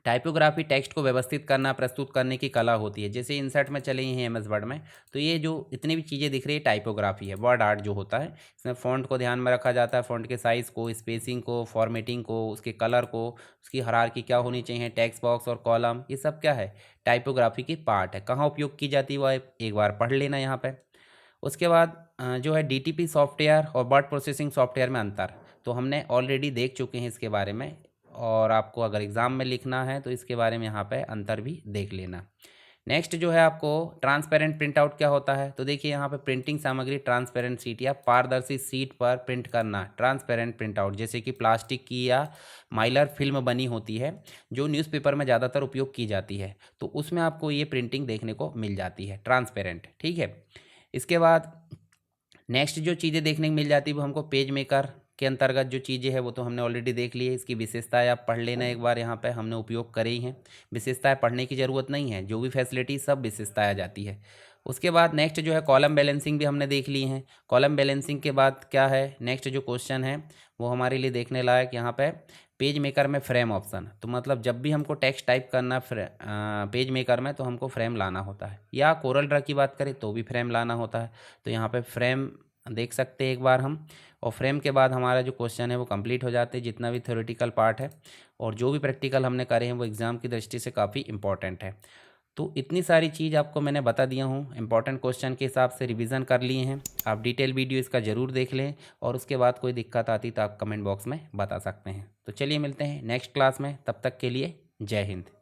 टाइपोग्राफी टेक्स्ट को व्यवस्थित करना, प्रस्तुत करने की कला होती है। जैसे इंसर्ट में चले हैं एमएस वर्ड में, तो ये जो इतनी भी चीज़ें दिख रही है टाइपोग्राफी है, वर्ड आर्ट जो होता है। इसमें फ़ॉन्ट को ध्यान में रखा जाता है, फ़ॉन्ट के साइज़ को, स्पेसिंग को, फॉर्मेटिंग को, उसके कलर को, उसकी हायरार्की क्या होनी चाहिए, टेक्स्ट बॉक्स और कॉलम, ये सब क्या है? टाइपोग्राफी की पार्ट है। कहाँ उपयोग की जाती है वो एक बार पढ़ लेना यहाँ पर। उसके बाद जो है डीटीपी सॉफ्टवेयर और वर्ड प्रोसेसिंग सॉफ्टवेयर में अंतर, तो हमने ऑलरेडी देख चुके हैं इसके बारे में। और आपको अगर एग्ज़ाम में लिखना है तो इसके बारे में यहाँ पे अंतर भी देख लेना। नेक्स्ट जो है आपको ट्रांसपेरेंट प्रिंट आउट क्या होता है? तो देखिए यहाँ पे प्रिंटिंग सामग्री ट्रांसपेरेंट सीट या पारदर्शी सीट पर प्रिंट करना, ट्रांसपेरेंट प्रिंट आउट। जैसे कि प्लास्टिक की या माइलर फिल्म बनी होती है जो न्यूज़पेपर में ज़्यादातर उपयोग की जाती है, तो उसमें आपको ये प्रिंटिंग देखने को मिल जाती है, ट्रांसपेरेंट, ठीक है। इसके बाद नेक्स्ट जो चीज़ें देखने को मिल जाती है वो हमको पेज मेकर के अंतर्गत जो चीज़ें हैं वो तो हमने ऑलरेडी देख ली है। इसकी विशेषताएं आप पढ़ लेना एक बार, यहाँ पे हमने उपयोग करे ही हैं। विशेषताएं पढ़ने की ज़रूरत नहीं है, जो भी फैसिलिटी सब विशेषताएं आ जाती है। उसके बाद नेक्स्ट जो है कॉलम बैलेंसिंग भी हमने देख ली है। कॉलम बैलेंसिंग के बाद क्या है, नेक्स्ट जो क्वेश्चन है वो हमारे लिए देखने लायक यहाँ पे पेज मेकर में फ्रेम ऑप्शन। तो मतलब जब भी हमको टेक्स्ट टाइप करना पेज मेकर में तो हमको फ्रेम लाना होता है, या कोरल ड्रा की बात करें तो भी फ्रेम लाना होता है। तो यहाँ पे फ्रेम देख सकते हैं एक बार हम, और फ्रेम के बाद हमारा जो क्वेश्चन है वो कंप्लीट हो जाते हैं, जितना भी थ्योरेटिकल पार्ट है। और जो भी प्रैक्टिकल हमने करे हैं वो एग्ज़ाम की दृष्टि से काफ़ी इंपॉर्टेंट है। तो इतनी सारी चीज़ आपको मैंने बता दिया हूँ, इंपॉर्टेंट क्वेश्चन के हिसाब से रिवीजन कर लिए हैं। आप डिटेल वीडियो इसका ज़रूर देख लें, और उसके बाद कोई दिक्कत आती तो आप कमेंट बॉक्स में बता सकते हैं। तो चलिए मिलते हैं नेक्स्ट क्लास में, तब तक के लिए जय हिंद।